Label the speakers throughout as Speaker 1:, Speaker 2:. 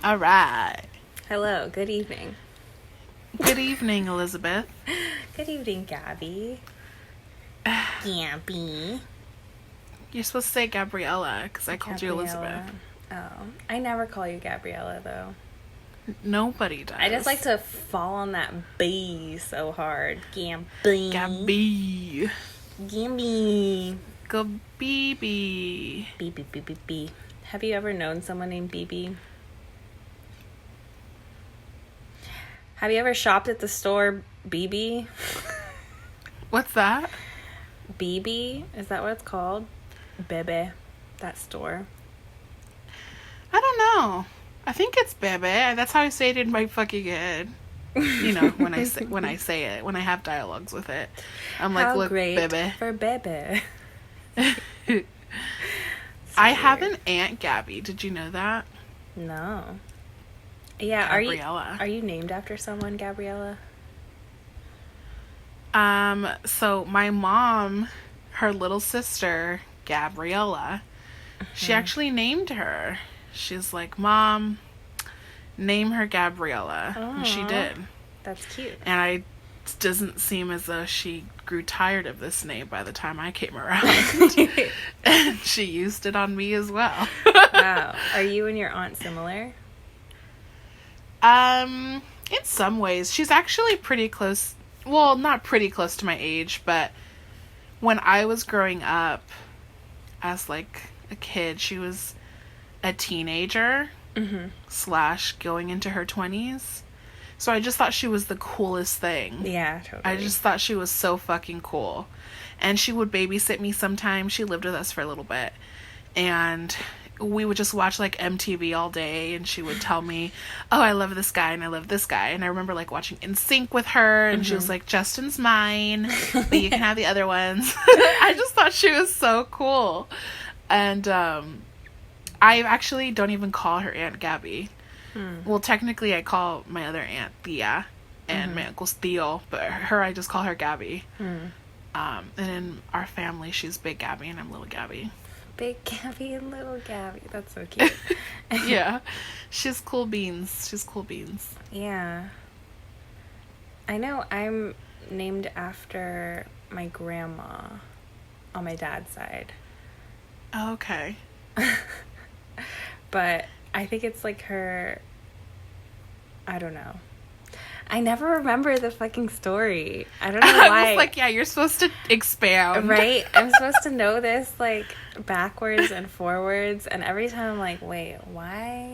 Speaker 1: All right.
Speaker 2: Hello, good evening.
Speaker 1: Good evening, Elizabeth.
Speaker 2: Good evening, Gabby. Gabby.
Speaker 1: You're supposed to say Gabriella because I called you Elizabeth.
Speaker 2: Oh, I never call you Gabriella, though.
Speaker 1: Nobody does.
Speaker 2: I just like to fall on that B so hard. Gabby.
Speaker 1: Gabby.
Speaker 2: Gabby.
Speaker 1: Go BB.
Speaker 2: B. Have you ever known someone named BB? Have you ever shopped at the store BB?
Speaker 1: What's that?
Speaker 2: BB? Is that what it's called? Bebe. That store.
Speaker 1: I don't know. I think it's Bebe. That's how I say it in my fucking head. You know, when I say it, when I have dialogues with it, I'm like,
Speaker 2: How
Speaker 1: look,
Speaker 2: great
Speaker 1: Bebe.
Speaker 2: for Bebe.
Speaker 1: I have an Aunt Gabby. Did you know that?
Speaker 2: No. Yeah,
Speaker 1: Gabriella.
Speaker 2: Are you named after someone, Gabriella?
Speaker 1: So my mom, her little sister, Gabriella, she actually named her. She's like, Mom, name her Gabriella. And she did.
Speaker 2: That's cute.
Speaker 1: And it doesn't seem as though she grew tired of this name by the time I came around. And she used it on me as well.
Speaker 2: Wow. Are you and your aunt similar?
Speaker 1: In some ways. She's actually pretty close. Well, not pretty close to my age, but when I was growing up as like a kid, she was a teenager / going into her 20s. So I just thought she was the coolest thing.
Speaker 2: Yeah, totally.
Speaker 1: I just thought she was so fucking cool. And she would babysit me sometimes. She lived with us for a little bit. And we would just watch like MTV all day, and she would tell me, oh, I love this guy and I love this guy. And I remember like watching NSYNC with her, and she was like, Justin's mine, but you can have the other ones. I just thought she was so cool. And I actually don't even call her Aunt Gabby. Well, technically I call my other aunt Thea, and my uncle's Theo, but her I just call her Gabby. And in our family she's Big Gabby and I'm Little Gabby.
Speaker 2: Big Gabby and Little Gabby. That's so cute.
Speaker 1: Yeah. She's cool beans.
Speaker 2: Yeah. I know I'm named after my grandma on my dad's side.
Speaker 1: Okay.
Speaker 2: But I think it's like her... I don't know. I never remember the fucking story. I don't know why.
Speaker 1: I was like, yeah, you're supposed to expound.
Speaker 2: Right? I'm supposed to know this, like, backwards and forwards. And every time I'm like, wait, why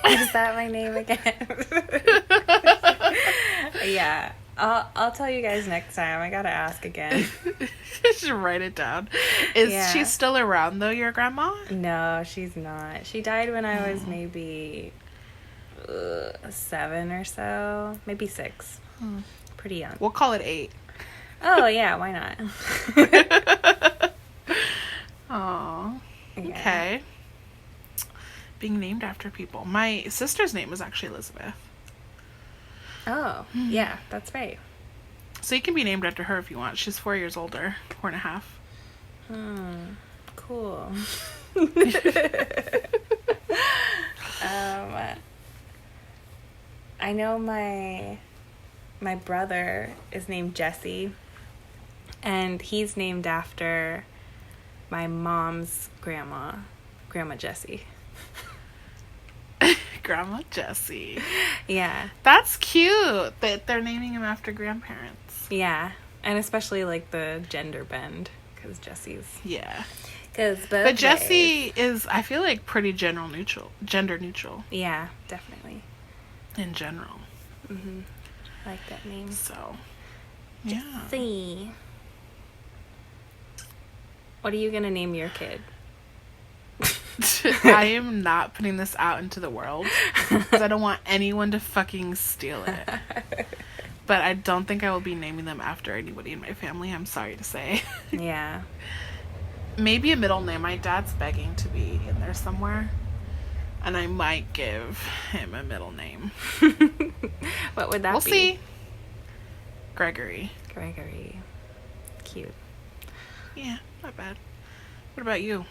Speaker 2: is that my name again? Yeah. I'll tell you guys next time. I gotta ask again.
Speaker 1: You should write it down. Is she still around, though, your grandma?
Speaker 2: No, she's not. She died when I was maybe 7 or so. Maybe 6. Pretty young.
Speaker 1: We'll call it 8.
Speaker 2: Oh, yeah, why not?
Speaker 1: Aw.
Speaker 2: Yeah.
Speaker 1: Okay. Being named after people. My sister's name is actually Elizabeth.
Speaker 2: Oh, yeah, that's right.
Speaker 1: So you can be named after her if you want. She's 4 years older. 4.5.
Speaker 2: Cool. I know my brother is named Jesse, and he's named after my mom's grandma, Grandma Jessie.
Speaker 1: Grandma Jessie.
Speaker 2: Yeah.
Speaker 1: That's cute that they're naming him after grandparents.
Speaker 2: Yeah, and especially like the gender bend, because Jesse's.
Speaker 1: Yeah.
Speaker 2: But
Speaker 1: Jessie is, I feel like, pretty gender neutral.
Speaker 2: Yeah, definitely.
Speaker 1: In general.
Speaker 2: I like that name.
Speaker 1: So, yeah.
Speaker 2: Jessie. What are you gonna name your kid?
Speaker 1: I am not putting this out into the world because I don't want anyone to fucking steal it. But I don't think I will be naming them after anybody in my family, I'm sorry to say.
Speaker 2: Yeah.
Speaker 1: Maybe a middle name. My dad's begging to be in there somewhere. And I might give him a middle name.
Speaker 2: What would that be?
Speaker 1: We'll see. Gregory.
Speaker 2: Cute.
Speaker 1: Yeah, not bad. What about you?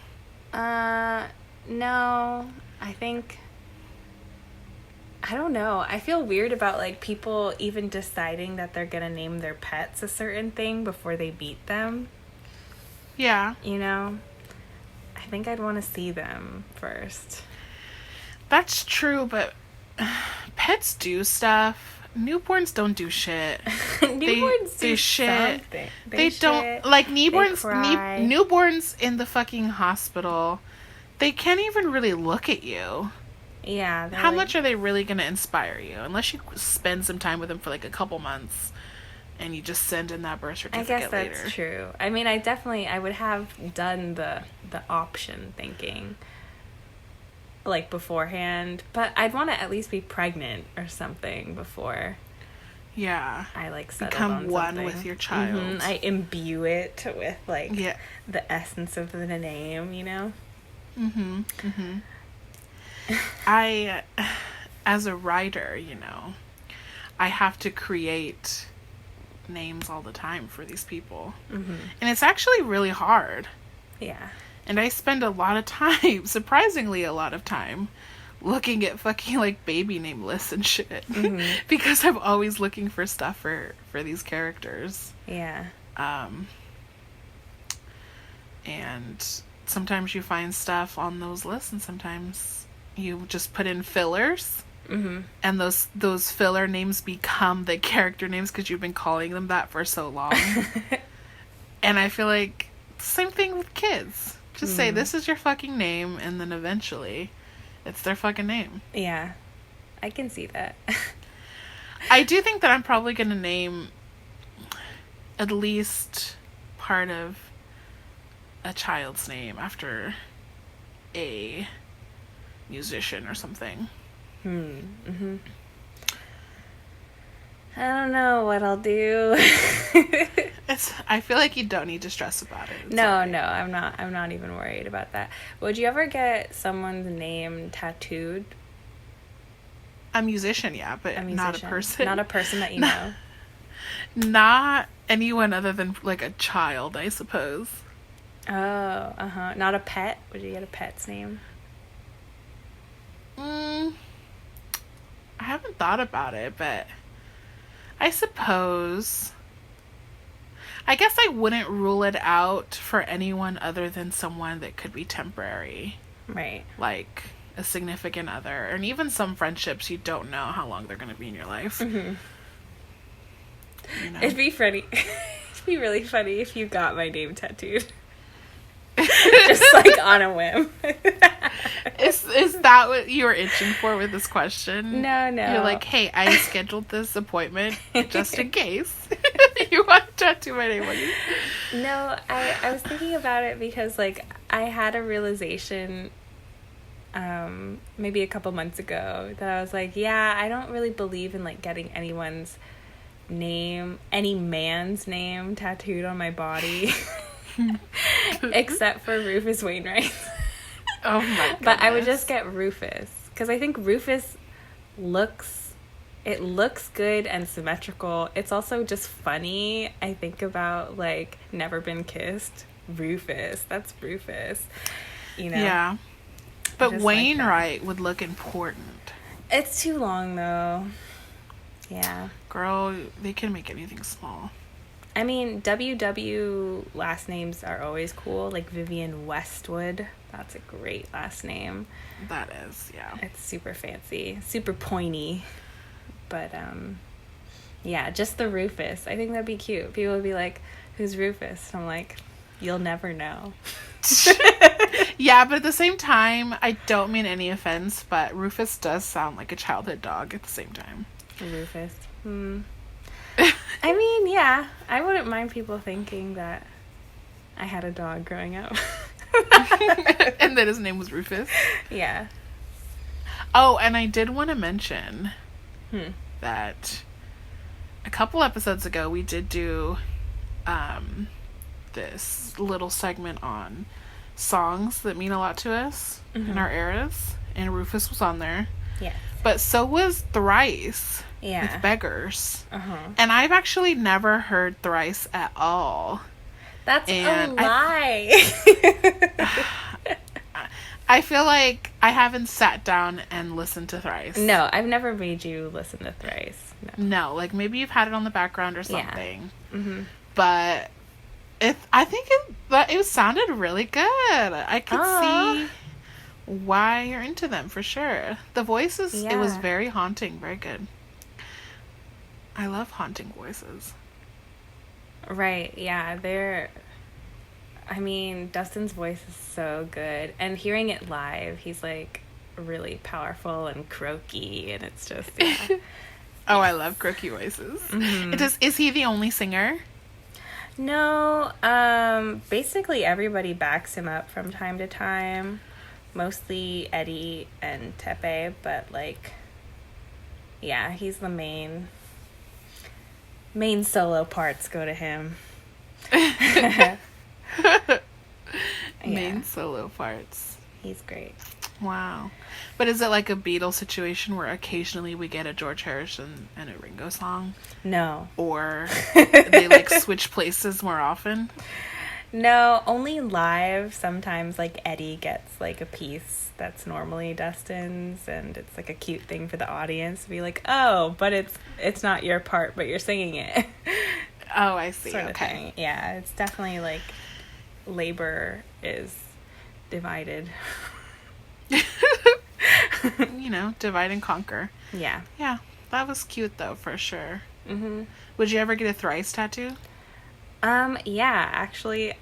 Speaker 2: No, I think I don't know. I feel weird about, like, people even deciding that they're gonna name their pets a certain thing before they meet them.
Speaker 1: Yeah.
Speaker 2: You know? I think I'd want to see them first.
Speaker 1: That's true, but pets do stuff. Newborns don't do shit.
Speaker 2: Newborns do
Speaker 1: shit.
Speaker 2: Something.
Speaker 1: They don't, like, newborns in the fucking hospital, they can't even really look at you.
Speaker 2: Yeah.
Speaker 1: How much are they really going to inspire you? Unless you spend some time with them for, like, a couple months and you just send in that birth certificate later.
Speaker 2: I guess that's true. I mean, I would have done the option thinking, like, beforehand, but I'd want to at least be pregnant or something before.
Speaker 1: Yeah.
Speaker 2: I, like, settle
Speaker 1: become
Speaker 2: on
Speaker 1: one
Speaker 2: something.
Speaker 1: with your child.
Speaker 2: Mm-hmm. I imbue it with, like, the essence of the name, you know?
Speaker 1: Mm-hmm. Mm-hmm. I, as a writer, you know, I have to create names all the time for these people.
Speaker 2: Mm-hmm.
Speaker 1: And it's actually really hard.
Speaker 2: Yeah.
Speaker 1: And I spend a lot of time, surprisingly a lot of time, looking at fucking, like, baby name lists and shit.
Speaker 2: Mm-hmm.
Speaker 1: Because I'm always looking for stuff for these characters.
Speaker 2: Yeah.
Speaker 1: And sometimes you find stuff on those lists, and sometimes you just put in fillers.
Speaker 2: Mm-hmm.
Speaker 1: And those filler names become the character names because you've been calling them that for so long. And I feel like same thing with kids. Just say, this is your fucking name, and then eventually it's their fucking name.
Speaker 2: Yeah. I can see that.
Speaker 1: I do think that I'm probably going to name at least part of a child's name after a musician or something.
Speaker 2: Mm-hmm. I don't know what I'll do.
Speaker 1: I feel like you don't need to stress about it.
Speaker 2: No, I'm not even worried about that. Would you ever get someone's name tattooed?
Speaker 1: A musician, yeah, but not a person.
Speaker 2: Not a person that you know.
Speaker 1: Not anyone other than, like, a child, I suppose.
Speaker 2: Oh, uh-huh. Not a pet? Would you get a pet's name?
Speaker 1: I haven't thought about it, but I suppose... I guess I wouldn't rule it out for anyone other than someone that could be temporary.
Speaker 2: Right.
Speaker 1: Like a significant other. And even some friendships, you don't know how long they're going to be in your life.
Speaker 2: Mm-hmm.
Speaker 1: You know?
Speaker 2: It'd be funny. It'd be really funny if you got my name tattooed. Just, like, on a whim.
Speaker 1: Is that what you were itching for with this question?
Speaker 2: No.
Speaker 1: You're like, hey, I scheduled this appointment just in case. You want to tattoo my name on you?
Speaker 2: No, I was thinking about it because, like, I had a realization maybe a couple months ago that I was like, yeah, I don't really believe in, like, getting anyone's name, any man's name tattooed on my body. Except for Rufus Wainwright.
Speaker 1: Oh my goodness.
Speaker 2: But I would just get Rufus because I think Rufus looks good and symmetrical. It's also just funny. I think about, like, Never Been Kissed. Rufus, that's Rufus. You know.
Speaker 1: Yeah. But Wainwright would look important.
Speaker 2: It's too long though. Yeah.
Speaker 1: Girl, they can make anything small.
Speaker 2: I mean, WW last names are always cool, like Vivian Westwood. That's a great last name.
Speaker 1: That is, yeah.
Speaker 2: It's super fancy, super pointy. But, yeah, just the Rufus. I think that'd be cute. People would be like, who's Rufus? And I'm like, you'll never know.
Speaker 1: Yeah, but at the same time, I don't mean any offense, but Rufus does sound like a childhood dog at the same time.
Speaker 2: Rufus. I mean, yeah, I wouldn't mind people thinking that I had a dog growing up.
Speaker 1: And that his name was Rufus?
Speaker 2: Yeah.
Speaker 1: Oh, and I did want to mention that a couple episodes ago we did do this little segment on songs that mean a lot to us in our eras, and Rufus was on there.
Speaker 2: Yeah.
Speaker 1: But so was Thrice.
Speaker 2: Yeah.
Speaker 1: With Beggars.
Speaker 2: Uh-huh.
Speaker 1: And I've actually never heard Thrice at all.
Speaker 2: That's a lie.
Speaker 1: I feel like I haven't sat down and listened to Thrice.
Speaker 2: No, I've never made you listen to Thrice.
Speaker 1: No, like maybe you've had it on the background or something.
Speaker 2: Yeah. Mm-hmm.
Speaker 1: But I think it sounded really good. I could see why you're into them for sure. The voices, it was very haunting, very good. I love haunting voices.
Speaker 2: Right, yeah, Dustin's voice is so good, and hearing it live, he's like really powerful and croaky, and it's just
Speaker 1: Oh, I love croaky voices.
Speaker 2: Mm-hmm.
Speaker 1: Is he the only singer?
Speaker 2: No, basically everybody backs him up from time to time, mostly Eddie and Tepe, but like, yeah, he's the main solo parts go to him.
Speaker 1: Main solo parts.
Speaker 2: He's great.
Speaker 1: Wow. But is it like a Beatles situation where occasionally we get a George Harrison and a Ringo song?
Speaker 2: No.
Speaker 1: Or they like switch places more often?
Speaker 2: No, only live. Sometimes like Eddie gets like a piece that's normally Dustin's, and it's like a cute thing for the audience to be like, oh, but it's not your part, but you're singing it.
Speaker 1: Oh, I see.
Speaker 2: Sort of thing. Yeah, it's definitely like labor is divided.
Speaker 1: You know, divide and conquer.
Speaker 2: Yeah.
Speaker 1: Yeah, that was cute though, for sure.
Speaker 2: Mm-hmm.
Speaker 1: Would you ever get a Thrice tattoo?
Speaker 2: Yeah, actually,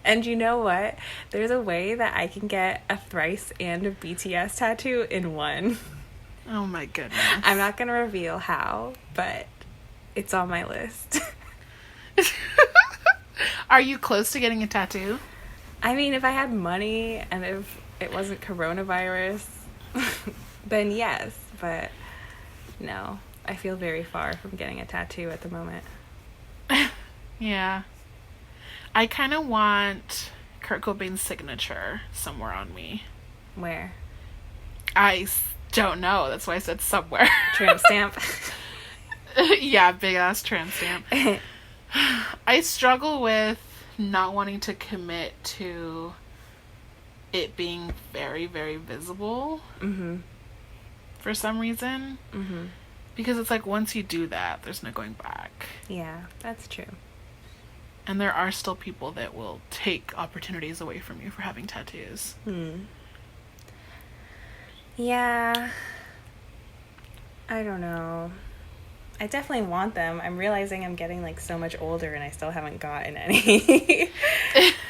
Speaker 2: and you know what? There's a way that I can get a Thrice and a BTS tattoo in one.
Speaker 1: Oh my goodness.
Speaker 2: I'm not gonna reveal how, but it's on my list.
Speaker 1: Are you close to getting a tattoo?
Speaker 2: I mean, if I had money and if it wasn't coronavirus, then yes, but no. I feel very far from getting a tattoo at the moment.
Speaker 1: Yeah. I kind of want Kurt Cobain's signature somewhere on me.
Speaker 2: Where?
Speaker 1: I don't know. That's why I said somewhere.
Speaker 2: Tramp stamp?
Speaker 1: Yeah, big ass tramp stamp. I struggle with not wanting to commit to it being very, very visible.
Speaker 2: Mm-hmm.
Speaker 1: For some reason.
Speaker 2: Mm-hmm.
Speaker 1: Because it's like once you do that, there's no going back.
Speaker 2: Yeah, that's true.
Speaker 1: And there are still people that will take opportunities away from you for having tattoos.
Speaker 2: Yeah. I don't know. I definitely want them. I'm realizing I'm getting like so much older and I still haven't gotten any.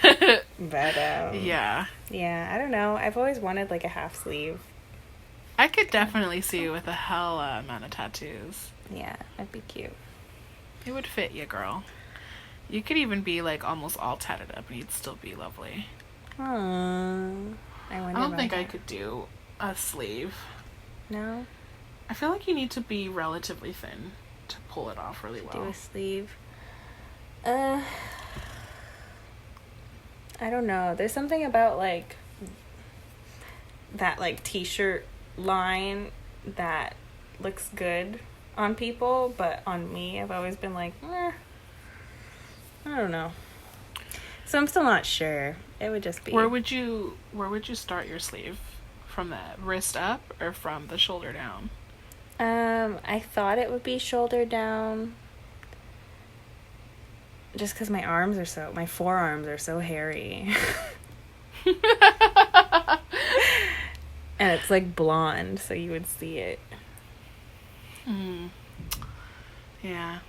Speaker 2: But
Speaker 1: yeah.
Speaker 2: Yeah, I don't know. I've always wanted like a half sleeve.
Speaker 1: I could definitely see you with a hell amount of tattoos.
Speaker 2: Yeah, that'd be cute.
Speaker 1: It would fit you, girl. You could even be like almost all tatted up and you'd still be lovely.
Speaker 2: Aww. I
Speaker 1: don't think I could do a sleeve.
Speaker 2: No?
Speaker 1: I feel like you need to be relatively thin to pull it off really well.
Speaker 2: Do a sleeve. I don't know. There's something about like that like t-shirt line that looks good on people, but on me I've always been like, I don't know. So I'm still not sure. It would just be.
Speaker 1: Where would you start your sleeve? From the wrist up or from the shoulder down?
Speaker 2: I thought it would be shoulder down. Just because my forearms are so hairy. And it's like blonde, so you would see it.
Speaker 1: Yeah.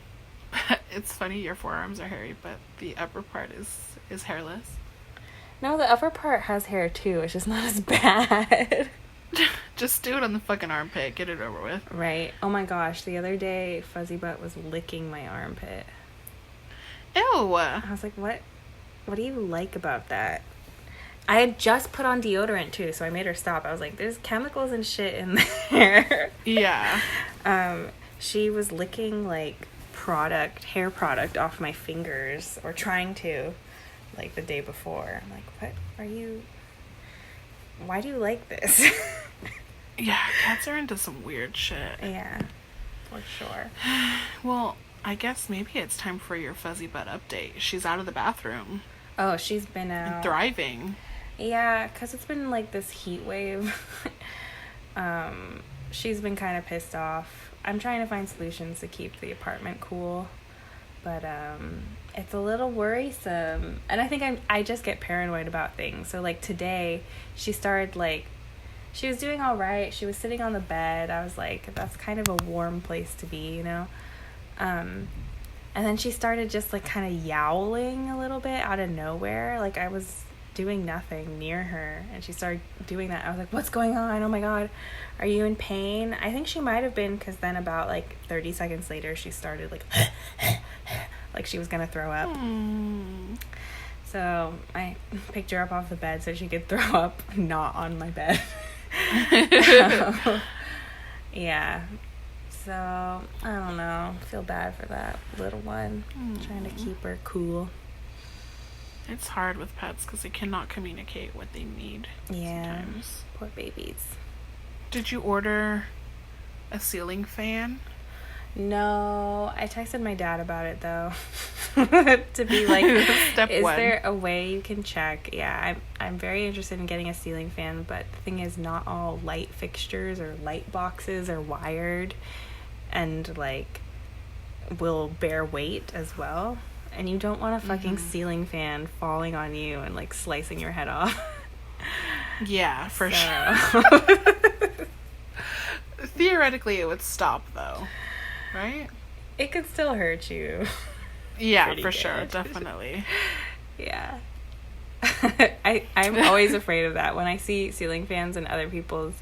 Speaker 1: It's funny your forearms are hairy, but the upper part is hairless.
Speaker 2: No, the upper part has hair too. It's just not as bad.
Speaker 1: Just do it on the fucking armpit. Get it over with.
Speaker 2: Right. Oh my gosh. The other day, Fuzzy Butt was licking my armpit.
Speaker 1: Ew.
Speaker 2: I was like, what? What do you like about that? I had just put on deodorant too, so I made her stop. I was like, there's chemicals and shit in there.
Speaker 1: Yeah.
Speaker 2: She was licking like hair product off my fingers, or trying to, like the day before. I'm like, why do you like this?
Speaker 1: Yeah, cats are into some weird shit.
Speaker 2: Yeah, for sure.
Speaker 1: Well, I guess maybe it's time for your Fuzzy Butt update. She's out of the bathroom.
Speaker 2: Oh, she's been out.
Speaker 1: And thriving.
Speaker 2: Yeah, because it's been like this heat wave. She's been kind of pissed off. I'm trying to find solutions to keep the apartment cool, but it's a little worrisome. And I think I just get paranoid about things. So like today, she started like, she was doing all right. She was sitting on the bed. I was like, that's kind of a warm place to be, you know? And then she started just like kind of yowling a little bit out of nowhere. Like I was doing nothing near her and she started doing that. I was like, what's going on? Oh my God, are you in pain? I think she might have been, because then about like 30 seconds later she started like like she was gonna throw up. So I picked her up off the bed so she could throw up not on my bed. Yeah, so I don't know, I feel bad for that little one. Trying to keep her cool.
Speaker 1: It's hard with pets because they cannot communicate what they need.
Speaker 2: Yeah,
Speaker 1: sometimes.
Speaker 2: Poor babies.
Speaker 1: Did you order a ceiling fan?
Speaker 2: No, I texted my dad about it though. To be like,
Speaker 1: Step
Speaker 2: is
Speaker 1: one.
Speaker 2: there a way you can check? Yeah, I'm very interested in getting a ceiling fan, but the thing is, not all light fixtures or light boxes are wired and like will bear weight as well. And you don't want a fucking ceiling fan falling on you and like slicing your head off.
Speaker 1: Yeah, for sure. Theoretically, it would stop though, right?
Speaker 2: It could still hurt you.
Speaker 1: Yeah,
Speaker 2: Pretty
Speaker 1: for
Speaker 2: good.
Speaker 1: sure, definitely.
Speaker 2: Yeah. I'm always afraid of that when I see ceiling fans in other people's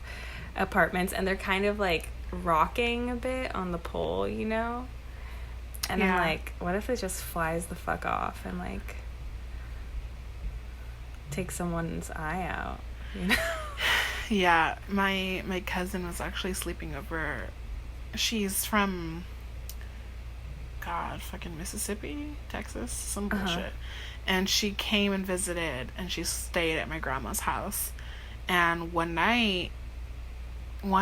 Speaker 2: apartments and they're kind of like rocking a bit on the pole, you know? And
Speaker 1: Yeah.
Speaker 2: I'm like, what if it just flies the fuck off and like takes someone's eye out, you know?
Speaker 1: Yeah, my cousin was actually sleeping over. She's from fucking Mississippi, Texas, some bullshit. And she came and visited and she stayed at my grandma's house. And one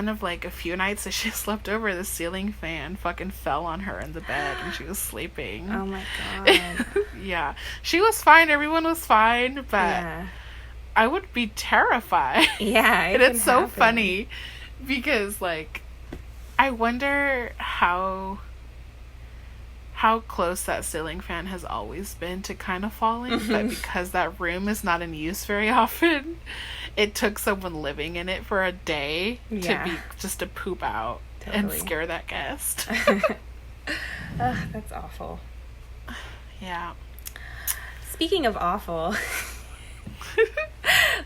Speaker 1: of like a few nights that she slept over, the ceiling fan fucking fell on her in the bed and she was sleeping.
Speaker 2: Oh my God.
Speaker 1: Yeah. She was fine, everyone was fine, but
Speaker 2: Yeah.
Speaker 1: I would be terrified.
Speaker 2: Yeah.
Speaker 1: And it's so funny because like I wonder how close that ceiling fan has always been to kind of falling, but because that room is not in use very often, it took someone living in it for a day to poop out and scare that guest.
Speaker 2: Ugh, that's awful.
Speaker 1: Yeah.
Speaker 2: Speaking of awful,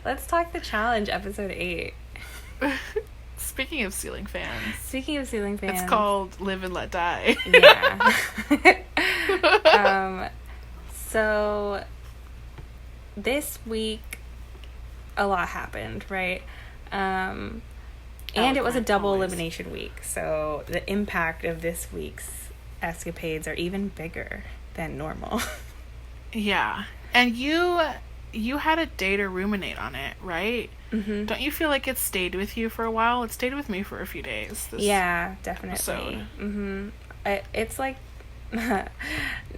Speaker 2: let's talk the challenge, episode 8.
Speaker 1: Speaking of ceiling fans.
Speaker 2: Speaking of ceiling fans.
Speaker 1: It's called Live and Let Die.
Speaker 2: Yeah. So this week a lot happened, right? And it was a double elimination week, so the impact of this week's escapades are even bigger than normal.
Speaker 1: Yeah. And you had a day to ruminate on it, right? Mm-hmm. Don't you feel like it stayed with you for a while? It stayed with me for a few days.
Speaker 2: Yeah, definitely. Mm-hmm. It's like,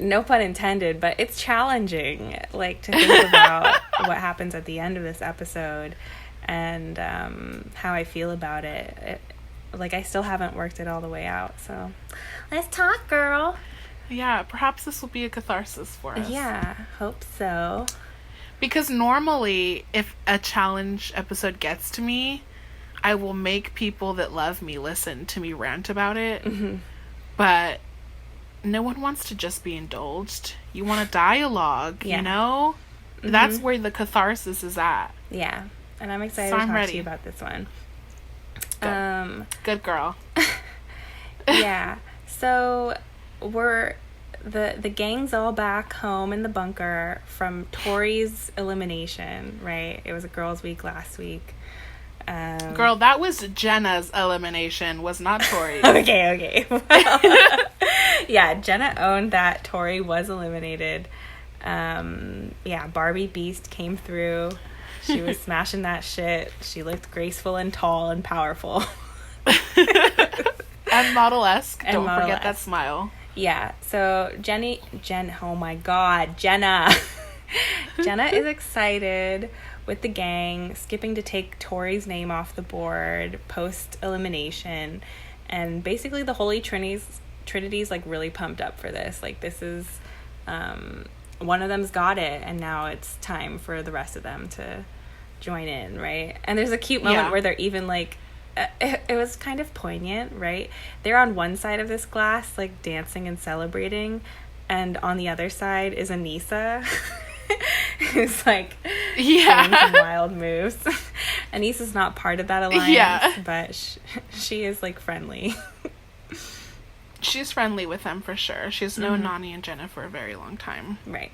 Speaker 2: no pun intended, but it's challenging, like, to think about what happens at the end of this episode and how I feel about it. Like, I still haven't worked it all the way out, so let's talk, girl.
Speaker 1: Yeah, perhaps this will be a catharsis for us.
Speaker 2: Yeah, hope so.
Speaker 1: Because normally, if a challenge episode gets to me, I will make people that love me listen to me rant about it. Mm-hmm. But no one wants to just be indulged. You want a dialogue, you know? Mm-hmm. That's where the catharsis is at.
Speaker 2: Yeah, and I'm excited to talk to you about this one.
Speaker 1: Good, Good girl.
Speaker 2: Yeah, so the gang's all back home in the bunker from Tori's elimination, right? It was a girls' week last week.
Speaker 1: Girl, that was Jenna's elimination, was not Tori's.
Speaker 2: Okay. Well, yeah, Jenna owned that Tori was eliminated. Yeah, Barbie Beast came through. She was smashing that shit. She looked graceful and tall and powerful.
Speaker 1: And model-esque. Don't forget that smile.
Speaker 2: Yeah, so oh my God, Jenna. Jenna is excited with the gang, skipping to take Tori's name off the board post-elimination. And basically the Holy Trinity's like really pumped up for this. Like, this is... one of them's got it, and now it's time for the rest of them to join in, right? And there's a cute moment where they're even like... It was kind of poignant, right? They're on one side of this glass, like, dancing and celebrating, and on the other side is Anissa, who's, like, doing some wild moves. Anissa's not part of that alliance, but she is, like, friendly.
Speaker 1: She's friendly with them, for sure. She's known Nany and Jenna for a very long time.
Speaker 2: Right.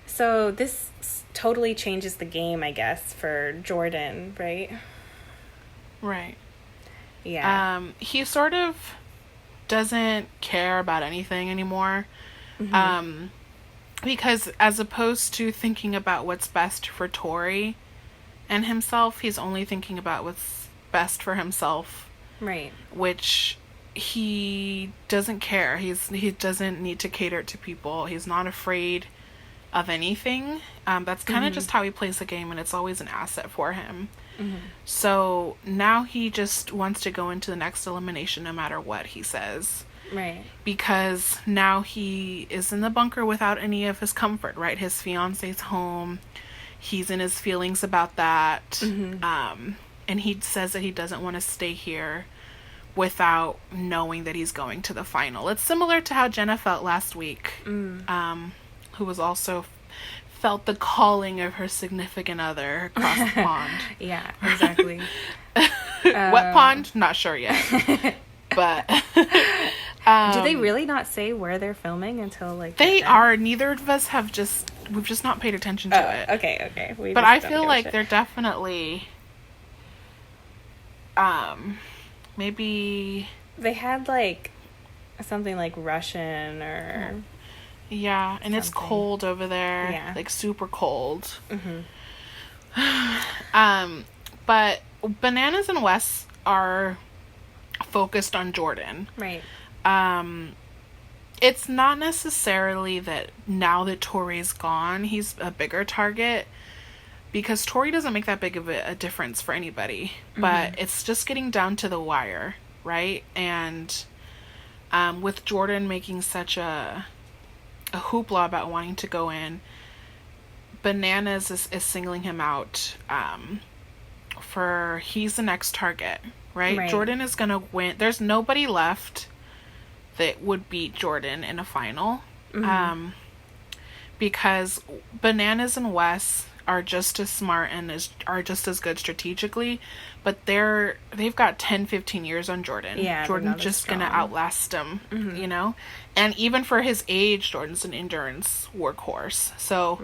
Speaker 2: So this totally changes the game, I guess, for Jordan, right?
Speaker 1: Right.
Speaker 2: Yeah.
Speaker 1: He sort of doesn't care about anything anymore. Because as opposed to thinking about what's best for Tori and himself, he's only thinking about what's best for himself.
Speaker 2: Right.
Speaker 1: Which he doesn't care. He doesn't need to cater to people. He's not afraid of anything. That's kind of just how he plays the game, and it's always an asset for him. So now he just wants to go into the next elimination no matter what he says.
Speaker 2: Right.
Speaker 1: Because now he is in the bunker without any of his comfort, right? His fiance's home. He's in his feelings about that. And he says that he doesn't want to stay here without knowing that he's going to the final. It's similar to how Jenna felt last week, who was also felt the calling of her significant other across the pond.
Speaker 2: Yeah, exactly.
Speaker 1: What pond? Not sure yet. But
Speaker 2: do they really not say where they're filming until like
Speaker 1: they are? Neither of us have we've just not paid attention to it.
Speaker 2: Okay.
Speaker 1: But I feel like they're definitely maybe
Speaker 2: they had like something like Russian or
Speaker 1: and
Speaker 2: something.
Speaker 1: It's cold over there, like super cold. But Bananas and Wes are focused on Jordan,
Speaker 2: right?
Speaker 1: It's not necessarily that now that Tori's gone, he's a bigger target, because Tori doesn't make that big of a difference for anybody. But it's just getting down to the wire, right? And with Jordan making such a hoopla about wanting to go in, Bananas is singling him out for he's the next target, right? Jordan is gonna win. There's nobody left that would beat Jordan in a final, because Bananas and Wes are just as smart and are just as good strategically, but they've got 10-15 years on Jordan. Jordan's just gonna outlast him, you know? And even for his age, Jordan's an endurance workhorse. So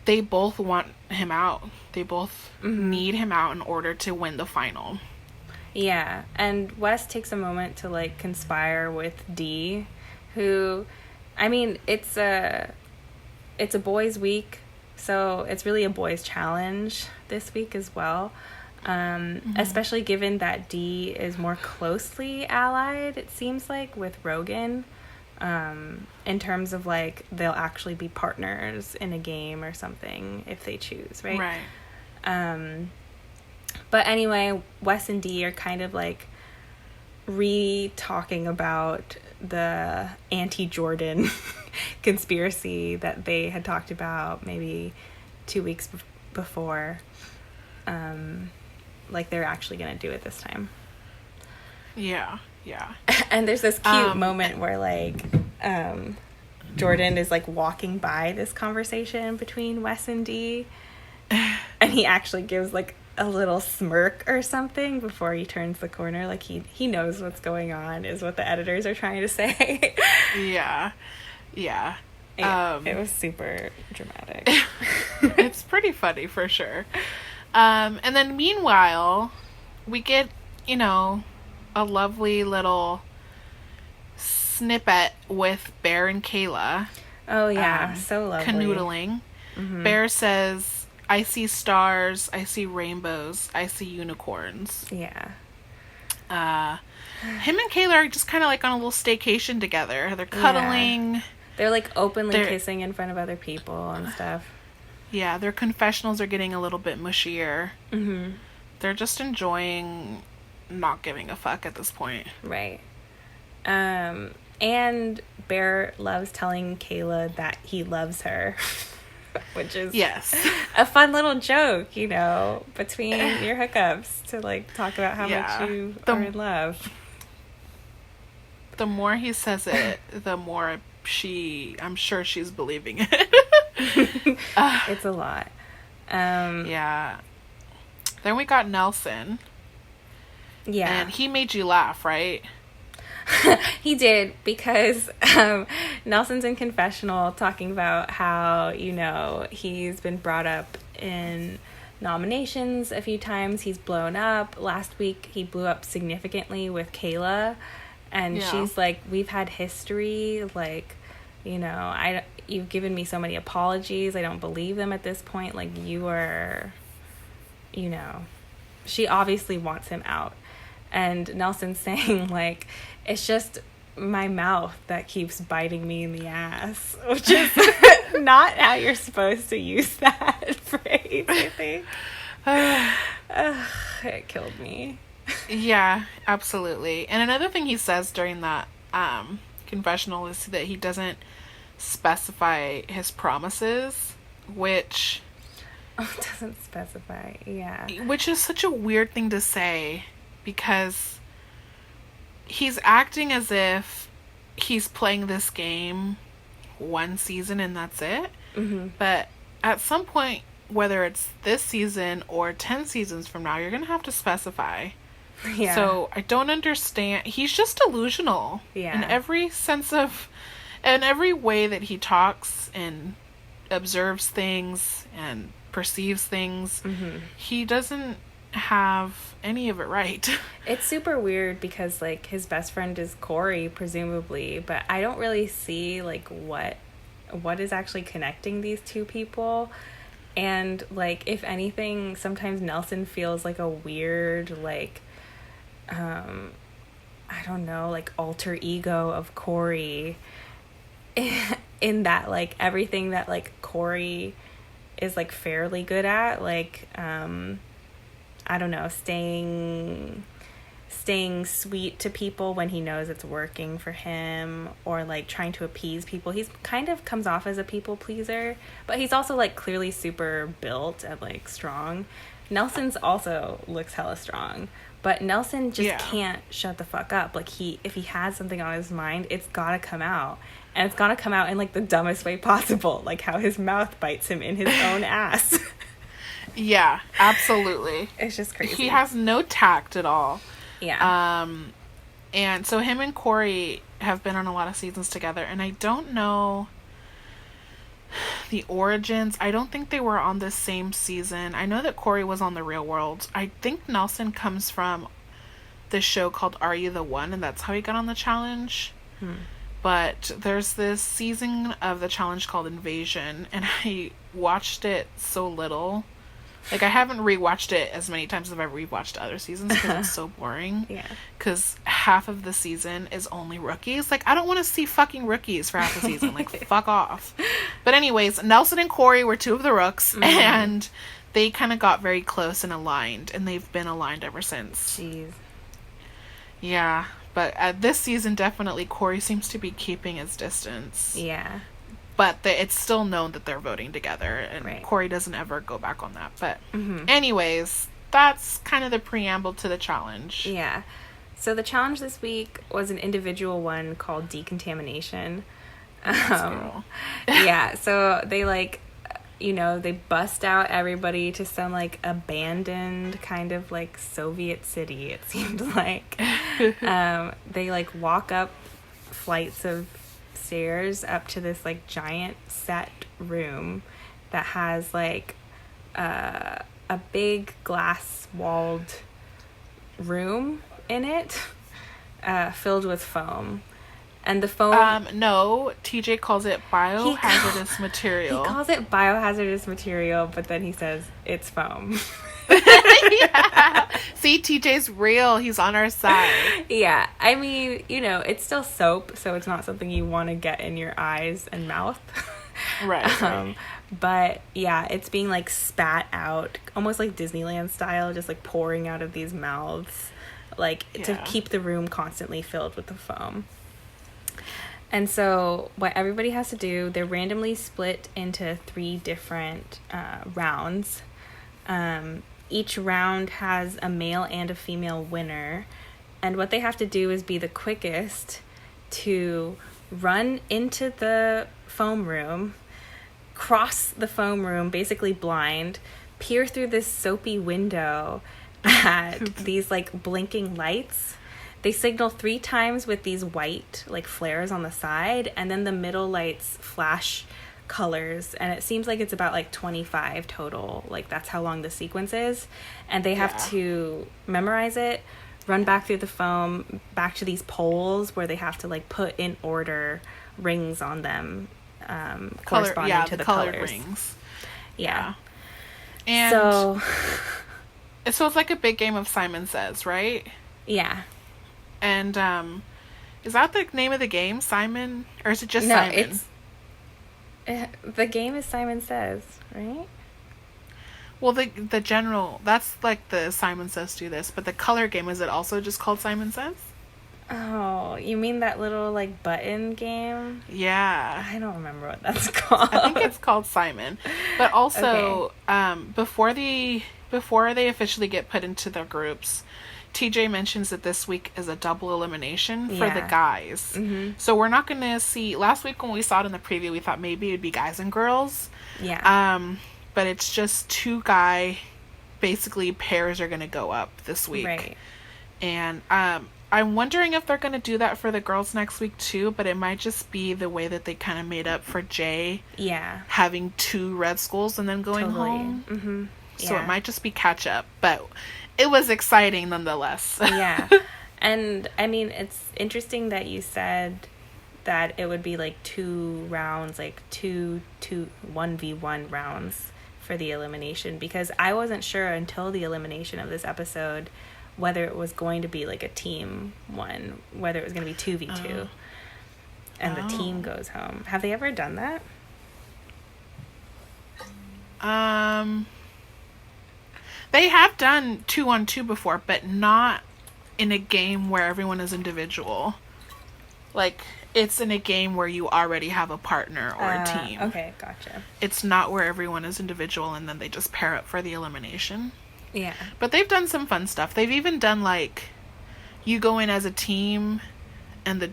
Speaker 1: they both want him out. They both need him out in order to win the final.
Speaker 2: Yeah, and Wes takes a moment to like conspire with Dee, who, I mean, it's a boys' week, so it's really a boys' challenge this week as well. Especially given that Dee is more closely allied, it seems like, with Rogan, in terms of like they'll actually be partners in a game or something if they choose, right? But anyway, Wes and Dee are kind of like talking about the anti-Jordan conspiracy that they had talked about maybe 2 weeks before. Like they're actually going to do it this time. Yeah. And there's this cute moment where like Jordan is like walking by this conversation between Wes and Dee, and he actually gives like a little smirk or something before he turns the corner. Like he knows what's going on, is what the editors are trying to say. Yeah, it was super dramatic.
Speaker 1: It's pretty funny for sure. And then meanwhile, we get, a lovely little snippet with Bear and Kayla.
Speaker 2: Oh yeah, so lovely.
Speaker 1: Canoodling. Bear says, "I see stars, I see rainbows, I see unicorns."
Speaker 2: Yeah.
Speaker 1: Him and Kayla are just kind of like on a little staycation together. They're cuddling.
Speaker 2: Yeah. They're like openly kissing in front of other people and stuff.
Speaker 1: Yeah, their confessionals are getting a little bit mushier.
Speaker 2: Mm-hmm.
Speaker 1: They're just enjoying not giving a fuck at this point.
Speaker 2: Right. And Bear loves telling Kayla that he loves her, which is
Speaker 1: Yes.
Speaker 2: a fun little joke, you know, between your hookups to like talk about how much you are in love.
Speaker 1: The more he says it, the more I'm sure she's believing it.
Speaker 2: It's a lot.
Speaker 1: Yeah. Then we got Nelson.
Speaker 2: Yeah.
Speaker 1: And he made you laugh, right?
Speaker 2: He did, because Nelson's in confessional talking about how, you know, he's been brought up in nominations a few times. He's blown up. Last week, he blew up significantly with Kayla. And she's like, we've had history. Like, you know, you've given me so many apologies. I don't believe them at this point. Like, you are, you know, she obviously wants him out. And Nelson's saying, like, it's just my mouth that keeps biting me in the ass, which is not how you're supposed to use that phrase, I think. It killed me.
Speaker 1: Yeah, absolutely. And another thing he says during that confessional is that he doesn't specify his promises, which...
Speaker 2: Oh, it doesn't specify, yeah.
Speaker 1: Which is such a weird thing to say, because he's acting as if he's playing this game one season and that's it.
Speaker 2: Mm-hmm.
Speaker 1: But at some point, whether it's this season or 10 seasons from now, you're going to have to specify.
Speaker 2: Yeah.
Speaker 1: So I don't understand. He's just delusional.
Speaker 2: Yeah.
Speaker 1: In every way that he talks and observes things and perceives things,
Speaker 2: mm-hmm.
Speaker 1: he doesn't have any of it right.
Speaker 2: It's super weird because, like, his best friend is Corey, presumably, but I don't really see, like, what is actually connecting these two people. And, like, if anything, sometimes Nelson feels like a weird, like, I don't know, like, alter ego of Corey, in that, like, everything that, like, Corey is, like, fairly good at, like, I don't know, staying sweet to people when he knows it's working for him, or, like, trying to appease people. He's kind of comes off as a people pleaser, but he's also, like, clearly super built and, like, strong. Nelson's also looks hella strong, but Nelson just can't shut the fuck up. Like, if he has something on his mind, it's gotta come out. And it's gotta come out in, like, the dumbest way possible, like how his mouth bites him in his own ass.
Speaker 1: Yeah, absolutely.
Speaker 2: It's just crazy.
Speaker 1: He has no tact at all.
Speaker 2: Yeah.
Speaker 1: And so him and Corey have been on a lot of seasons together, and I don't know the origins. I don't think they were on the same season. I know that Corey was on The Real World. I think Nelson comes from this show called Are You the One, and that's how he got on the challenge. But there's this season of the challenge called Invasion, and I watched it so little. Like, I haven't rewatched it as many times as I've rewatched other seasons because it's so boring.
Speaker 2: Yeah.
Speaker 1: Because half of the season is only rookies. Like, I don't want to see fucking rookies for half the season. Like, fuck off. But anyways, Nelson and Corey were two of the rooks, and they kind of got very close and aligned, and they've been aligned ever since.
Speaker 2: Jeez.
Speaker 1: Yeah. But this season, definitely, Corey seems to be keeping his distance.
Speaker 2: Yeah.
Speaker 1: But it's still known that they're voting together, and
Speaker 2: right.
Speaker 1: Corey doesn't ever go back on that. But anyways, that's kind of the preamble to the challenge.
Speaker 2: Yeah. So the challenge this week was an individual one called Decontamination. Yeah, so they, like, you know, they bust out everybody to some, like, abandoned kind of, like, Soviet city, it seemed like. They, like, walk up flights of stairs up to this, like, giant set room that has, like, a big glass-walled room in it, filled with foam. And the foam...
Speaker 1: no, TJ calls it biohazardous material.
Speaker 2: He calls it biohazardous material, but then he says it's foam.
Speaker 1: Yeah. See, TJ's real. He's on our side.
Speaker 2: Yeah. I mean, you know, it's still soap, so it's not something you want to get in your eyes and mouth.
Speaker 1: Right.
Speaker 2: But yeah, it's being like spat out, almost like Disneyland style, just like pouring out of these mouths, like to keep the room constantly filled with the foam. And so what everybody has to do, they're randomly split into 3 different rounds. Each round has a male and a female winner. And what they have to do is be the quickest to run into the foam room, cross the foam room, basically blind, peer through this soapy window at these like blinking lights. They signal 3 times with these white like flares on the side, and then the middle lights flash colors, and it seems like it's about like 25 total. Like that's how long the sequence is, and they have to memorize it, run back through the foam, back to these poles where they have to like put in order rings on them, corresponding to the
Speaker 1: colored
Speaker 2: colors.
Speaker 1: Rings.
Speaker 2: Yeah.
Speaker 1: And
Speaker 2: so
Speaker 1: it's like a big game of Simon Says, right?
Speaker 2: Yeah.
Speaker 1: And is that the name of the game, Simon, or is it just
Speaker 2: no,
Speaker 1: Simon?
Speaker 2: The game is Simon Says, right?
Speaker 1: Well, the general, that's like the Simon Says do this, but the color game, is it also just called Simon Says?
Speaker 2: Oh, you mean that little like button game?
Speaker 1: Yeah.
Speaker 2: I don't remember what that's called.
Speaker 1: I think it's called Simon. But also, before they officially get put into their groups, TJ mentions that this week is a double elimination for the guys. Mm-hmm. So we're not going to see... Last week when we saw it in the preview, we thought maybe it would be guys and girls.
Speaker 2: Yeah.
Speaker 1: But it's just 2 guy... Basically, pairs are going to go up this week.
Speaker 2: Right.
Speaker 1: And I'm wondering if they're going to do that for the girls next week too, but it might just be the way that they kind of made up for Jay.
Speaker 2: Yeah.
Speaker 1: Having 2 red skulls and then going home.
Speaker 2: Mm-hmm.
Speaker 1: So it might just be catch up. But... It was exciting nonetheless.
Speaker 2: Yeah. And I mean, it's interesting that you said that it would be like 2 rounds, like 1v1 rounds for the elimination, because I wasn't sure until the elimination of this episode whether it was going to be like a team one, whether it was going to be 2v2 and the team goes home. Have they ever done that?
Speaker 1: They have done 2-on-2 before, but not in a game where everyone is individual. Like, it's in a game where you already have a partner or a team.
Speaker 2: Okay, gotcha.
Speaker 1: It's not where everyone is individual and then they just pair up for the elimination.
Speaker 2: Yeah.
Speaker 1: But they've done some fun stuff. They've even done, like, you go in as a team and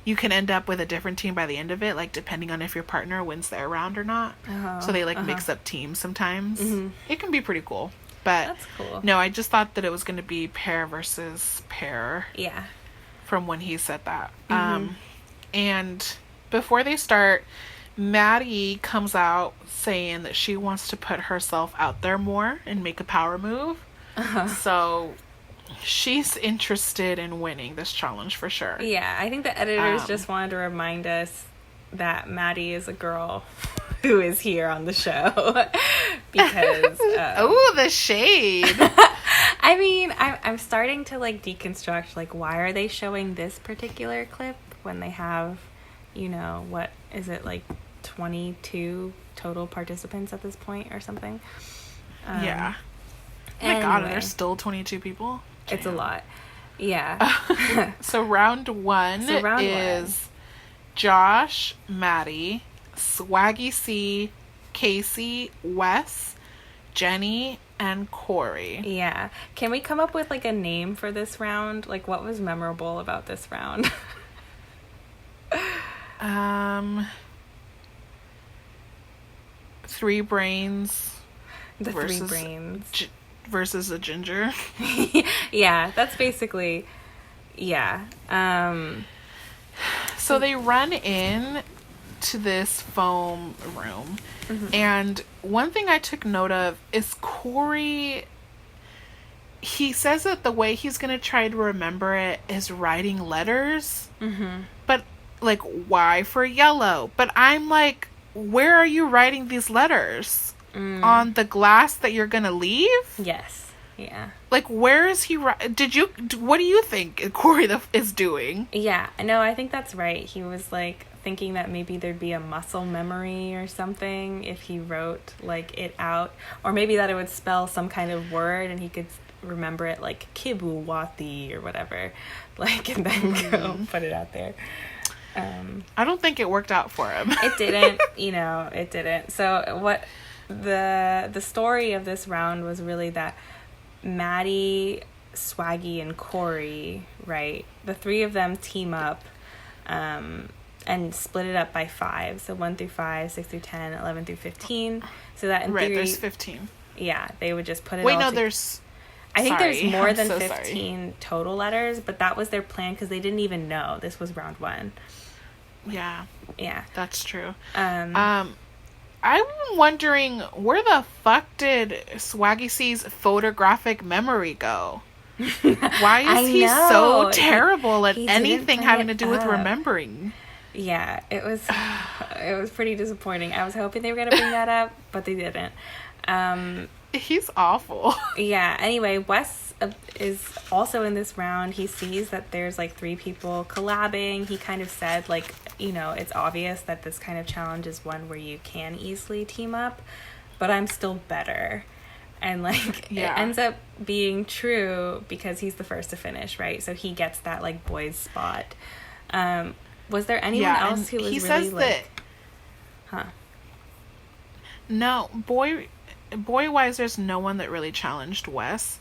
Speaker 1: you can end up with a different team by the end of it, like, depending on if your partner wins their round or not. So they, like, mix up teams sometimes. Mm-hmm. It can be pretty cool. But
Speaker 2: that's cool.
Speaker 1: No, I just thought that it was going to be pair versus pair.
Speaker 2: Yeah.
Speaker 1: From when he said that. Mm-hmm. And before they start, Maddie comes out saying that she wants to put herself out there more and make a power move. So she's interested in winning this challenge for sure.
Speaker 2: Yeah, I think the editors just wanted to remind us that Maddie is a girl who is here on the show. Because
Speaker 1: oh, the shade.
Speaker 2: I mean, I'm starting to like deconstruct, like, why are they showing this particular clip when they have, you know, what is it, like 22 total participants at this point or something?
Speaker 1: Yeah. Oh my god, and there's still 22 people?
Speaker 2: It's a lot. Yeah.
Speaker 1: So round one is Josh, Maddie, Swaggy C, Casey, Wes, Jenny, and Corey.
Speaker 2: Yeah. Can we come up with like a name for this round? Like, what was memorable about this round?
Speaker 1: Three brains.
Speaker 2: The versus, 3 brains.
Speaker 1: Versus a ginger.
Speaker 2: Yeah, that's basically, yeah.
Speaker 1: So they run in to this foam room. Mm-hmm. And one thing I took note of is Corey, he says that the way he's going to try to remember it is writing letters. Mm-hmm. But, like, why for yellow? But I'm like, where are you writing these letters? On the glass that you're going to leave?
Speaker 2: Yes. Yeah.
Speaker 1: Like, where is he? What do you think Corey is doing?
Speaker 2: Yeah. No, I think that's right. He was, like, thinking that maybe there'd be a muscle memory or something if he wrote like it out, or maybe that it would spell some kind of word and he could remember it like Kibuwati or whatever, like, and then go put it out there.
Speaker 1: I don't think it worked out for him.
Speaker 2: It didn't, it didn't. So what the story of this round was really that Maddie, Swaggy, and Corey, right? The three of them team up and split it up by 5. So 1 through 5, 6 through 10, 11 through 15. So that in theory,
Speaker 1: there's 15.
Speaker 2: Yeah, they would just put it.
Speaker 1: Wait,
Speaker 2: all
Speaker 1: no, there's.
Speaker 2: I think
Speaker 1: Sorry,
Speaker 2: there's more
Speaker 1: I'm
Speaker 2: than
Speaker 1: so
Speaker 2: 15 total letters, but that was their plan because they didn't even know this was round 1.
Speaker 1: Yeah.
Speaker 2: Yeah.
Speaker 1: That's true. I'm wondering, where the fuck did Swaggy C's photographic memory go? Why is he so terrible at anything having to do with remembering?
Speaker 2: Yeah, it was pretty disappointing. I was hoping they were going to bring that up, but they didn't.
Speaker 1: He's awful.
Speaker 2: Yeah, anyway, Wes is also in this round. He sees that there's like 3 people collabing. He kind of said like, it's obvious that this kind of challenge is one where you can easily team up, but I'm still better. And like, It ends up being true because he's the first to finish, right? So he gets that like boys spot. Was there anyone else who was really
Speaker 1: says
Speaker 2: like,
Speaker 1: No, boy-wise, there's no one that really challenged Wes,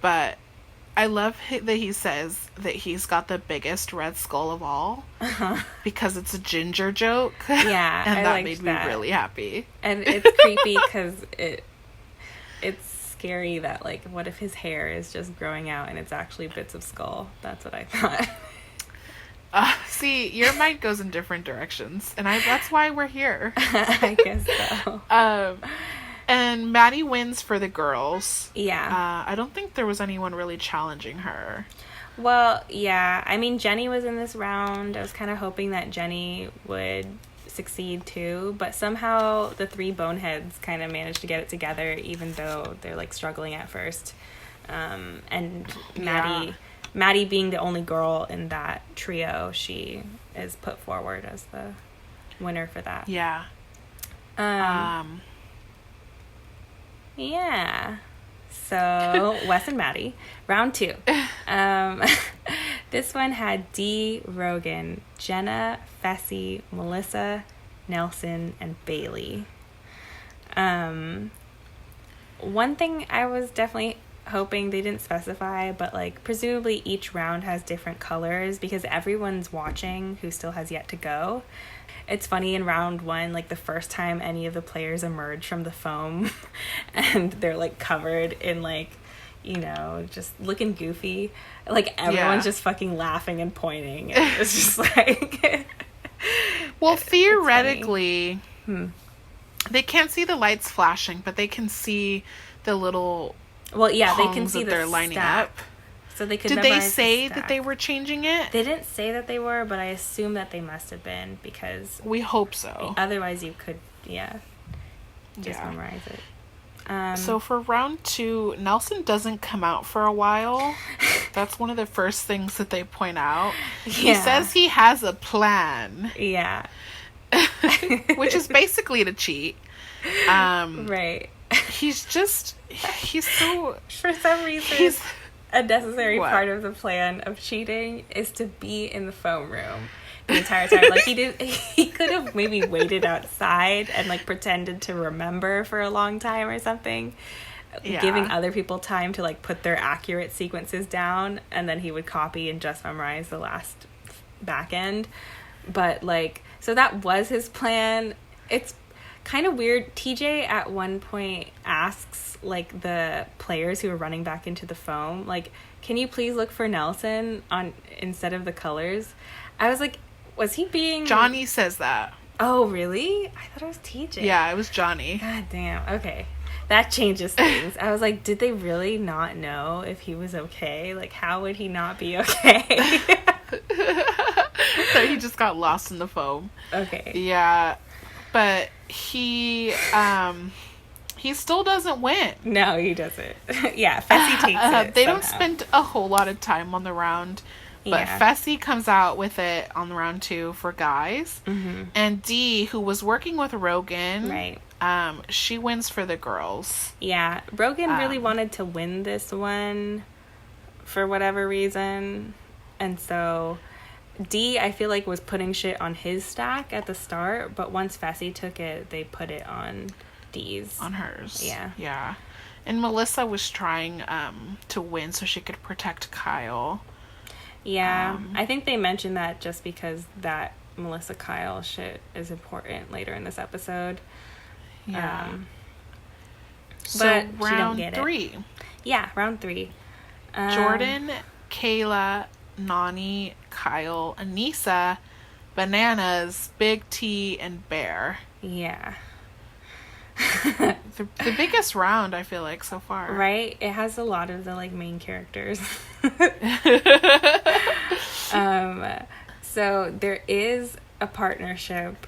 Speaker 1: but I love that he says that he's got the biggest red skull of all because it's a ginger joke.
Speaker 2: Yeah,
Speaker 1: and that made me really happy.
Speaker 2: And it's creepy because it's scary that like, what if his hair is just growing out and it's actually bits of skull? That's what I thought.
Speaker 1: See, your mind goes in different directions, and that's why we're here.
Speaker 2: I guess so.
Speaker 1: And Maddie wins for the girls.
Speaker 2: Yeah.
Speaker 1: I don't think there was anyone really challenging her.
Speaker 2: Well, yeah. I mean, Jenny was in this round. I was kind of hoping that Jenny would succeed too, but somehow the 3 boneheads kind of managed to get it together, even though they're like struggling at first. And Maddie being the only girl in that trio, she is put forward as the winner for that.
Speaker 1: Yeah.
Speaker 2: Yeah. So, Wes and Maddie. Round 2. This one had Dee, Rogan, Jenna, Fessy, Melissa, Nelson, and Bailey. One thing I was definitely hoping, they didn't specify, but like presumably each round has different colors because everyone's watching who still has yet to go. It's funny, in round 1, like the first time any of the players emerge from the foam and they're like covered in like, just looking goofy. Like everyone's just fucking laughing and pointing. And it's just like...
Speaker 1: Well, theoretically, they can't see the lights flashing, but they can see the little...
Speaker 2: Well, yeah, they can see
Speaker 1: they're lining
Speaker 2: stack.
Speaker 1: up.
Speaker 2: So they could.
Speaker 1: Did they say that they were changing it?
Speaker 2: They didn't say that they were, but I assume that they must have been because
Speaker 1: we hope so.
Speaker 2: Otherwise, you could, memorize it.
Speaker 1: So for round 2, Nelson doesn't come out for a while. That's one of the first things that they point out. Yeah. He says he has a plan.
Speaker 2: Yeah.
Speaker 1: Which is basically to cheat.
Speaker 2: Right.
Speaker 1: He's so...
Speaker 2: For some reason, a necessary part of the plan of cheating is to be in the foam room the entire time. Like, he could have maybe waited outside and, like, pretended to remember for a long time or something. Yeah. Giving other people time to, like, put their accurate sequences down, and then he would copy and just memorize the last back end. But, like, so that was his plan. It's kind of weird. TJ at one point asks like the players who are running back into the foam, like, can you please look for Nelson on instead of the colors? I was like, was he being...
Speaker 1: Johnny says that.
Speaker 2: Oh, really? I thought it was TJ.
Speaker 1: Yeah, it was Johnny.
Speaker 2: God damn. Okay. That changes things. I was like, did they really not know if he was okay? Like, how would he not be okay?
Speaker 1: So he just got lost in the foam.
Speaker 2: Okay.
Speaker 1: Yeah. But he still doesn't win.
Speaker 2: No, he doesn't. Yeah, Fessy takes it.
Speaker 1: They don't spend a whole lot of time on the round. But
Speaker 2: Yeah.
Speaker 1: Fessy comes out with it on round 2 for guys.
Speaker 2: Mm-hmm.
Speaker 1: And Dee, who was working with Rogan,
Speaker 2: Right.
Speaker 1: she wins for the girls.
Speaker 2: Yeah. Rogan really wanted to win this one for whatever reason. And so Dee, I feel like, was putting shit on his stack at the start, but once Fessy took it, they put it on Dee's.
Speaker 1: On hers.
Speaker 2: Yeah.
Speaker 1: Yeah. And Melissa was trying to win so she could protect Kyle.
Speaker 2: Yeah. I think they mentioned that just because that Melissa Kyle shit is important later in this episode.
Speaker 1: Yeah.
Speaker 2: So
Speaker 1: but
Speaker 2: she don't
Speaker 1: round
Speaker 2: get
Speaker 1: 3.
Speaker 2: it. Yeah, round 3.
Speaker 1: Jordan, Kayla, Nani, Kyle, Anissa, Bananas, Big T, and Bear.
Speaker 2: Yeah.
Speaker 1: The biggest round, I feel like, so far.
Speaker 2: Right? It has a lot of the, like, main characters. So there is a partnership.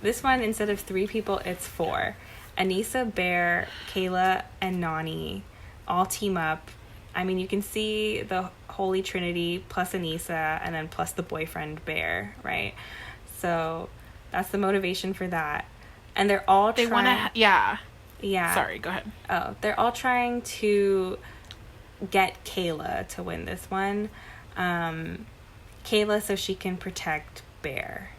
Speaker 2: This one, instead of 3 people, it's 4. Anissa, Bear, Kayla, and Nani all team up. I mean, you can see the Holy Trinity plus Anissa and then plus the boyfriend Bear, right? So that's the motivation for that. And they're all
Speaker 1: They
Speaker 2: trying...
Speaker 1: want to... Yeah.
Speaker 2: Yeah.
Speaker 1: Sorry, go ahead.
Speaker 2: Oh, they're all trying to get Kayla to win this one. Kayla so she can protect Bear.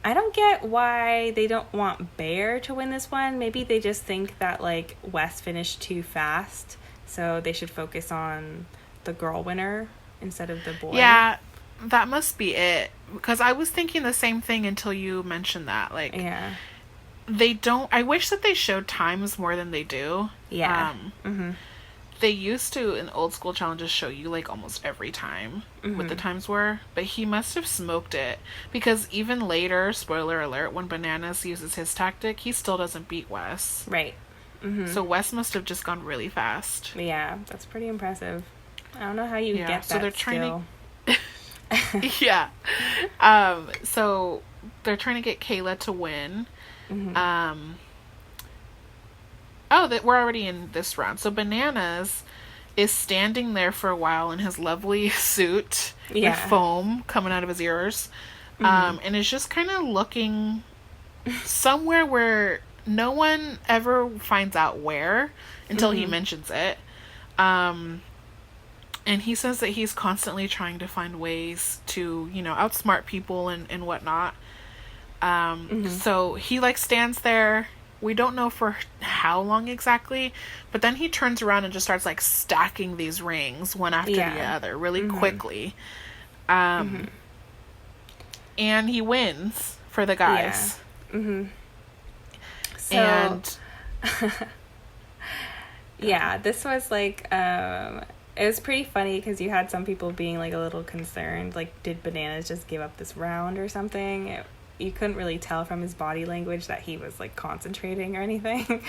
Speaker 2: I don't get why they don't want Bear to win this one. Maybe they just think that, like, Wes finished too fast, so they should focus on the girl winner instead of the boy.
Speaker 1: Yeah, that must be it. Because I was thinking the same thing until you mentioned that. Like,
Speaker 2: Yeah.
Speaker 1: they don't... I wish that they showed times more than they do.
Speaker 2: Yeah.
Speaker 1: They used to, in old school challenges, show you, like, almost every time what the times were. But he must have smoked it. Because even later, spoiler alert, when Bananas uses his tactic, he still doesn't beat Wes.
Speaker 2: Right.
Speaker 1: So Wes must have just gone really fast.
Speaker 2: Yeah, that's pretty impressive. I don't know how you get that
Speaker 1: so they're trying
Speaker 2: skill.
Speaker 1: Yeah. So they're trying to get Kayla to win. We're already in this round. So Bananas is standing there for a while in his lovely suit with foam coming out of his ears. And is just kind of looking somewhere where no one ever finds out where until he mentions it. And he says that he's constantly trying to find ways to, outsmart people and whatnot. So he, like, stands there. We don't know for how long exactly, but then he turns around and just starts, like, stacking these rings one after the other really quickly. And he wins for the guys.
Speaker 2: So,
Speaker 1: and
Speaker 2: yeah, this was, like, it was pretty funny because you had some people being, like, a little concerned, like, did Bananas just give up this round or something? You couldn't really tell from his body language that he was, like, concentrating or anything.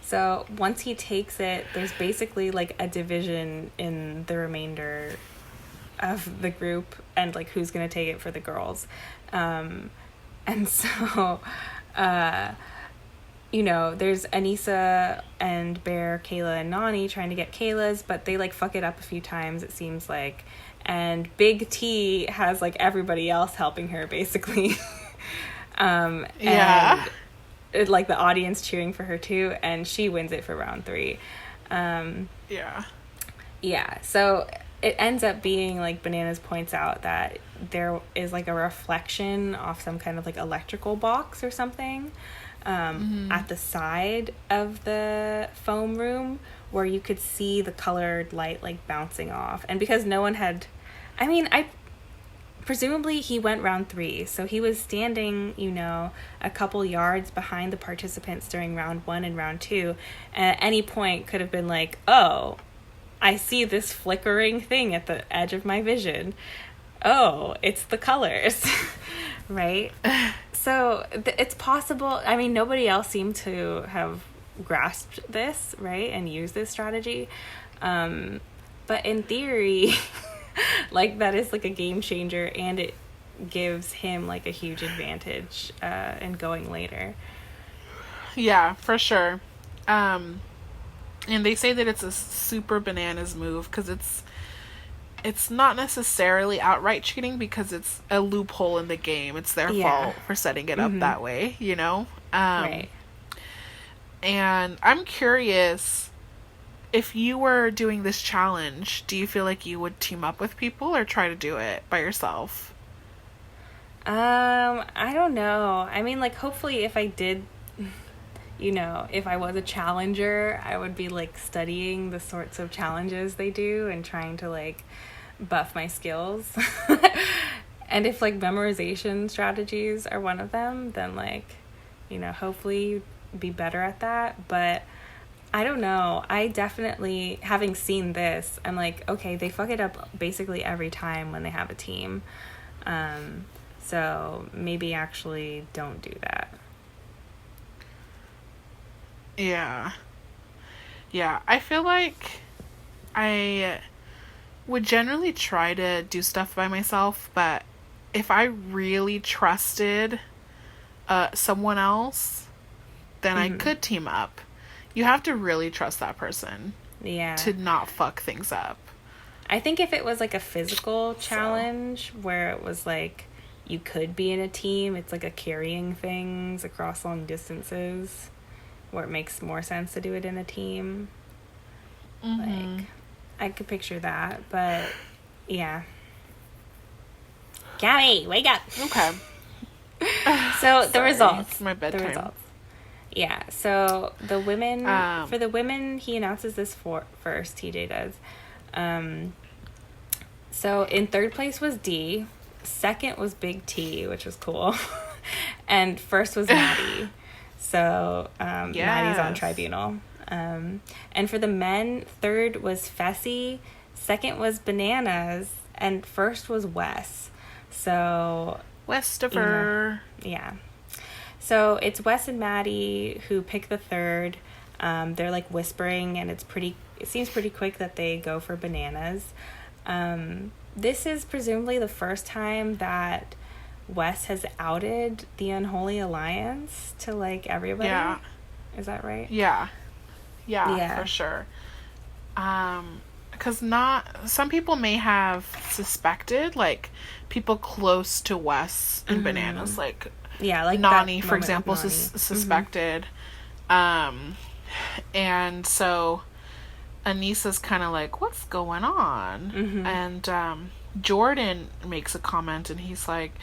Speaker 2: So once he takes it, there's basically, like, a division in the remainder of the group and, like, who's going to take it for the girls. And so, there's Anissa and Bear, Kayla, and Nani trying to get Kayla's, but they, like, fuck it up a few times, it seems like. And Big T has, like, everybody else helping her, basically. And like, the audience cheering for her, too. And she wins it for round 3. So it ends up being, like, Bananas points out that there is, like, a reflection off some kind of, like, electrical box or something at the side of the foam room where you could see the colored light, like, bouncing off. And because no one had... presumably he went round 3, so he was standing, a couple yards behind the participants during round 1 and round 2, and at any point could have been like, oh, I see this flickering thing at the edge of my vision. Oh, it's the colors, right? So it's possible. I mean, nobody else seemed to have grasped this, right, and used this strategy. But in theory... like, that is, like, a game changer, and it gives him, like, a huge advantage in going later.
Speaker 1: Yeah, for sure. And they say that it's a super Bananas move because it's it's not necessarily outright cheating because it's a loophole in the game. It's their fault for setting it up that way, you know?
Speaker 2: Right.
Speaker 1: And I'm curious, if you were doing this challenge, do you feel like you would team up with people or try to do it by yourself?
Speaker 2: I don't know. I mean, like, hopefully if I did, you know, if I was a challenger, I would be, like, studying the sorts of challenges they do and trying to, like, buff my skills. And if, like, memorization strategies are one of them, then, like, you know, hopefully be better at that. But I don't know. I definitely, having seen this, I'm like, okay, they fuck it up basically every time when they have a team. So maybe actually don't do that.
Speaker 1: Yeah. Yeah, I feel like I would generally try to do stuff by myself, but if I really trusted someone else, then I could team up. You have to really trust that person to not fuck things up.
Speaker 2: I think if it was like a physical challenge where it was like you could be in a team, it's like a carrying things across long distances where it makes more sense to do it in a team. Like, I could picture that, but yeah. Gabby, wake up.
Speaker 1: Okay.
Speaker 2: So the results.
Speaker 1: It's my bedtime.
Speaker 2: The results. Yeah, so the women, for the women, he announces this first, TJ does. So in third place was D, second was Big T, which was cool, and first was Maddie. So Maddie's on tribunal. And for the men, third was Fessy, second was Bananas, and first was Wes. So
Speaker 1: Westifer.
Speaker 2: Yeah. So it's Wes and Maddie who pick the third. They're like whispering, and it seems pretty quick that they go for Bananas. This is presumably the first time that Wes has outed the Unholy Alliance to like everybody.
Speaker 1: Yeah.
Speaker 2: Is that right?
Speaker 1: Yeah, for sure. Because some people may have suspected, like people close to Wes and Bananas, like Nani, for example, suspected. And so Anissa's kind of like, what's going on? And Jordan makes a comment, and he's like,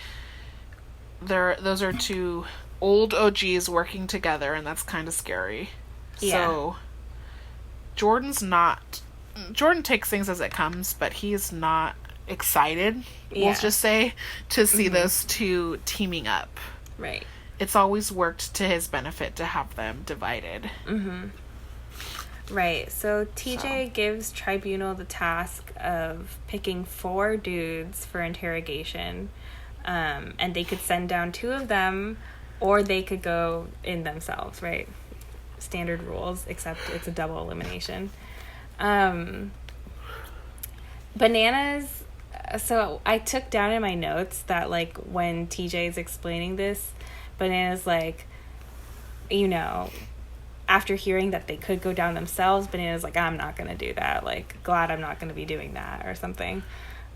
Speaker 1: those are two old OGs working together, and that's kind of scary. So Jordan takes things as it comes, but he's not excited, we'll just say, to see those two teaming up.
Speaker 2: Right.
Speaker 1: It's always worked to his benefit to have them divided.
Speaker 2: Right. So TJ gives Tribunal the task of picking 4 dudes for interrogation, and they could send down 2 of them, or they could go in themselves, right? Standard rules, except it's a double elimination. Bananas, so I took down in my notes that, like, when TJ is explaining this, Bananas, like, you know, after hearing that they could go down themselves, Bananas like, I'm not going to do that. Like, glad I'm not going to be doing that or something.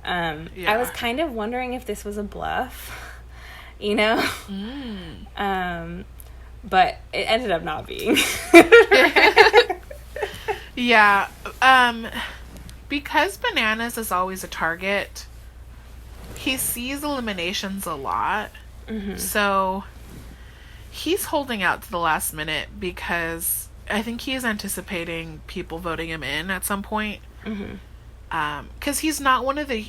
Speaker 2: I was kind of wondering if this was a bluff, you know? But it ended up not being.
Speaker 1: Yeah. Because Bananas is always a target, he sees eliminations a lot. So he's holding out to the last minute because I think he is anticipating people voting him in at some point. Because he's not one of the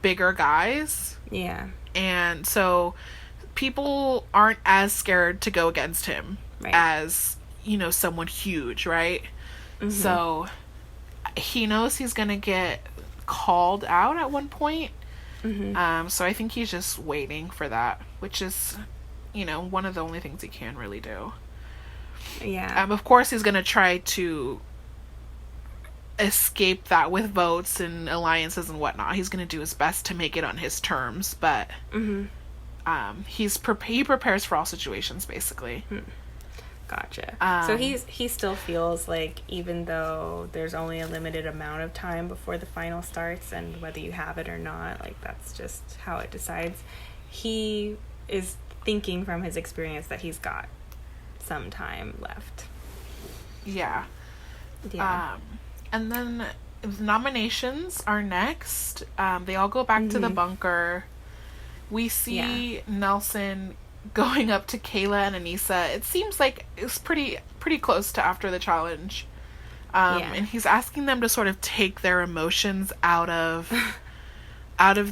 Speaker 1: bigger guys.
Speaker 2: Yeah.
Speaker 1: And so people aren't as scared to go against him as, you know, someone huge, right? So he knows he's going to get called out at one point. So I think he's just waiting for that, which is, you know, one of the only things he can really do.
Speaker 2: Yeah.
Speaker 1: Of course, he's going to try to escape that with votes and alliances and whatnot. He's going to do his best to make it on his terms, but he prepares for all situations, basically.
Speaker 2: Gotcha. So he still feels like, even though there's only a limited amount of time before the final starts, and whether you have it or not, like, that's just how it decides, he is thinking from his experience that he's got some time left.
Speaker 1: Yeah.
Speaker 2: Yeah.
Speaker 1: And then the nominations are next. They all go back to the bunker. We see Nelson going up to Kayla and Anissa. It seems like it's pretty close to after the challenge. And he's asking them to sort of take their emotions out of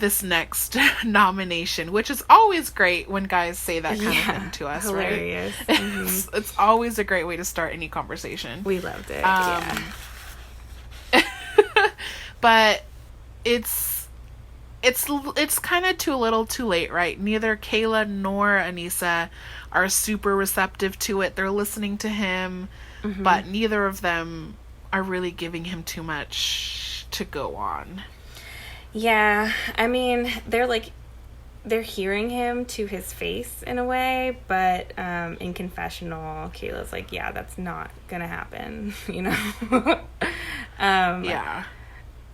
Speaker 1: this next nomination, which is always great when guys say that kind of thing to us,
Speaker 2: hilarious.
Speaker 1: Right? It's always a great way to start any conversation.
Speaker 2: We loved it.
Speaker 1: But it's kind of too little too late, right? Neither Kayla nor Anissa are super receptive to it. They're listening to him, but neither of them are really giving him too much to go on.
Speaker 2: Yeah, I mean, they're hearing him to his face in a way, but in confessional, Kayla's like, yeah, that's not gonna happen, you know?
Speaker 1: Yeah.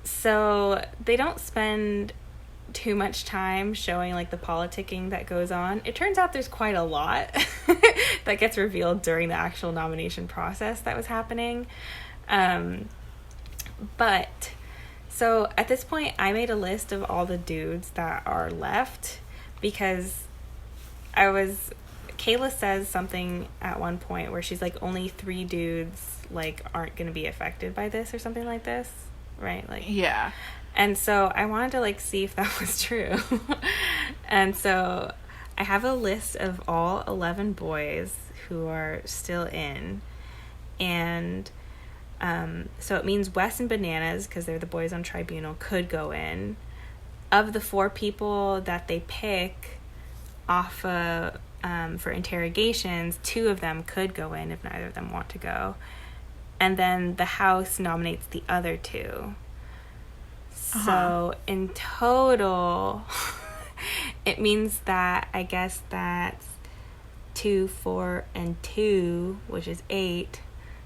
Speaker 2: So they don't spend too much time showing, like, the politicking that goes on. It turns out there's quite a lot that gets revealed during the actual nomination process that was happening. But so at this point, I made a list of all the dudes that are left, because Kayla says something at one point where she's like, only 3 dudes, like, aren't going to be affected by this or something like this, right? Like,
Speaker 1: yeah.
Speaker 2: And so I wanted to, like, see if that was true. And so I have a list of all 11 boys who are still in. And so it means Wes and Bananas, because they're the boys on Tribunal, could go in. Of the 4 people that they pick off for interrogations, 2 of them could go in if neither of them want to go. And then the House nominates the other 2. So in total, it means that, I guess that's 2, 4, and 2, which is 8.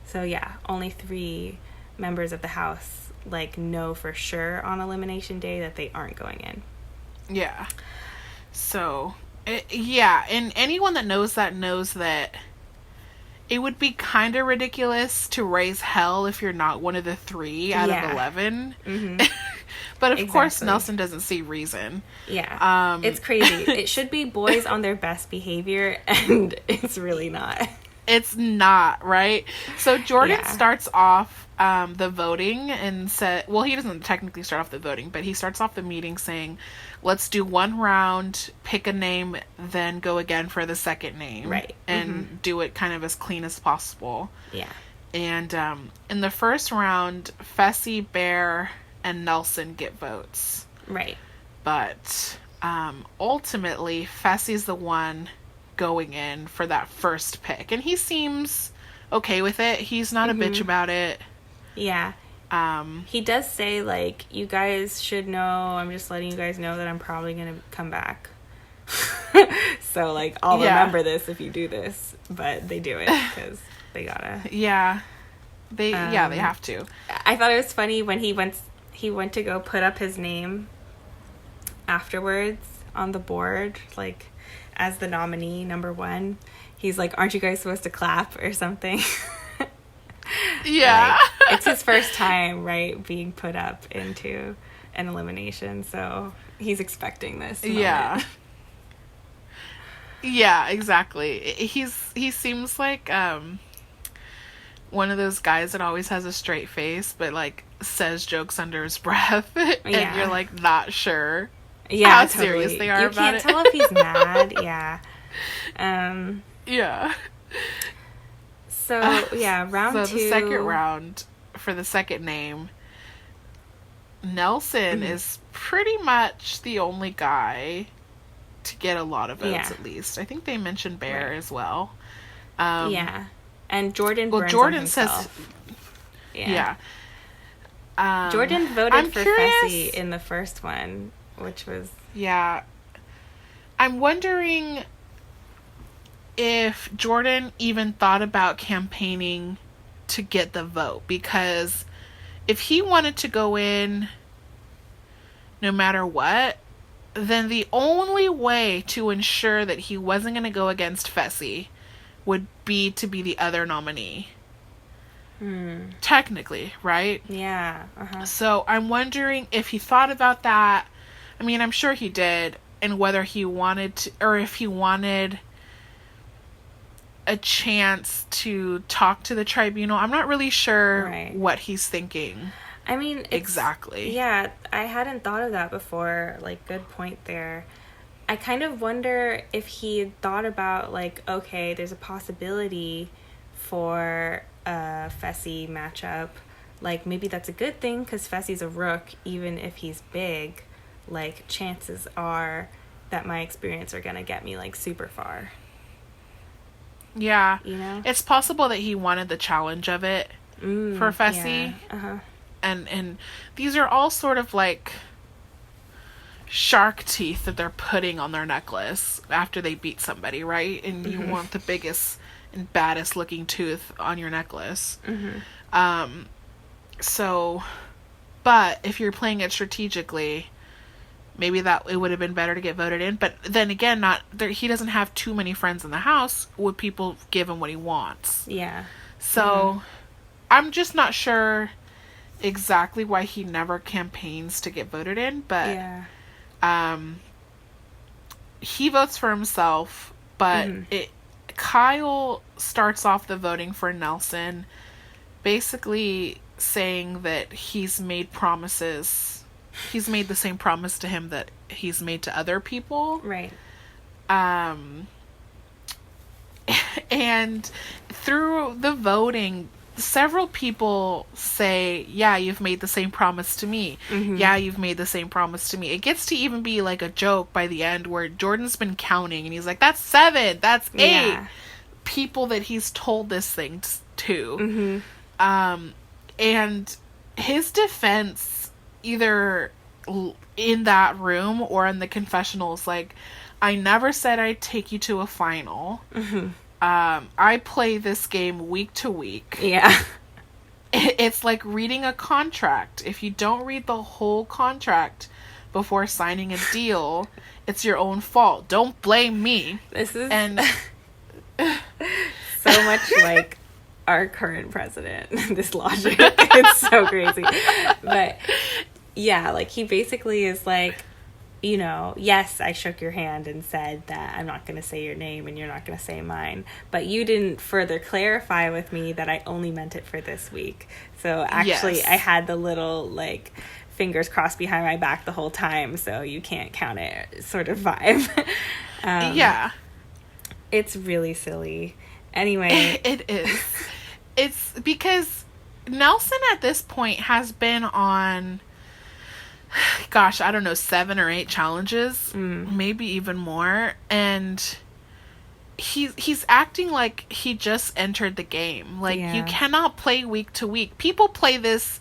Speaker 2: So yeah, only 3 members of the House, like, know for sure on elimination day that they aren't going in.
Speaker 1: Yeah. So, and anyone that knows that it would be kind of ridiculous to raise hell if you're not one of the 3 out of 11. But of course, Nelson doesn't see reason.
Speaker 2: Yeah. It's crazy. It should be boys on their best behavior, and it's really not.
Speaker 1: It's not, right? So Jordan starts off the voting and said, well, he doesn't technically start off the voting, but he starts off the meeting saying, let's do 1 round, pick a name, then go again for the second name.
Speaker 2: Right.
Speaker 1: And do it kind of as clean as possible.
Speaker 2: Yeah.
Speaker 1: And in the first round, Fessy, Bear, and Nelson get votes.
Speaker 2: Right.
Speaker 1: But ultimately, Fessy's the one going in for that first pick. And he seems okay with it. He's not a bitch about it.
Speaker 2: Yeah. He does say, like, you guys should know, I'm just letting you guys know that I'm probably going to come back. So, like, I'll remember this if you do this. But they do it because they gotta.
Speaker 1: Yeah. They have to.
Speaker 2: I thought it was funny when he went to go put up his name afterwards on the board, like, as the nominee number 1. He's like, aren't you guys supposed to clap or something?
Speaker 1: Yeah.
Speaker 2: Like, it's his first time, right, being put up into an elimination, so he's expecting this moment.
Speaker 1: Yeah. Yeah, exactly. He seems like one of those guys that always has a straight face, but, like, says jokes under his breath, and you're, like, not sure how serious they are about it.
Speaker 2: You can't tell if he's mad. Yeah.
Speaker 1: Yeah.
Speaker 2: So, round 2.
Speaker 1: So the second round, for the second name, Nelson is pretty much the only guy to get a lot of votes, at least. I think they mentioned Bear as well.
Speaker 2: And Jordan burns
Speaker 1: Jordan
Speaker 2: on
Speaker 1: says...
Speaker 2: himself.
Speaker 1: Jordan
Speaker 2: voted for Fessy in the first one, which was...
Speaker 1: Yeah. I'm wondering if Jordan even thought about campaigning to get the vote, because if he wanted to go in no matter what, then the only way to ensure that he wasn't going to go against Fessy would be to be the other nominee. Technically, right?
Speaker 2: Yeah.
Speaker 1: So I'm wondering if he thought about that. I mean, I'm sure he did, and whether he wanted to, or if he wanted a chance to talk to the tribunal. I'm not really sure what he's thinking.
Speaker 2: I mean,
Speaker 1: exactly.
Speaker 2: Yeah, I hadn't thought of that before. Like, good point there. I kind of wonder if he had thought about, like, okay, there's a possibility for a Fessy matchup. Like, maybe that's a good thing because Fessy's a rook, even if he's big. Like, chances are that my experience are going to get me, like, super far.
Speaker 1: Yeah.
Speaker 2: You know?
Speaker 1: It's possible that he wanted the challenge of it for Fessy.
Speaker 2: Yeah.
Speaker 1: And these are all sort of like shark teeth that they're putting on their necklace after they beat somebody, right? And you want the biggest and baddest looking tooth on your necklace. So, but if you're playing it strategically, maybe that it would have been better to get voted in. But then again, he doesn't have too many friends in the house. Would people give him what he wants?
Speaker 2: Yeah.
Speaker 1: So, I'm just not sure exactly why he never campaigns to get voted in, but he votes for himself. But Kyle starts off the voting for Nelson, basically saying that he's made promises. He's made the same promise to him that he's made to other people.
Speaker 2: Right.
Speaker 1: And through the voting, several people say, yeah, you've made the same promise to me. Yeah, you've made the same promise to me. It gets to even be like a joke by the end where Jordan's been counting and he's like, that's 7, that's 8 people that he's told this thing to. And his defense, either in that room or in the confessionals, like, I never said I'd take you to a final. I play this game week to week.
Speaker 2: Yeah.
Speaker 1: It's like reading a contract. If you don't read the whole contract before signing a deal, it's your own fault. Don't blame me.
Speaker 2: This is
Speaker 1: and
Speaker 2: so much like our current president. This logic. It's so crazy. But yeah, like, he basically is like, you know, yes, I shook your hand and said that I'm not going to say your name and you're not going to say mine, but you didn't further clarify with me that I only meant it for this week. So actually, I had the little, like, fingers crossed behind my back the whole time, so you can't count it sort of vibe.
Speaker 1: Yeah.
Speaker 2: It's really silly. Anyway.
Speaker 1: It is. It's because Nelson at this point has been on, gosh, I don't know, 7 or 8 challenges, maybe even more, and he's acting like he just entered the game. Like, you cannot play week to week. People play this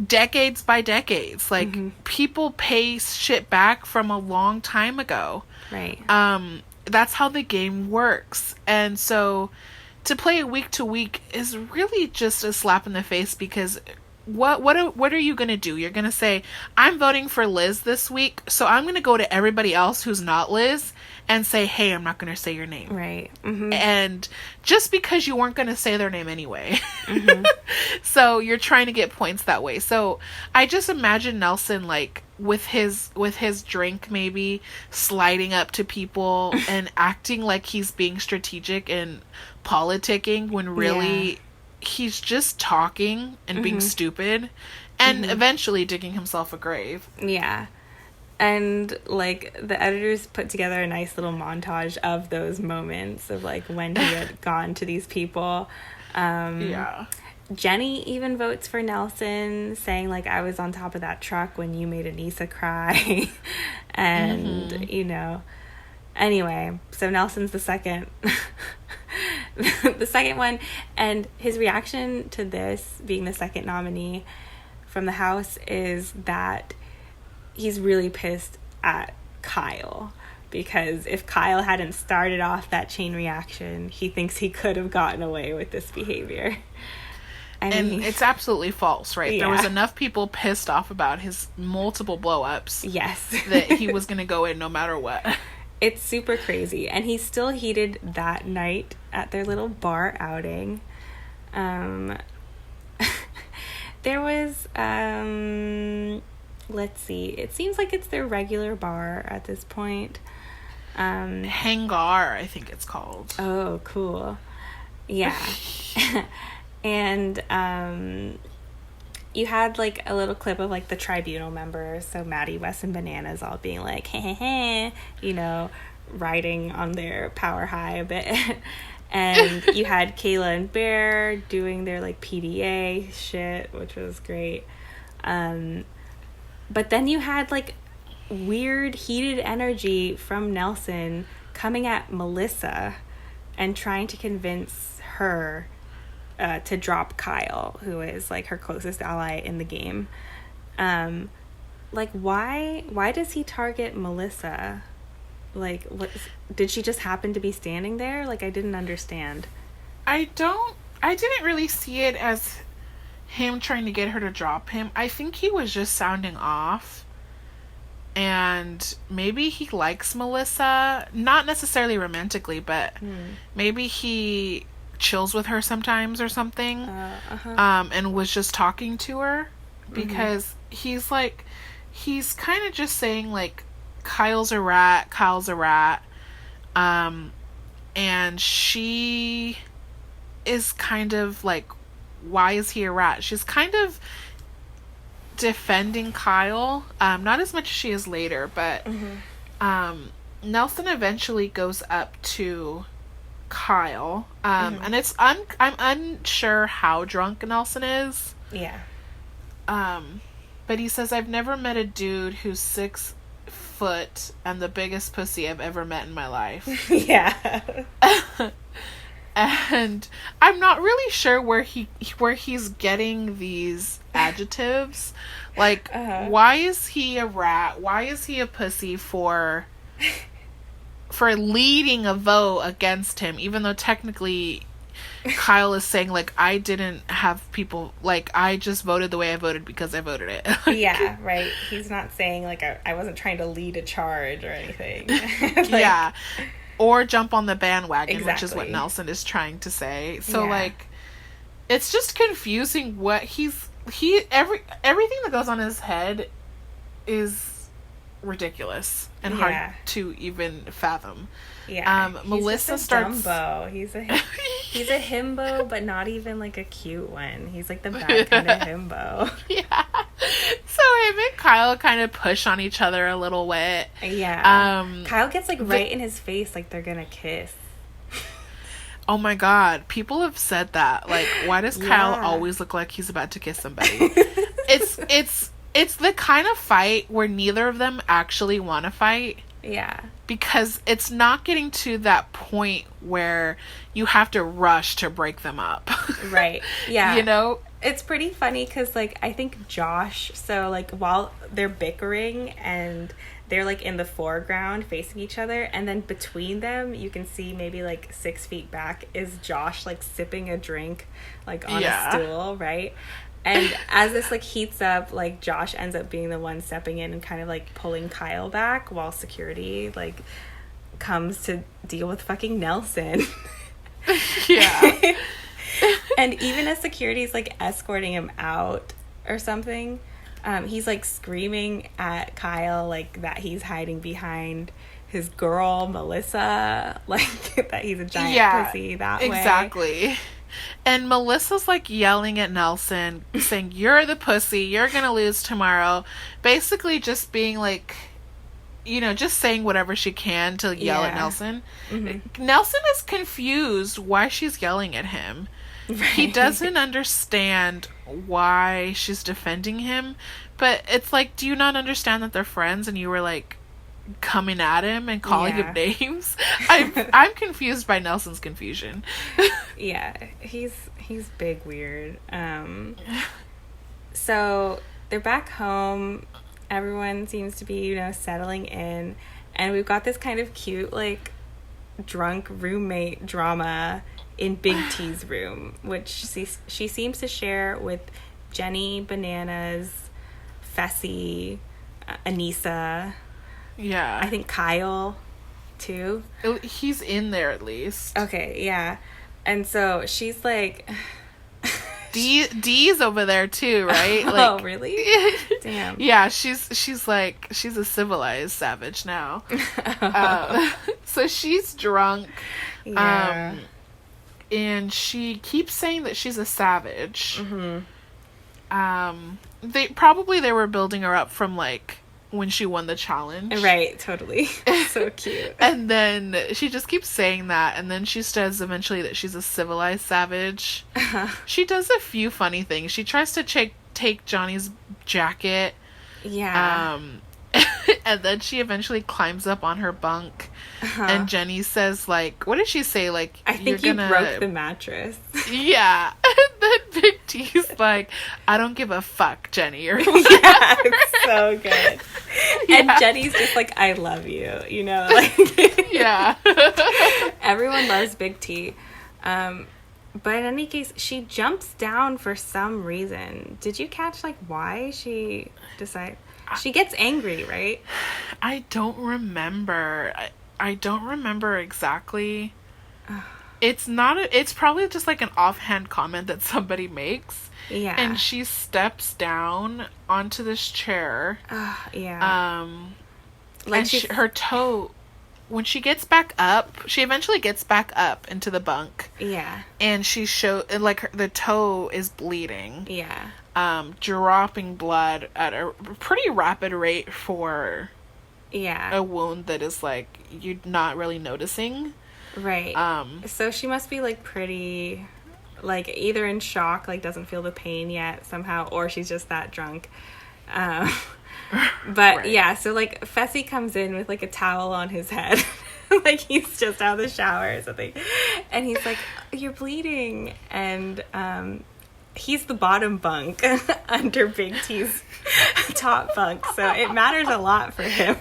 Speaker 1: decades by decades. Like, people pay shit back from a long time ago.
Speaker 2: Right.
Speaker 1: That's how the game works. And so to play it week to week is really just a slap in the face, because what are you going to do? You're going to say, I'm voting for Liz this week, so I'm going to go to everybody else who's not Liz and say, hey, I'm not going to say your name.
Speaker 2: Right.
Speaker 1: And just because you weren't going to say their name anyway. So you're trying to get points that way. So I just imagine Nelson, like, with his drink maybe sliding up to people and acting like he's being strategic and politicking when really he's just talking and being stupid and eventually digging himself a grave.
Speaker 2: Yeah. And, like, the editors put together a nice little montage of those moments of, like, when he had gone to these people. Jenny even votes for Nelson, saying, like, I was on top of that truck when you made Anissa cry. And, you know, anyway, so Nelson's the second the second one, and his reaction to this being the second nominee from the house is that he's really pissed at Kyle, because if Kyle hadn't started off that chain reaction, he thinks he could have gotten away with this behavior.
Speaker 1: And it's absolutely false, right?
Speaker 2: Yeah.
Speaker 1: There was enough people pissed off about his multiple blow-ups
Speaker 2: Yes.
Speaker 1: that he was going to go in no matter what.
Speaker 2: It's super crazy. And he's still heated that night at their little bar outing. There was, let's see. It seems like it's their regular bar at this point.
Speaker 1: Hangar, I think it's called.
Speaker 2: Oh, cool. Yeah. And you had like a little clip of like the tribunal members, so Maddie, Wes, and Bananas all being like, hey, you know, riding on their power high a bit. And you had Kayla and Bear doing their like PDA shit, which was great. But then you had like weird heated energy from Nelson coming at Melissa and trying to convince her to drop Kyle, who is like her closest ally in the game. Like why does he target Melissa? Like, what, did she just happen to be standing there? Like, I didn't understand.
Speaker 1: I didn't really see it as him trying to get her to drop him. I think he was just sounding off. And maybe he likes Melissa. Not necessarily romantically, but maybe he chills with her sometimes or something. And was just talking to her. Because he's kind of just saying, like, Kyle's a rat. And she is kind of like, why is he a rat? She's kind of defending Kyle. Not as much as she is later, but Nelson eventually goes up to Kyle. And I'm unsure how drunk Nelson is.
Speaker 2: Yeah.
Speaker 1: But he says, I've never met a dude who's 6 foot and the biggest pussy I've ever met in my life.
Speaker 2: Yeah.
Speaker 1: And I'm not really sure where he's getting these adjectives. Like, why is he a rat? Why is he a pussy for leading a vote against him, even though technically Kyle is saying, like, I didn't have people, like, I just voted the way I voted because I voted it.
Speaker 2: Yeah, right. He's not saying, like, I wasn't trying to lead a charge or anything. Like,
Speaker 1: yeah. Or jump on the bandwagon,
Speaker 2: exactly.
Speaker 1: which is what Nelson is trying to say. So, like, it's just confusing what everything that goes on in his head is ridiculous and hard to even fathom.
Speaker 2: Yeah.
Speaker 1: Melissa
Speaker 2: he's
Speaker 1: starts.
Speaker 2: Dumbo. He's a himbo, but not even like a cute one. He's like the bad kind of himbo.
Speaker 1: Yeah. So him and Kyle kind of push on each other a little bit.
Speaker 2: Yeah. Kyle gets like right in his face, like they're gonna kiss.
Speaker 1: Oh my god, people have said that. Like, why does Kyle always look like he's about to kiss somebody? It's the kind of fight where neither of them actually want to fight.
Speaker 2: Yeah.
Speaker 1: Because it's not getting to that point where you have to rush to break them up.
Speaker 2: Right. Yeah.
Speaker 1: You know?
Speaker 2: It's pretty funny because, like, I think Josh, so, like, while they're bickering and they're, like, in the foreground facing each other, and then between them, you can see maybe, like, 6 feet back is Josh, like, sipping a drink, like, on a stool, right? And as this, like, heats up, like, Josh ends up being the one stepping in and kind of, like, pulling Kyle back while security, like, comes to deal with fucking Nelson.
Speaker 1: Yeah.
Speaker 2: And even as security's, like, escorting him out or something, he's, like, screaming at Kyle, like, that he's hiding behind his girl, Melissa, like, that he's a giant pussy that way.
Speaker 1: Exactly. And Melissa's, like, yelling at Nelson, saying, you're the pussy, you're gonna lose tomorrow. Basically just being, like, you know, just saying whatever she can to yell at Nelson. Mm-hmm. Nelson is confused why she's yelling at him. Right. He doesn't understand why she's defending him. But it's like, do you not understand that they're friends and you were, like, coming at him and calling him names? I'm confused by Nelson's confusion.
Speaker 2: Yeah, he's big weird. So they're back home. Everyone seems to be, you know, settling in, And we've got this kind of cute, like, drunk roommate drama in Big T's room, which she seems to share with Jenny, Bananas, Fessy, Anissa.
Speaker 1: Yeah.
Speaker 2: I think Kyle, too.
Speaker 1: He's in there at least.
Speaker 2: Okay, yeah. And so she's like...
Speaker 1: Dee's over there too, right? Like,
Speaker 2: oh, really? Damn.
Speaker 1: Yeah, she's a civilized savage now. So she's drunk.
Speaker 2: Yeah.
Speaker 1: And she keeps saying that she's a savage. They were building her up from, like, when she won the challenge.
Speaker 2: Right, totally. So cute.
Speaker 1: And then she just keeps saying that, and then she says eventually that she's a civilized savage. She does a few funny things. She tries to take Johnny's jacket.
Speaker 2: Yeah.
Speaker 1: And then she eventually climbs up on her bunk. And Jenny says, like, what did she say? Like,
Speaker 2: I think you broke the mattress.
Speaker 1: Yeah. And then Big T's like, I don't give a fuck, Jenny, or whatever.
Speaker 2: Yeah, it's so good. Yeah. And Jenny's just like, I love you, you know? Like,
Speaker 1: yeah.
Speaker 2: Everyone loves Big T. But in any case, she jumps down for some reason. Did you catch, like, why she decided? She gets angry, right?
Speaker 1: I don't remember. I don't remember exactly. It's probably just like an offhand comment that somebody makes.
Speaker 2: Yeah.
Speaker 1: And she steps down onto this chair.
Speaker 2: Yeah.
Speaker 1: Like her toe, when she gets back up, she eventually gets back up into the bunk.
Speaker 2: Yeah.
Speaker 1: And the toe is bleeding.
Speaker 2: Yeah.
Speaker 1: Dropping blood at a pretty rapid rate for
Speaker 2: a
Speaker 1: wound that is, like, you're not really noticing.
Speaker 2: Right. So she must be, like, pretty, like, either in shock, like, doesn't feel the pain yet somehow, or she's just that drunk. But, right. Yeah, so, like, Fessy comes in with, like, a towel on his head. Like, he's just out of the shower or something. And he's like, you're bleeding. And, he's the bottom bunk under Big T's top bunk, so it matters a lot for him.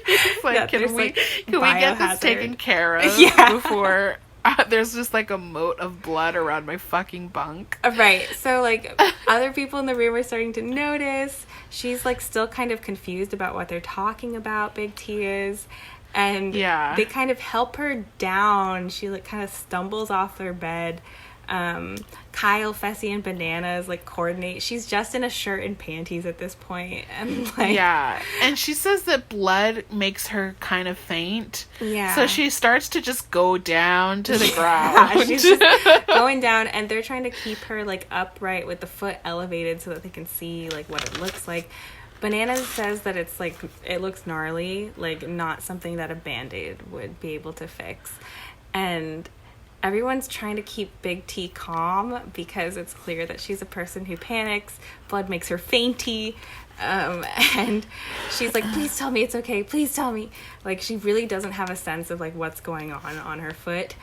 Speaker 1: He's like, can we get this taken care of before there's just, like, a moat of blood around my fucking bunk?
Speaker 2: Right. So, like, other people in the room are starting to notice. She's, like, still kind of confused about what they're talking about, Big T is. And they kind of help her down. She, like, kind of stumbles off their bed. Kyle, Fessy, and Bananas, like, coordinate. She's just in a shirt and panties at this point, and, like...
Speaker 1: Yeah, and she says that blood makes her kind of faint.
Speaker 2: Yeah.
Speaker 1: So she starts to just go down to the ground.
Speaker 2: She's just going down, and they're trying to keep her, like, upright with the foot elevated so that they can see, like, what it looks like. Bananas says that it's, like, it looks gnarly, like, not something that a Band-Aid would be able to fix. And... everyone's trying to keep Big T calm because it's clear that she's a person who panics. Blood makes her fainty. And she's like, please tell me it's okay. Please tell me. Like, she really doesn't have a sense of, like, what's going on her foot.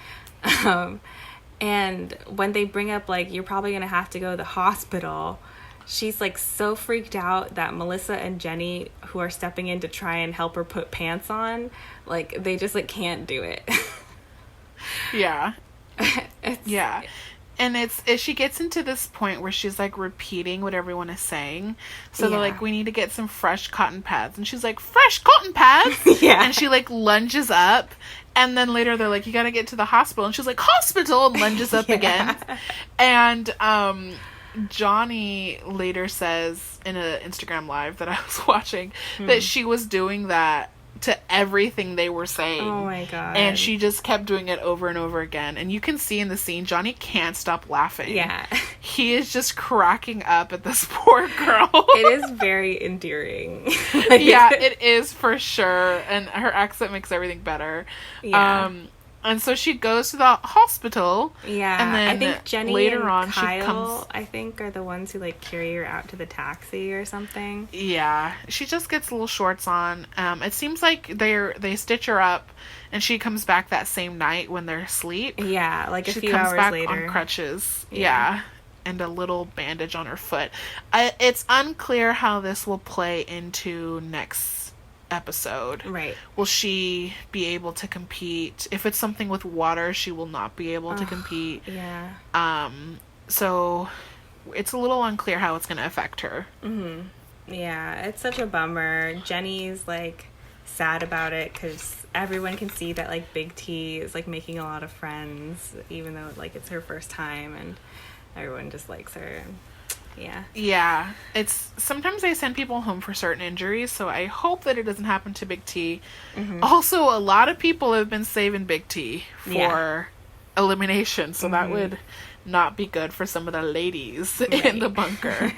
Speaker 2: And when they bring up, like, you're probably going to have to go to the hospital, she's, like, so freaked out that Melissa and Jenny, who are stepping in to try and help her put pants on, like, they just, like, can't do it.
Speaker 1: Yeah. Yeah. And she gets into this point where she's, like, repeating what everyone is saying. So they're like, we need to get some fresh cotton pads. And she's like, fresh cotton pads?
Speaker 2: Yeah.
Speaker 1: And she, like, lunges up. And then later they're like, you gotta get to the hospital. And she's like, hospital! And lunges up again. And Johnny later says in an Instagram live that I was watching that she was doing that to everything they were saying.
Speaker 2: Oh my god.
Speaker 1: And she just kept doing it over and over again. And you can see in the scene, Johnny can't stop laughing.
Speaker 2: Yeah.
Speaker 1: He is just cracking up at this poor girl.
Speaker 2: It is very endearing.
Speaker 1: Like, yeah, it is for sure. And her accent makes everything better.
Speaker 2: Yeah.
Speaker 1: And so she goes to the hospital.
Speaker 2: Yeah.
Speaker 1: And then
Speaker 2: I think Jenny
Speaker 1: later
Speaker 2: and
Speaker 1: on
Speaker 2: Kyle,
Speaker 1: she comes...
Speaker 2: I think, are the ones who, like, carry her out to the taxi or something.
Speaker 1: Yeah. She just gets little shorts on. It seems like they stitch her up and she comes back that same night when they're asleep.
Speaker 2: Yeah, like a few
Speaker 1: hours later. She comes back
Speaker 2: later.
Speaker 1: on crutches. Yeah. And a little bandage on her foot. It's unclear how this will play into next episode.
Speaker 2: Right.
Speaker 1: Will she be able to compete? If it's something with water, she will not be able to compete.
Speaker 2: Yeah.
Speaker 1: So it's a little unclear how it's going to affect her.
Speaker 2: Mm-hmm. Yeah, it's such a bummer. Jenny's, like, sad about it because everyone can see that, like, Big T is, like, making a lot of friends, even though, like, it's her first time, and everyone just likes her. Yeah.
Speaker 1: Yeah. It's sometimes they send people home for certain injuries, so I hope that it doesn't happen to Big T. Mm-hmm. Also, a lot of people have been saving Big T for elimination, so that would not be good for some of the ladies in the bunker.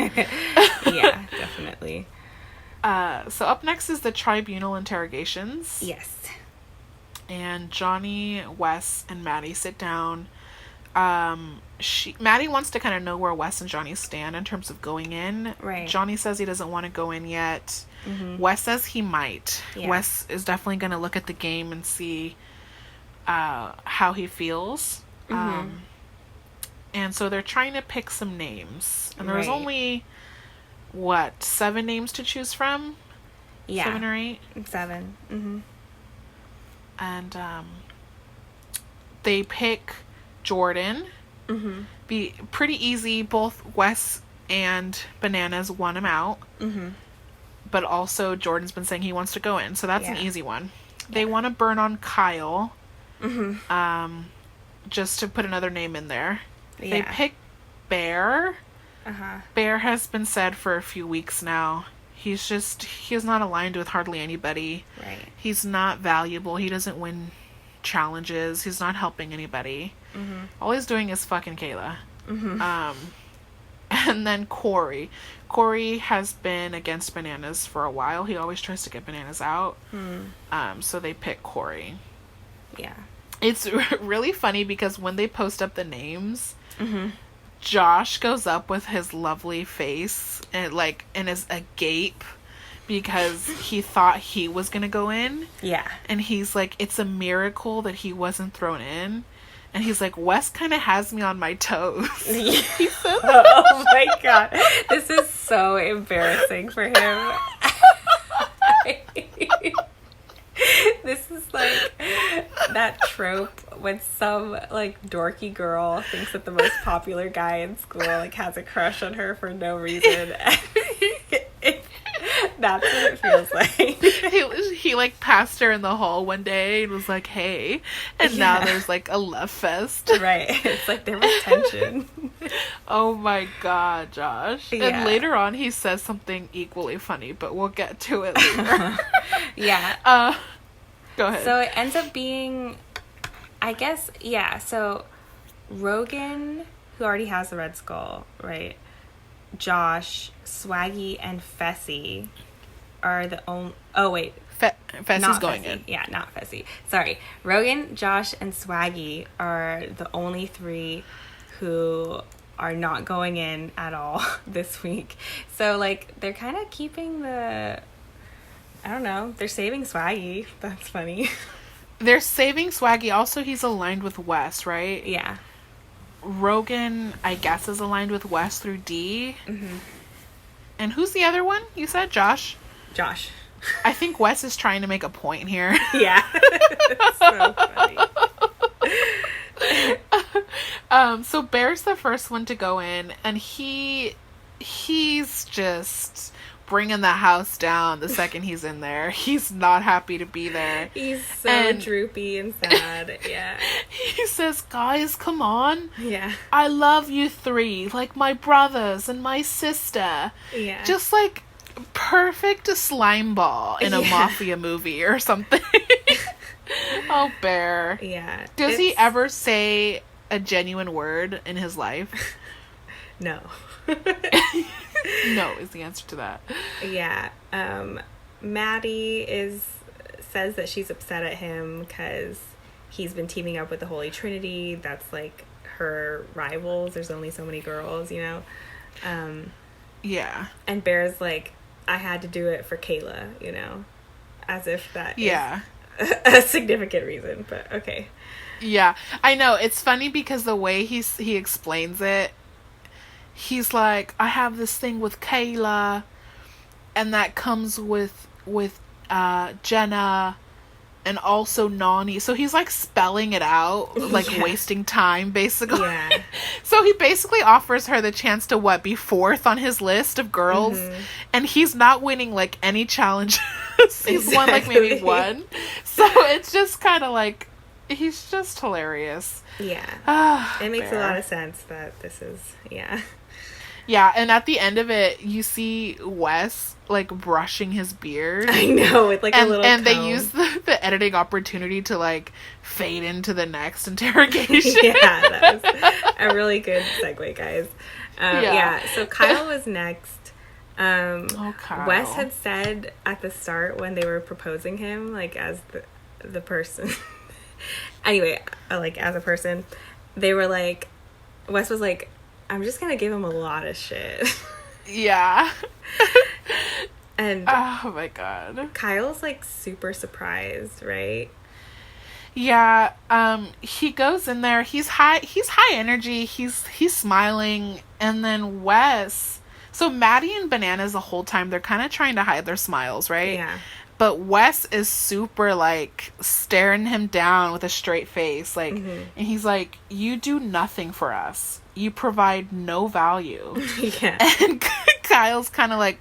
Speaker 2: Yeah, definitely.
Speaker 1: So up next is the tribunal interrogations.
Speaker 2: Yes.
Speaker 1: And Johnny, Wes, and Maddie sit down. Maddie wants to kind of know where Wes and Johnny stand in terms of going in.
Speaker 2: Right.
Speaker 1: Johnny says he doesn't want to go in yet.
Speaker 2: Mm-hmm.
Speaker 1: Wes says he might.
Speaker 2: Yeah.
Speaker 1: Wes is definitely going to look at the game and see how he feels.
Speaker 2: Mm-hmm.
Speaker 1: And so they're trying to pick some names. And there's
Speaker 2: Right.
Speaker 1: only, 7 names to choose from?
Speaker 2: Yeah.
Speaker 1: 7 or 8?
Speaker 2: 7. Mm-hmm.
Speaker 1: And they pick Jordan.
Speaker 2: Mm-hmm.
Speaker 1: Be pretty easy. Both Wes and Bananas want him out.
Speaker 2: Mm-hmm.
Speaker 1: But also Jordan's been saying he wants to go in. So that's an easy one. They want to burn on Kyle.
Speaker 2: Mm-hmm.
Speaker 1: Just to put another name in there.
Speaker 2: Yeah.
Speaker 1: They pick Bear.
Speaker 2: Uh-huh.
Speaker 1: Bear has been said for a few weeks now. He's not aligned with hardly anybody.
Speaker 2: Right.
Speaker 1: He's not valuable. He doesn't win challenges. He's not helping anybody.
Speaker 2: Mm-hmm.
Speaker 1: All he's doing is fucking Kayla.
Speaker 2: Mm-hmm.
Speaker 1: And then Corey. Corey has been against Bananas for a while. He always tries to get Bananas out. So they pick Corey.
Speaker 2: Yeah.
Speaker 1: It's really funny because when they post up the names,
Speaker 2: Josh
Speaker 1: goes up with his lovely face and is agape because he thought he was gonna go in.
Speaker 2: Yeah.
Speaker 1: And he's like, it's a miracle that he wasn't thrown in. And he's like, Wes kind of has me on my toes. He said that.
Speaker 2: Oh my god. This is so embarrassing for him. This is like that trope when some like dorky girl thinks that the most popular guy in school like has a crush on her for no reason. That's what it feels like.
Speaker 1: He like passed her in the hall one day and was like, hey. And now there's like a love fest.
Speaker 2: Right. It's like there was tension.
Speaker 1: Oh my god, Josh.
Speaker 2: Yeah.
Speaker 1: And later on he says something equally funny, but we'll get to it later.
Speaker 2: Yeah.
Speaker 1: Go ahead.
Speaker 2: So it ends up being, I guess, so Rogan, who already has the Red Skull, right? Josh, Swaggy, and Fessy are the only... Oh, wait.
Speaker 1: Fessy's going in.
Speaker 2: Yeah, not Fessy. Sorry. Rogan, Josh, and Swaggy are the only 3 who are not going in at all this week. So, like, they're kind of keeping the... I don't know. They're saving Swaggy. That's funny.
Speaker 1: They're saving Swaggy. Also, he's aligned with Wes, right?
Speaker 2: Yeah.
Speaker 1: Rogan, I guess, is aligned with Wes through D. Mm-hmm. And who's the other one? You said Josh?
Speaker 2: Josh.
Speaker 1: I think Wes is trying to make a point here.
Speaker 2: Yeah. That's so funny.
Speaker 1: So Bear's the first one to go in, and he's just bringing the house down the second he's in there. He's not happy to be there.
Speaker 2: He's so droopy and sad. Yeah.
Speaker 1: He says, guys, come on.
Speaker 2: Yeah.
Speaker 1: I love you 3, like my brothers and my sister.
Speaker 2: Yeah.
Speaker 1: Just like perfect slime ball in a mafia movie or something. Oh, Bear.
Speaker 2: Yeah.
Speaker 1: Does he ever say a genuine word in his life?
Speaker 2: No.
Speaker 1: No is the answer to that.
Speaker 2: Yeah. Maddie says that she's upset at him because he's been teaming up with the Holy Trinity. That's like her rivals. There's only so many girls, you know?
Speaker 1: Yeah.
Speaker 2: And Bear's like, I had to do it for Kayla, you know? As if that is a significant reason, but okay.
Speaker 1: Yeah. I know. It's funny because the way he explains it, he's like, I have this thing with Kayla, and that comes with Jenna, and also Nani. So he's like spelling it out, like wasting time basically.
Speaker 2: Yeah.
Speaker 1: So he basically offers her the chance to be fourth on his list of girls, and he's not winning like any challenges. He's won like maybe one. So it's just kind of like, he's just hilarious.
Speaker 2: Yeah. It makes a lot of sense that this is,
Speaker 1: Yeah, and at the end of it, you see Wes like brushing his beard.
Speaker 2: I know, with like a little
Speaker 1: and
Speaker 2: comb.
Speaker 1: they use the editing opportunity to like fade into the next interrogation.
Speaker 2: Yeah, that was a really good segue, guys. So Kyle was next.
Speaker 1: Kyle.
Speaker 2: Wes had said at the start when they were proposing him, like as the person. Anyway, like as a person, they were like, Wes was like, I'm just gonna give him a lot of shit.
Speaker 1: Yeah.
Speaker 2: And
Speaker 1: oh my god.
Speaker 2: Kyle's like super surprised, right?
Speaker 1: Yeah, he goes in there, he's high energy, he's smiling, and then Wes, so Maddie and Bananas the whole time, they're kind of trying to hide their smiles, right?
Speaker 2: Yeah.
Speaker 1: But Wes is super, like, staring him down with a straight face, like, and he's like, you do nothing for us. You provide no value.
Speaker 2: Yeah.
Speaker 1: And Kyle's kind of like,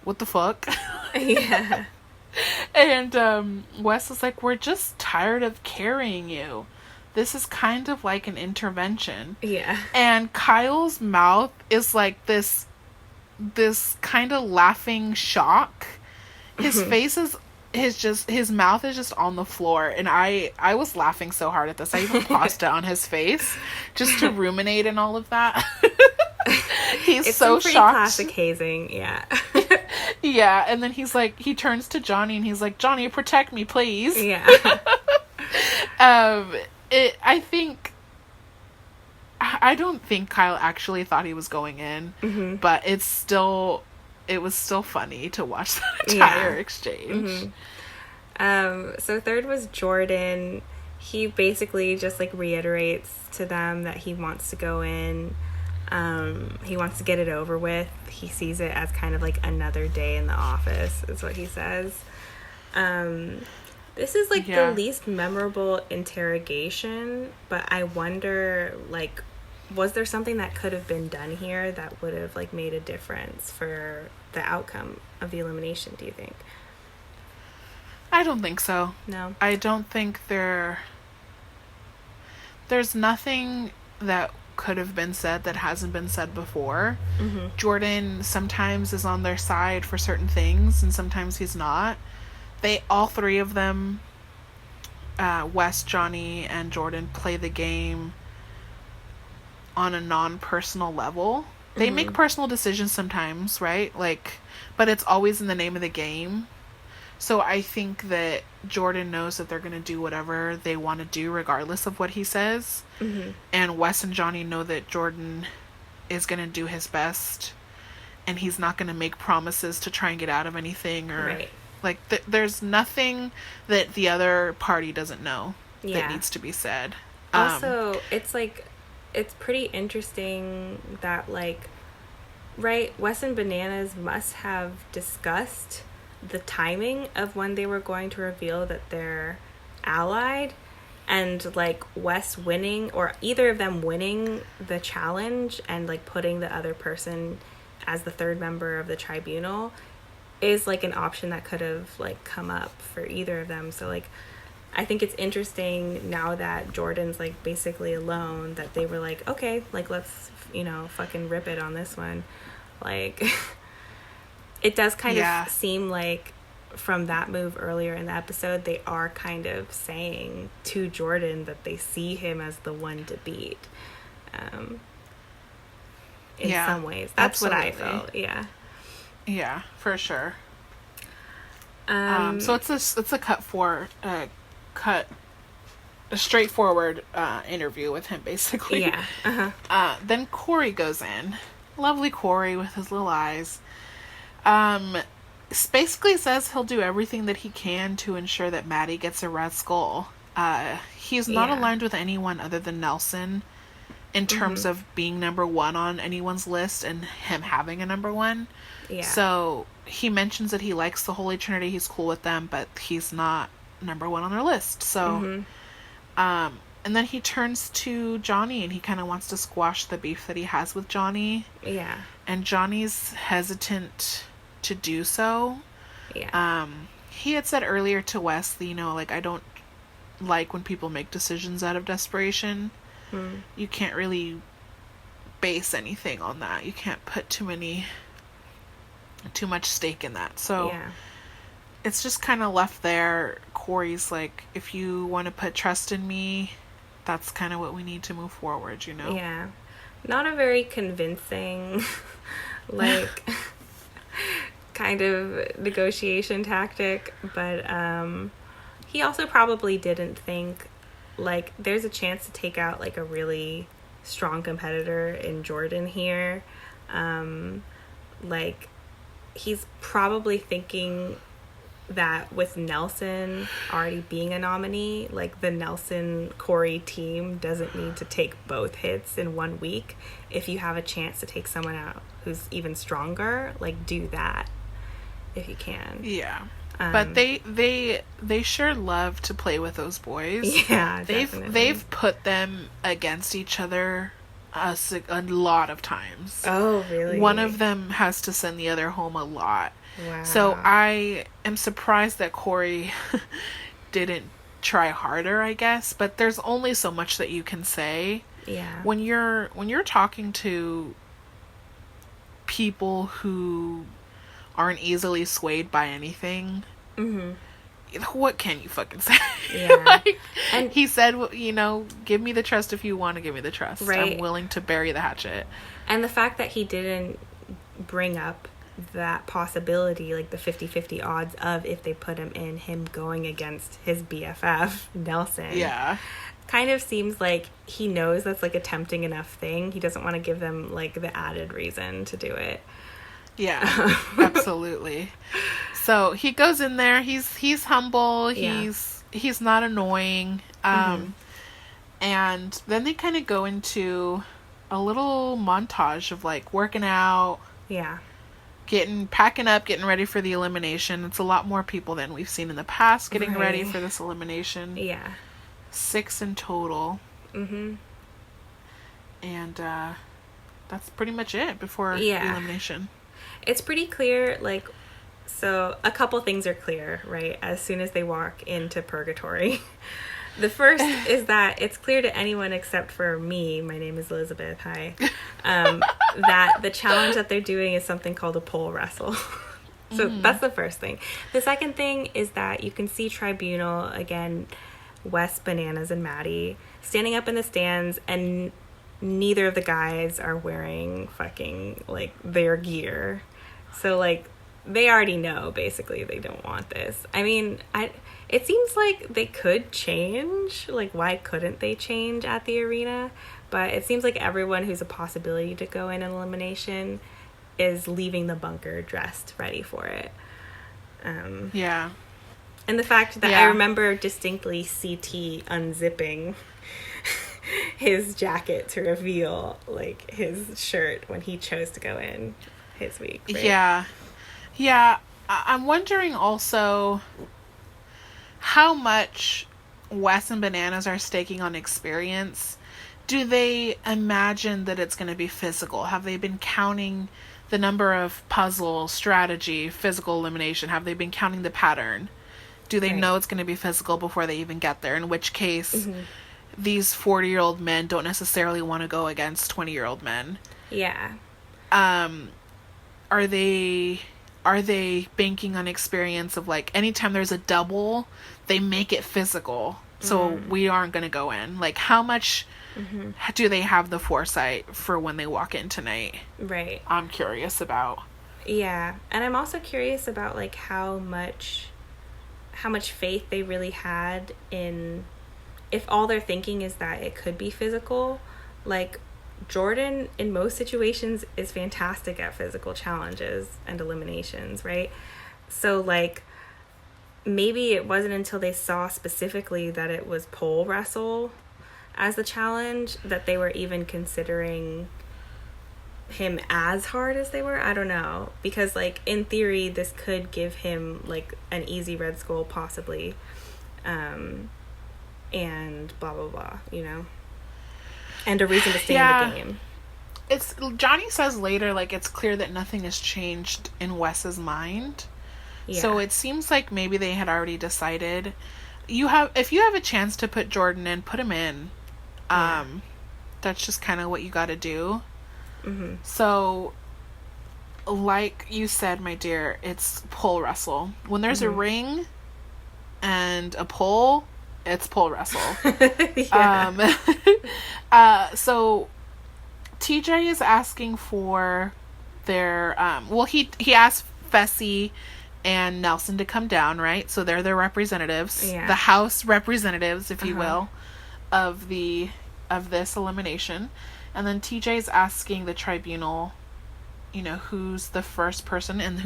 Speaker 1: what the fuck?
Speaker 2: Yeah.
Speaker 1: And Wes is like, we're just tired of carrying you. This is kind of like an intervention.
Speaker 2: Yeah.
Speaker 1: And Kyle's mouth is like this kind of laughing shock. His face is his mouth is just on the floor, and I was laughing so hard at this. I even paused it on his face just to ruminate and all of that. He's
Speaker 2: it's
Speaker 1: so
Speaker 2: pretty
Speaker 1: shocked.
Speaker 2: Classic hazing, yeah.
Speaker 1: Yeah, and then he's like, he turns to Johnny and he's like, Johnny, protect me, please.
Speaker 2: Yeah.
Speaker 1: I don't think Kyle actually thought he was going in, but it was still funny to watch that entire exchange.
Speaker 2: So third was Jordan. He basically just like reiterates to them that he wants to go in. He wants to get it over with. He sees it as kind of like another day in the office, is what he says. This is like the least memorable interrogation, but I wonder, like, was there something that could have been done here that would have like made a difference for the outcome of the elimination, do you think?
Speaker 1: I don't think so.
Speaker 2: No.
Speaker 1: I don't think there's nothing that could have been said that hasn't been said before. Jordan sometimes is on their side for certain things and sometimes he's not. All three of them, Wes, Johnny, and Jordan, play the game on a non-personal level. They make personal decisions sometimes, right? Like, but it's always in the name of the game. So I think that Jordan knows that they're going to do whatever they want to do regardless of what he says. And Wes and Johnny know that Jordan is going to do his best and he's not going to make promises to try and get out of anything or like there's nothing that the other party doesn't know that needs to be said.
Speaker 2: Also, it's like, it's pretty interesting that, like, right, Wes and Bananas must have discussed the timing of when they were going to reveal that they're allied, and like Wes winning, or either of them winning the challenge and like putting the other person as the third member of the tribunal is like an option that could have like come up for either of them. So like I think it's interesting now that Jordan's like basically alone that they were like, okay, like let's, you know, fucking rip it on this one. Like it does kind of seem like from that move earlier in the episode, they are kind of saying to Jordan that they see him as the one to beat. In some ways. That's absolutely what I felt. Yeah.
Speaker 1: Yeah, for sure. So it's a straightforward interview with him, basically.
Speaker 2: Yeah.
Speaker 1: Then Corey goes in. Lovely Corey with his little eyes. Basically says he'll do everything that he can to ensure that Maddie gets a red skull. He's not aligned with anyone other than Nelson in terms of being number one on anyone's list and him having a number one.
Speaker 2: Yeah.
Speaker 1: So he mentions that he likes the Holy Trinity, he's cool with them, but he's not number one on their list. So, and then he turns to Johnny, and he kind of wants to squash the beef that he has with Johnny.
Speaker 2: Yeah.
Speaker 1: And Johnny's hesitant to do so.
Speaker 2: Yeah.
Speaker 1: He had said earlier to Wes, you know, like, I don't like when people make decisions out of desperation. You can't really base anything on that. You can't put too much stake in that. So it's just kind of left there. Corey's like, if you want to put trust in me, that's kind of what we need to move forward, you know?
Speaker 2: Yeah. Not a very convincing, like, kind of negotiation tactic, but he also probably didn't think, like, there's a chance to take out, like, a really strong competitor in Jordan here. Like, he's probably thinking that with Nelson already being a nominee, like, the Nelson-Corey team doesn't need to take both hits in 1 week. If you have a chance to take someone out who's even stronger, like, do that if you can.
Speaker 1: Yeah. But they sure love to play with those boys.
Speaker 2: Yeah,
Speaker 1: they've put them against each other a lot of times.
Speaker 2: Oh, really?
Speaker 1: One of them has to send the other home a lot.
Speaker 2: Wow.
Speaker 1: So I am surprised that Corey didn't try harder, I guess. But there's only so much that you can say.
Speaker 2: Yeah.
Speaker 1: When you're talking to people who aren't easily swayed by anything, what can you fucking say?
Speaker 2: Yeah.
Speaker 1: Like,
Speaker 2: and
Speaker 1: he said, you know, give me the trust if you want to give me the trust.
Speaker 2: Right.
Speaker 1: I'm willing to bury the hatchet.
Speaker 2: And the fact that he didn't bring up that possibility, like the 50-50 odds of, if they put him in, him going against his BFF, Nelson.
Speaker 1: Yeah.
Speaker 2: Kind of seems like he knows that's, like, a tempting enough thing. He doesn't want to give them, like, the added reason to do it.
Speaker 1: Yeah, absolutely. So he goes in there. He's humble. He's not annoying. And then they kind of go into a little montage of, like, working out.
Speaker 2: Yeah.
Speaker 1: Packing up, getting ready for the elimination. It's a lot more people than we've seen in the past getting ready for this elimination.
Speaker 2: Yeah.
Speaker 1: 6 in total. And that's pretty much it before the elimination.
Speaker 2: It's pretty clear, like, so a couple things are clear, right, as soon as they walk into purgatory. The first is that it's clear to anyone except for me, my name is Elizabeth, hi, that the challenge that they're doing is something called a pole wrestle. So that's the first thing. The second thing is that you can see Tribunal, again, Wes, Bananas, and Maddie, standing up in the stands, and neither of the guys are wearing fucking, like, their gear. So, like, they already know, basically, they don't want this. I mean, it seems like they could change. Like, why couldn't they change at the arena? But it seems like everyone who's a possibility to go in an elimination is leaving the bunker dressed, ready for it. Yeah. And the fact that I remember distinctly CT unzipping his jacket to reveal, like, his shirt when he chose to go in his week. Right?
Speaker 1: Yeah. I'm wondering also how much Wes and Bananas are staking on experience. Do they imagine that it's going to be physical? Have they been counting the number of puzzle, strategy, physical elimination? Have they been counting the pattern? Do they know it's going to be physical before they even get there? In which case, these 40-year-old men don't necessarily want to go against 20-year-old men.
Speaker 2: Yeah.
Speaker 1: Are they banking on experience of, like, anytime there's a double, they make it physical, so we aren't going to go in? Like, how much do they have the foresight for when they walk in tonight?
Speaker 2: Right.
Speaker 1: I'm curious about.
Speaker 2: Yeah. And I'm also curious about, like, how much faith they really had in, if all they're thinking is that it could be physical. Like, Jordan in most situations is fantastic at physical challenges and eliminations, right? So, like, maybe it wasn't until they saw specifically that it was pole wrestle as the challenge that they were even considering him as hard as they were. I don't know, because like in theory this could give him like an easy red skull possibly, and blah blah blah, you know, and a reason to stay in the game.
Speaker 1: It's Johnny says later, like, it's clear that nothing has changed in Wes's mind. Yeah. So it seems like maybe they had already decided. If you have a chance to put Jordan in, put him in. That's just kind of what you got to do. Mm-hmm. So, like you said, my dear, it's pole wrestle. When there's a ring and a pole, it's pole wrestle. So TJ is asking for their he asked Fessy and Nelson to come down, right? So they're their representatives, the house representatives, if you will, of this elimination. And then TJ's asking the tribunal, you know, who's the first person and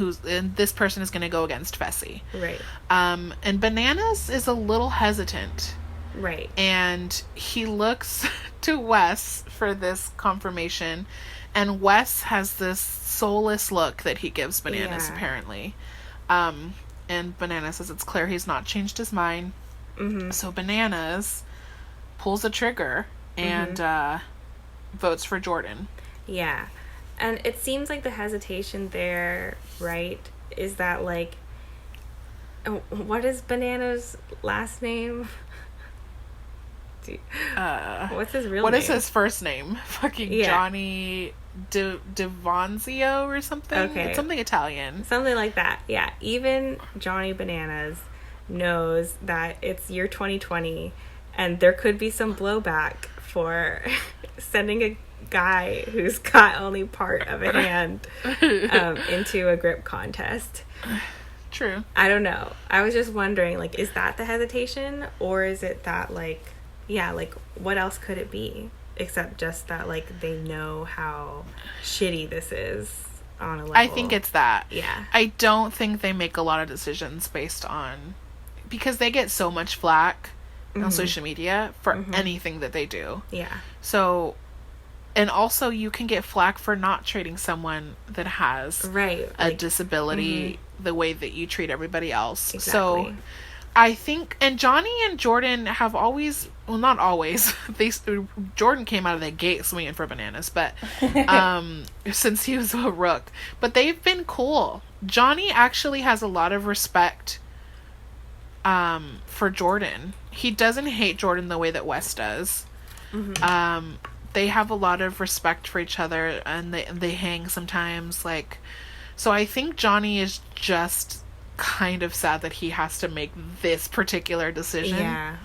Speaker 1: this person is going to go against Fessy.
Speaker 2: Right.
Speaker 1: And Bananas is a little hesitant.
Speaker 2: Right. And
Speaker 1: he looks to Wes for this confirmation, and Wes has this soulless look that he gives Bananas, apparently. And Bananas says it's clear he's not changed his mind. Mm-hmm. So Bananas pulls the trigger and votes for Jordan.
Speaker 2: Yeah. And it seems like the hesitation there, right, is that, like, what is Bananas' last name? What's his real name?
Speaker 1: What is his first name? Fucking Johnny Devonzio or something? Okay. It's something Italian.
Speaker 2: Something like that. Yeah. Even Johnny Bananas knows that it's year 2020 and there could be some blowback for sending a guy who's got only part of a hand into a grip contest.
Speaker 1: True.
Speaker 2: I don't know. I was just wondering, like, is that the hesitation, or is it that, like, like, what else could it be except just that, like, they know how shitty this is on a level?
Speaker 1: I think it's that.
Speaker 2: Yeah.
Speaker 1: I don't think they make a lot of decisions based on, because they get so much flack on social media for anything that they do.
Speaker 2: Yeah.
Speaker 1: So, and also you can get flack for not treating someone that has a disability the way that you treat everybody else. Exactly. So I think, and Johnny and Jordan have always, well, not always, Jordan came out of the gate swinging for Bananas, but since he was a rook, but they've been cool. Johnny actually has a lot of respect for Jordan. He doesn't hate Jordan the way that Wes does. They have a lot of respect for each other, and they hang sometimes, like, so I think Johnny is just kind of sad that he has to make this particular decision.
Speaker 2: Yeah.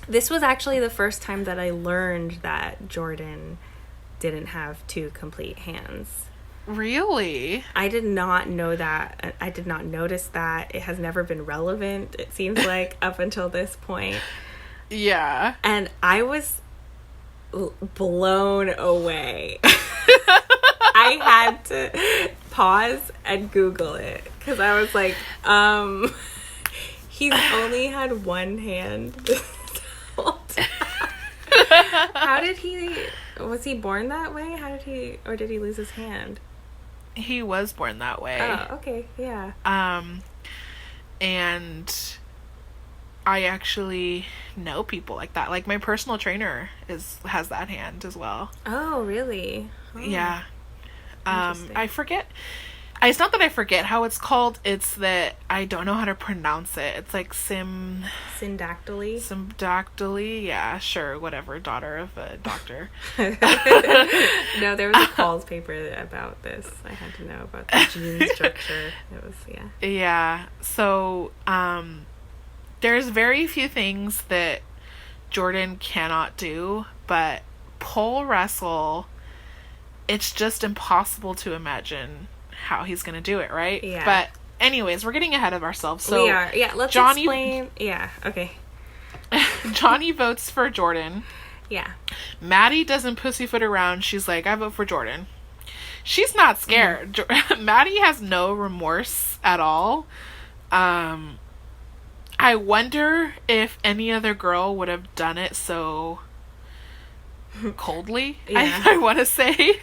Speaker 2: This was actually the first time that I learned that Jordan didn't have two complete hands.
Speaker 1: Really?
Speaker 2: I did not know that. I did not notice that. It has never been relevant, it seems like, up until this point.
Speaker 1: Yeah.
Speaker 2: And I was blown away. I had to pause and Google it because I was like, he's only had one hand this whole time. How did was he born that way? Or did he lose his hand?
Speaker 1: He was born that way.
Speaker 2: Oh, okay, yeah.
Speaker 1: And I actually know people like that. Like, my personal trainer has that hand as well.
Speaker 2: Oh, really? Oh.
Speaker 1: Yeah. I forget. It's not that I forget how it's called. It's that I don't know how to pronounce it. It's like
Speaker 2: syndactyly.
Speaker 1: Syndactyly. Yeah, sure, whatever. Daughter of a doctor.
Speaker 2: No, there was a Paul's paper about this. I had to know about the gene structure. It was
Speaker 1: Yeah. So, there's very few things that Jordan cannot do, but pole wrestle, it's just impossible to imagine how he's going to do it, right?
Speaker 2: Yeah.
Speaker 1: But anyways, we're getting ahead of ourselves. So
Speaker 2: we are. Yeah, let's explain. Yeah, okay.
Speaker 1: Johnny votes for Jordan.
Speaker 2: Yeah.
Speaker 1: Maddie doesn't pussyfoot around. She's like, I vote for Jordan. She's not scared. Mm-hmm. Maddie has no remorse at all. I wonder if any other girl would have done it so coldly.
Speaker 2: Yeah.
Speaker 1: I want to say.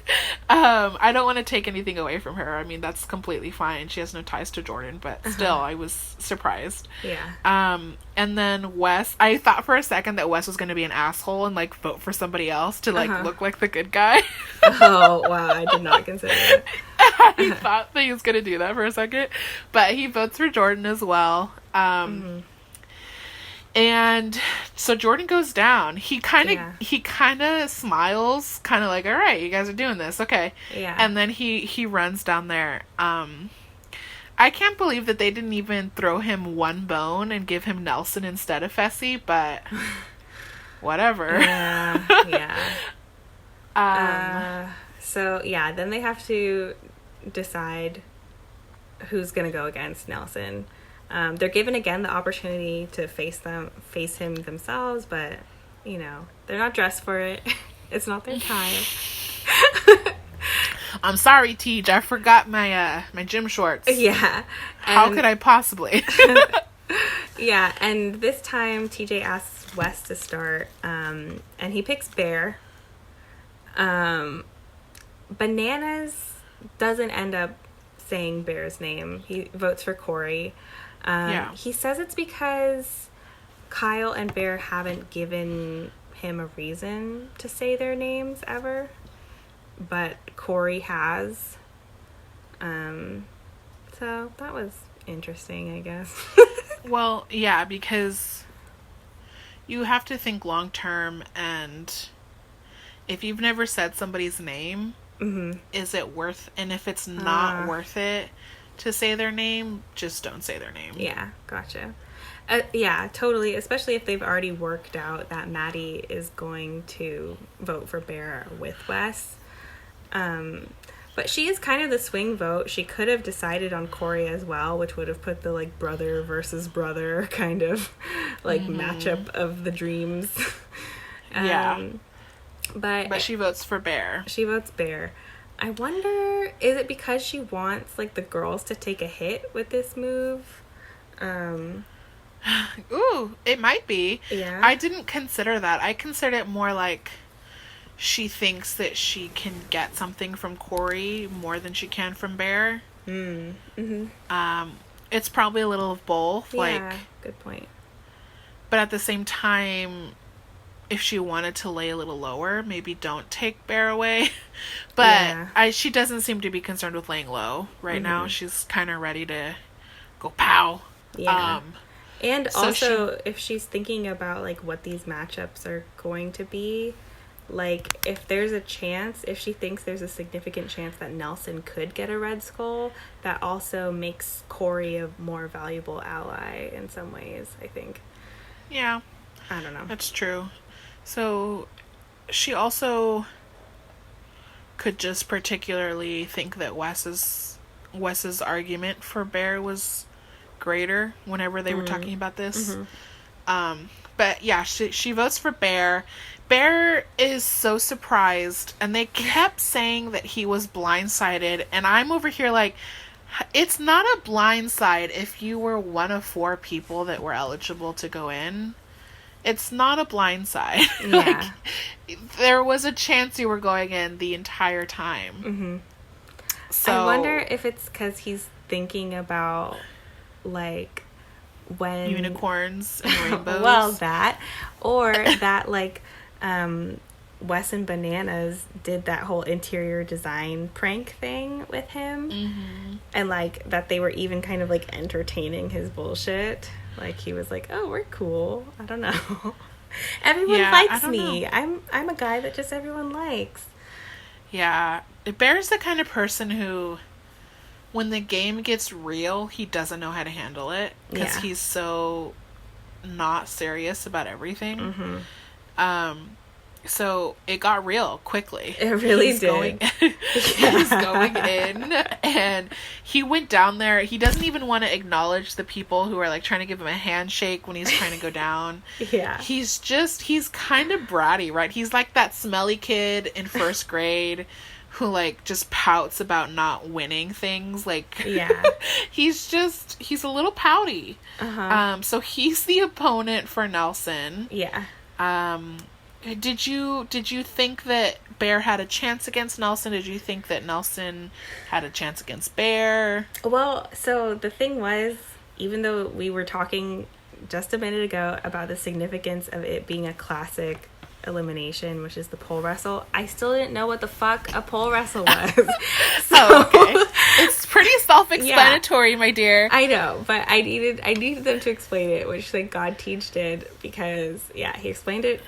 Speaker 1: I don't want to take anything away from her. I mean, that's completely fine. She has no ties to Jordan, but still, I was surprised.
Speaker 2: Yeah.
Speaker 1: And then Wes, I thought for a second that Wes was going to be an asshole and like vote for somebody else to like look like the good guy.
Speaker 2: Oh, wow. I did not consider that.
Speaker 1: I thought that he was going to do that for a second, but he votes for Jordan as well. And so Jordan goes down. He kind of smiles, kind of like, all right, you guys are doing this. Okay.
Speaker 2: Yeah.
Speaker 1: And then he runs down there. I can't believe that they didn't even throw him one bone and give him Nelson instead of Fessy, but whatever.
Speaker 2: Yeah. So, yeah, then they have to decide who's going to go against Nelson. They're given again the opportunity to face him themselves, but you know they're not dressed for it. It's not their time.
Speaker 1: I'm sorry, Tej. I forgot my my gym shorts.
Speaker 2: Yeah.
Speaker 1: How could I possibly?
Speaker 2: Yeah, and this time TJ asks Wes to start, and he picks Bear. Bananas doesn't end up saying Bear's name. He votes for Corey. He says it's because Kyle and Bear haven't given him a reason to say their names ever, but Corey has. So that was interesting, I guess.
Speaker 1: Well, yeah, because you have to think long term, and if you've never said somebody's name, is it worth? And if it's not worth it to say their name, just don't say their name.
Speaker 2: Yeah, gotcha. Yeah, totally. Especially if they've already worked out that Maddie is going to vote for Bear with Wes. But she is kind of the swing vote. She could have decided on Corey as well, which would have put the like brother versus brother kind of like matchup of the dreams. But
Speaker 1: she votes for Bear.
Speaker 2: She votes Bear. I wonder, is it because she wants like the girls to take a hit with this move?
Speaker 1: Ooh, it might be.
Speaker 2: Yeah.
Speaker 1: I didn't consider that. I considered it more like she thinks that she can get something from Corey more than she can from Bear. It's probably a little of both.
Speaker 2: Yeah, good point.
Speaker 1: But at the same time, if she wanted to lay a little lower, maybe don't take Bear away. But she doesn't seem to be concerned with laying low right now. She's kind of ready to go pow.
Speaker 2: Yeah. And
Speaker 1: so
Speaker 2: also, if she's thinking about like what these matchups are going to be, like if there's a chance, if she thinks there's a significant chance that Nelson could get a Red Skull, that also makes Corey a more valuable ally in some ways, I think.
Speaker 1: Yeah.
Speaker 2: I don't know.
Speaker 1: That's true. So she also could just particularly think that Wes's argument for Bear was greater whenever they were talking about this. But yeah, she votes for Bear. Bear is so surprised, and they kept saying that he was blindsided, and I'm over here like, it's not a blindside if you were one of 4 people that were eligible to go in. It's not a blindside.
Speaker 2: Yeah.
Speaker 1: Like, there was a chance you were going in the entire time. So
Speaker 2: I wonder if it's because he's thinking about like when
Speaker 1: unicorns and rainbows.
Speaker 2: Well, that or that like Wes and Bananas did that whole interior design prank thing with him, and like that they were even kind of like entertaining his bullshit. Like he was like, "Oh, we're cool." I don't know. Everyone likes me. I'm a guy that just everyone likes.
Speaker 1: Yeah, Bear's the kind of person who, when the game gets real, he doesn't know how to handle it because he's so not serious about everything. So it got real quickly.
Speaker 2: It really did.
Speaker 1: He's going in, and he went down there. He doesn't even want to acknowledge the people who are like trying to give him a handshake when he's trying to go down.
Speaker 2: Yeah.
Speaker 1: He's kind of bratty, right? He's like that smelly kid in first grade who like just pouts about not winning things. Like, he's a little pouty. So he's the opponent for Nelson.
Speaker 2: Yeah.
Speaker 1: did you think that Bear had a chance against Nelson? Did you think that Nelson had a chance against Bear?
Speaker 2: Well, so the thing was, even though we were talking just a minute ago about the significance of it being a classic elimination, which is the pole wrestle, I still didn't know what the fuck a pole wrestle was.
Speaker 1: Oh, okay. It's pretty self-explanatory, my dear.
Speaker 2: I know, but I needed them to explain it, which thank God Teach did, because he explained it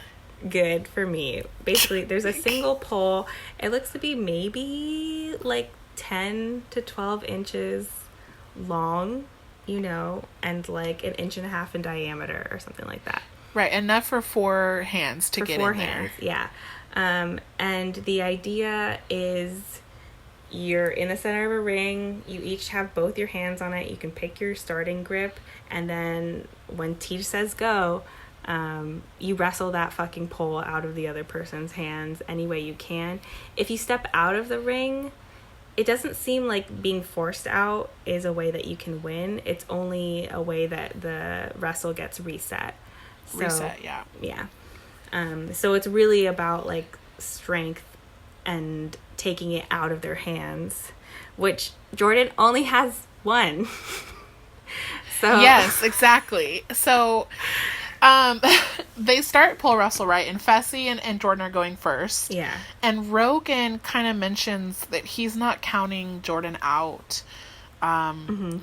Speaker 2: good for me. Basically, there's a single pole. It looks to be maybe like 10 to 12 inches long, and like an inch and a half in diameter or something like that.
Speaker 1: Right, enough for 4 hands to get in there.
Speaker 2: Yeah. And the idea is you're in the center of a ring. You each have both your hands on it. You can pick your starting grip. And then when Teach says go, you wrestle that fucking pole out of the other person's hands any way you can. If you step out of the ring, it doesn't seem like being forced out is a way that you can win. It's only a way that the wrestle gets reset. Yeah. So it's really about like strength and taking it out of their hands, which Jordan only has one. So
Speaker 1: yes, exactly. So they start pole wrestle, right? And Fessy and Jordan are going first.
Speaker 2: Yeah. And
Speaker 1: Rogan kind of mentions that he's not counting Jordan out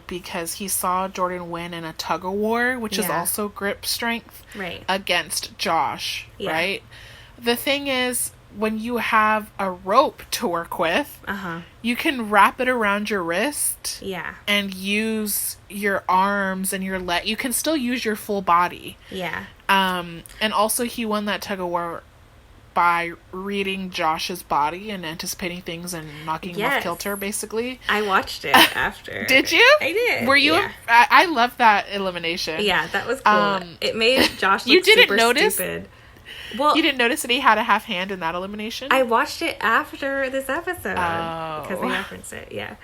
Speaker 1: because he saw Jordan win in a tug of war, which is also grip strength,
Speaker 2: right,
Speaker 1: against Josh, right? The thing is, when you have a rope to work with, you can wrap it around your wrist, and use your arms and your leg. You can still use your full body, and also he won that tug of war by reading Josh's body and anticipating things and knocking him off kilter, basically.
Speaker 2: I watched it after.
Speaker 1: Did you?
Speaker 2: I did.
Speaker 1: Were you? I love that elimination.
Speaker 2: Yeah, that was cool. It made Josh look
Speaker 1: you didn't
Speaker 2: super
Speaker 1: notice?
Speaker 2: Stupid. Well,
Speaker 1: you didn't notice that he had a half hand in that elimination?
Speaker 2: I watched it after this episode because they referenced it. Yeah.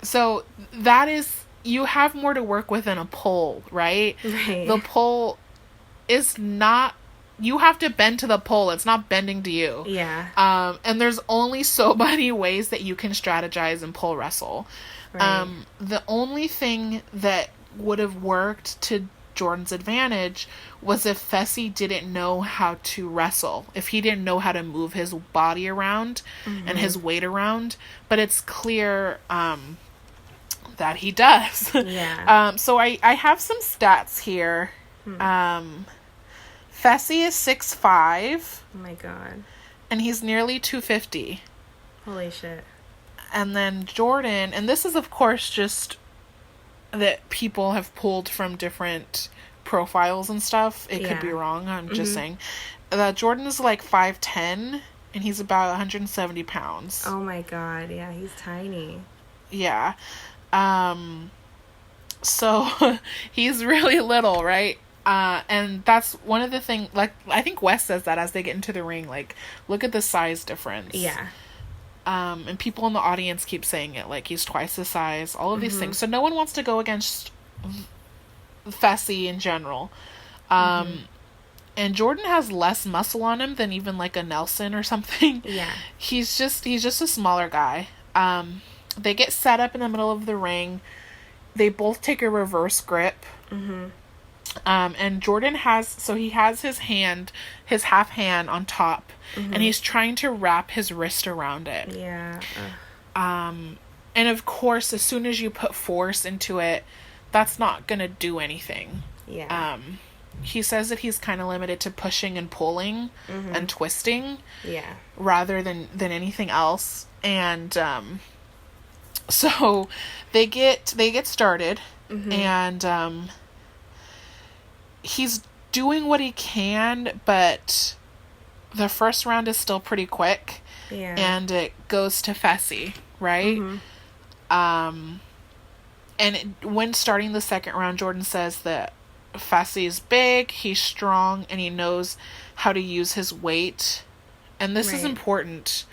Speaker 1: So that is, you have more to work with than a pole, right?
Speaker 2: Right.
Speaker 1: The pole is not, you have to bend to the pole. It's not bending to you.
Speaker 2: Yeah.
Speaker 1: And there's only so many ways that you can strategize and pole wrestle. Right. The only thing that would have worked to Jordan's advantage was if Fessy didn't know how to wrestle, if he didn't know how to move his body around and his weight around, but it's clear that he does.
Speaker 2: Yeah.
Speaker 1: So I have some stats here. Fessy is 6'5".
Speaker 2: Oh my god.
Speaker 1: And he's nearly 250.
Speaker 2: Holy shit.
Speaker 1: And then Jordan, and this is of course just that people have pulled from different profiles and stuff. It could be wrong. I'm just saying. Jordan is like 5'10", and he's about 170 pounds.
Speaker 2: Oh my god. Yeah, he's tiny.
Speaker 1: Yeah. So he's really little, right? And that's one of the things, like, I think Wes says that as they get into the ring, like, look at the size difference.
Speaker 2: Yeah.
Speaker 1: And people in the audience keep saying it, like, he's twice the size, all of these things. So no one wants to go against Fessy in general. And Jordan has less muscle on him than even, like, a Nelson or something.
Speaker 2: Yeah. He's
Speaker 1: just a smaller guy. They get set up in the middle of the ring. They both take a reverse grip. And Jordan has his hand, his half hand on top, and he's trying to wrap his wrist around it.
Speaker 2: Yeah.
Speaker 1: And of course, as soon as you put force into it, that's not gonna do anything.
Speaker 2: Yeah.
Speaker 1: He says that he's kind of limited to pushing and pulling and twisting.
Speaker 2: Yeah.
Speaker 1: Rather than anything else. And so they get started, and he's doing what he can, but the first round is still pretty quick.
Speaker 2: Yeah.
Speaker 1: And it goes to Fessy, right? When starting the second round, Jordan says that Fessy is big, he's strong, and he knows how to use his weight. And this is important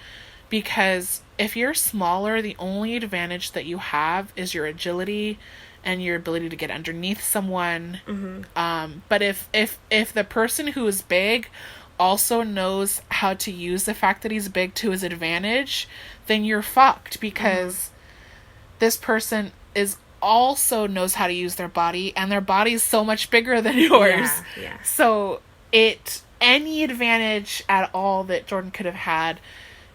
Speaker 1: because if you're smaller, the only advantage that you have is your agility and your ability to get underneath someone. But if the person who is big also knows how to use the fact that he's big to his advantage, then you're fucked, because this person is also knows how to use their body, and their body is so much bigger than yours.
Speaker 2: Yeah.
Speaker 1: So any advantage at all that Jordan could have had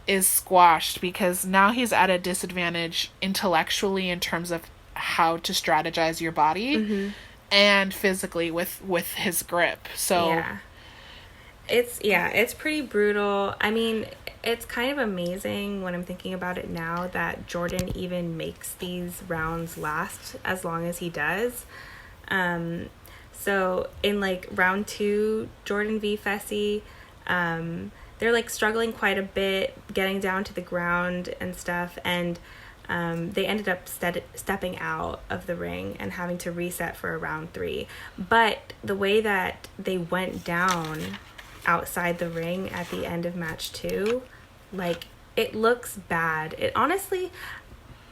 Speaker 1: is squashed, because now he's at a disadvantage intellectually in terms of how to strategize your body and physically with his grip. So
Speaker 2: it's pretty brutal. I mean, it's kind of amazing when I'm thinking about it now that Jordan even makes these rounds last as long as he does. So in like round 2, Jordan v. Fessy, they're like struggling quite a bit, getting down to the ground and stuff, and they ended up stepping out of the ring and having to reset for a round 3. But the way that they went down outside the ring at the end of match 2, like, it looks bad. It honestly,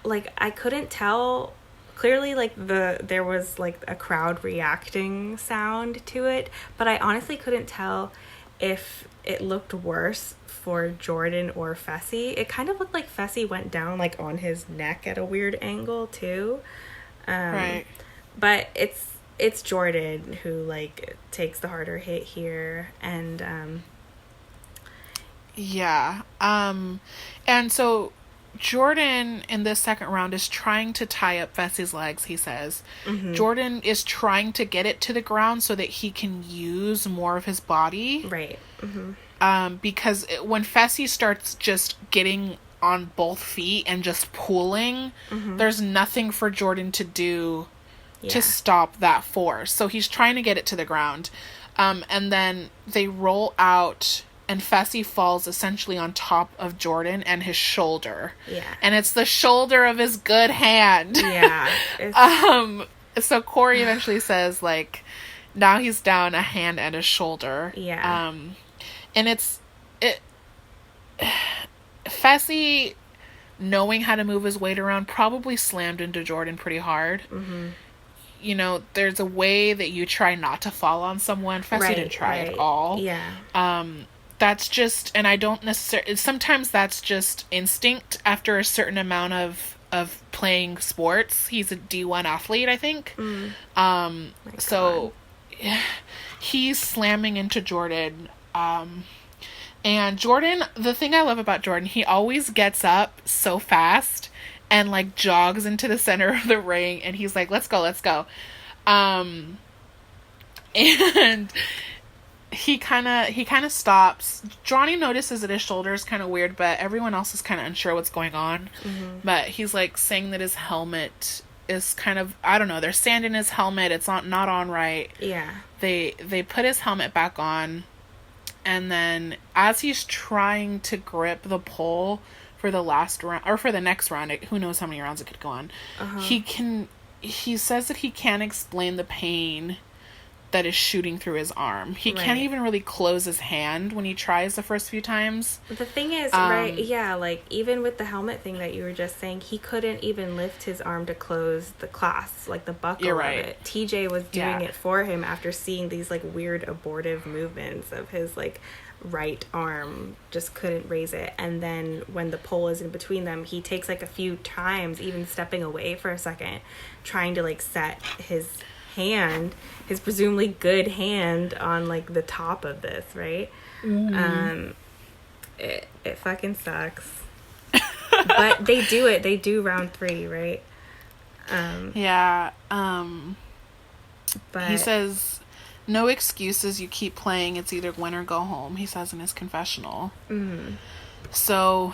Speaker 2: like, I couldn't tell. Clearly, like, there was like a crowd reacting sound to it, but I honestly couldn't tell if it looked worse for Jordan or Fessy. It kind of looked like Fessy went down like on his neck at a weird angle too.
Speaker 1: Right.
Speaker 2: But it's Jordan who like takes the harder hit here, and
Speaker 1: and so Jordan in this second round is trying to tie up Fessy's legs, he says. Jordan is trying to get it to the ground so that he can use more of his body.
Speaker 2: Right.
Speaker 1: Because when Fessy starts just getting on both feet and just pulling, there's nothing for Jordan to do to stop that force. So he's trying to get it to the ground. And then they roll out, and Fessy falls essentially on top of Jordan and his shoulder.
Speaker 2: Yeah.
Speaker 1: And it's the shoulder of his good hand.
Speaker 2: Yeah.
Speaker 1: So Corey eventually says, like, now he's down a hand and a shoulder.
Speaker 2: Yeah.
Speaker 1: And Fessy, knowing how to move his weight around, probably slammed into Jordan pretty hard. You know, there's a way that you try not to fall on someone. Fessy didn't try at all.
Speaker 2: Yeah.
Speaker 1: That's just, and I don't necessarily, sometimes that's just instinct after a certain amount of playing sports. He's a D1 athlete, I think. So he's slamming into Jordan. And Jordan, the thing I love about Jordan, he always gets up so fast and like jogs into the center of the ring, and he's like, let's go. And he kind of stops. Johnny notices that his shoulder is kind of weird, but everyone else is kind of unsure what's going on. But he's like saying that his helmet is kind of, I don't know, there's sand in his helmet. It's not on right.
Speaker 2: Yeah.
Speaker 1: They put his helmet back on, and then as he's trying to grip the pole for the last round, or for the next round, who knows how many rounds it could go on, he says that he can't explain the pain that is shooting through his arm. He can't even really close his hand when he tries the first few times.
Speaker 2: The thing is, like, even with the helmet thing that you were just saying, he couldn't even lift his arm to close the clasp, like the buckle of it. TJ was doing it for him after seeing these, like, weird abortive movements of his, like, right arm, just couldn't raise it. And then when the pole is in between them, he takes, like, a few times, even stepping away for a second, trying to, like, set his hand, his presumably good hand, on like the top of this, right? It fucking sucks. But they do round 3, right? But
Speaker 1: he says, no excuses, you keep playing, it's either win or go home, he says in his confessional. So,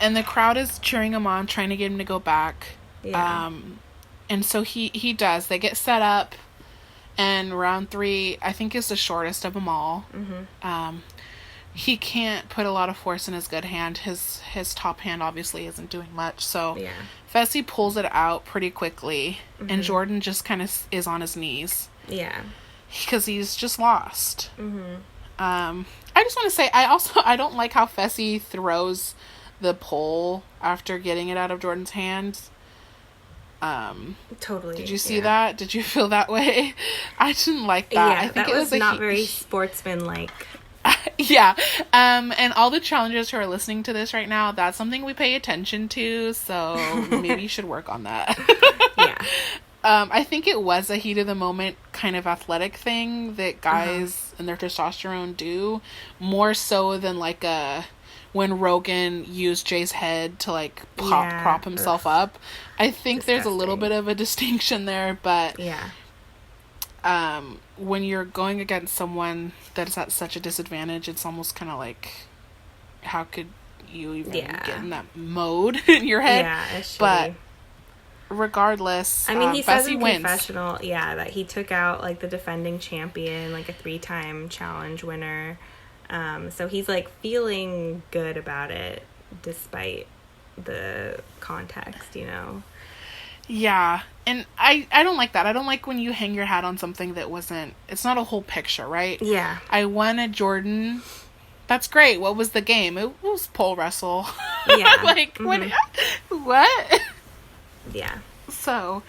Speaker 1: and the crowd is cheering him on, trying to get him to go back. And so he does. They get set up, and round 3, I think, is the shortest of them all. He can't put a lot of force in his good hand. His top hand obviously isn't doing much. So Fessy pulls it out pretty quickly, and Jordan just kind of is on his knees. Yeah. Because he's just lost. I just want to say, I don't like how Fessy throws the pole after getting it out of Jordan's hands.
Speaker 2: Totally.
Speaker 1: Did you see that? Did you feel that way? I didn't like that.
Speaker 2: Yeah,
Speaker 1: I think
Speaker 2: that
Speaker 1: it
Speaker 2: was not very sportsman-like.
Speaker 1: Yeah. And all the challengers who are listening to this right now, that's something we pay attention to, so maybe you should work on that.
Speaker 2: Yeah.
Speaker 1: I think it was a heat of the moment kind of athletic thing that guys and their testosterone do, more so than like when Rogan used Jay's head to like prop himself up. I think
Speaker 2: Disgusting.
Speaker 1: There's a little bit of a distinction there, but
Speaker 2: yeah.
Speaker 1: When you're going against someone that is at such a disadvantage, it's almost kind of like, how could you even get in that mode in your head?
Speaker 2: Yeah, it's shitty.
Speaker 1: But regardless,
Speaker 2: I mean, he says in
Speaker 1: wins.
Speaker 2: confessional, that he took out like the defending champion, like a 3-time challenge winner. So he's like feeling good about it despite the context, you know.
Speaker 1: Yeah, and I don't like that. I don't like when you hang your hat on something that wasn't, it's not a whole picture, right?
Speaker 2: Yeah.
Speaker 1: I won at Jordan. That's great. What was the game? It was pole wrestle.
Speaker 2: Yeah.
Speaker 1: Like, what?
Speaker 2: Yeah.
Speaker 1: So,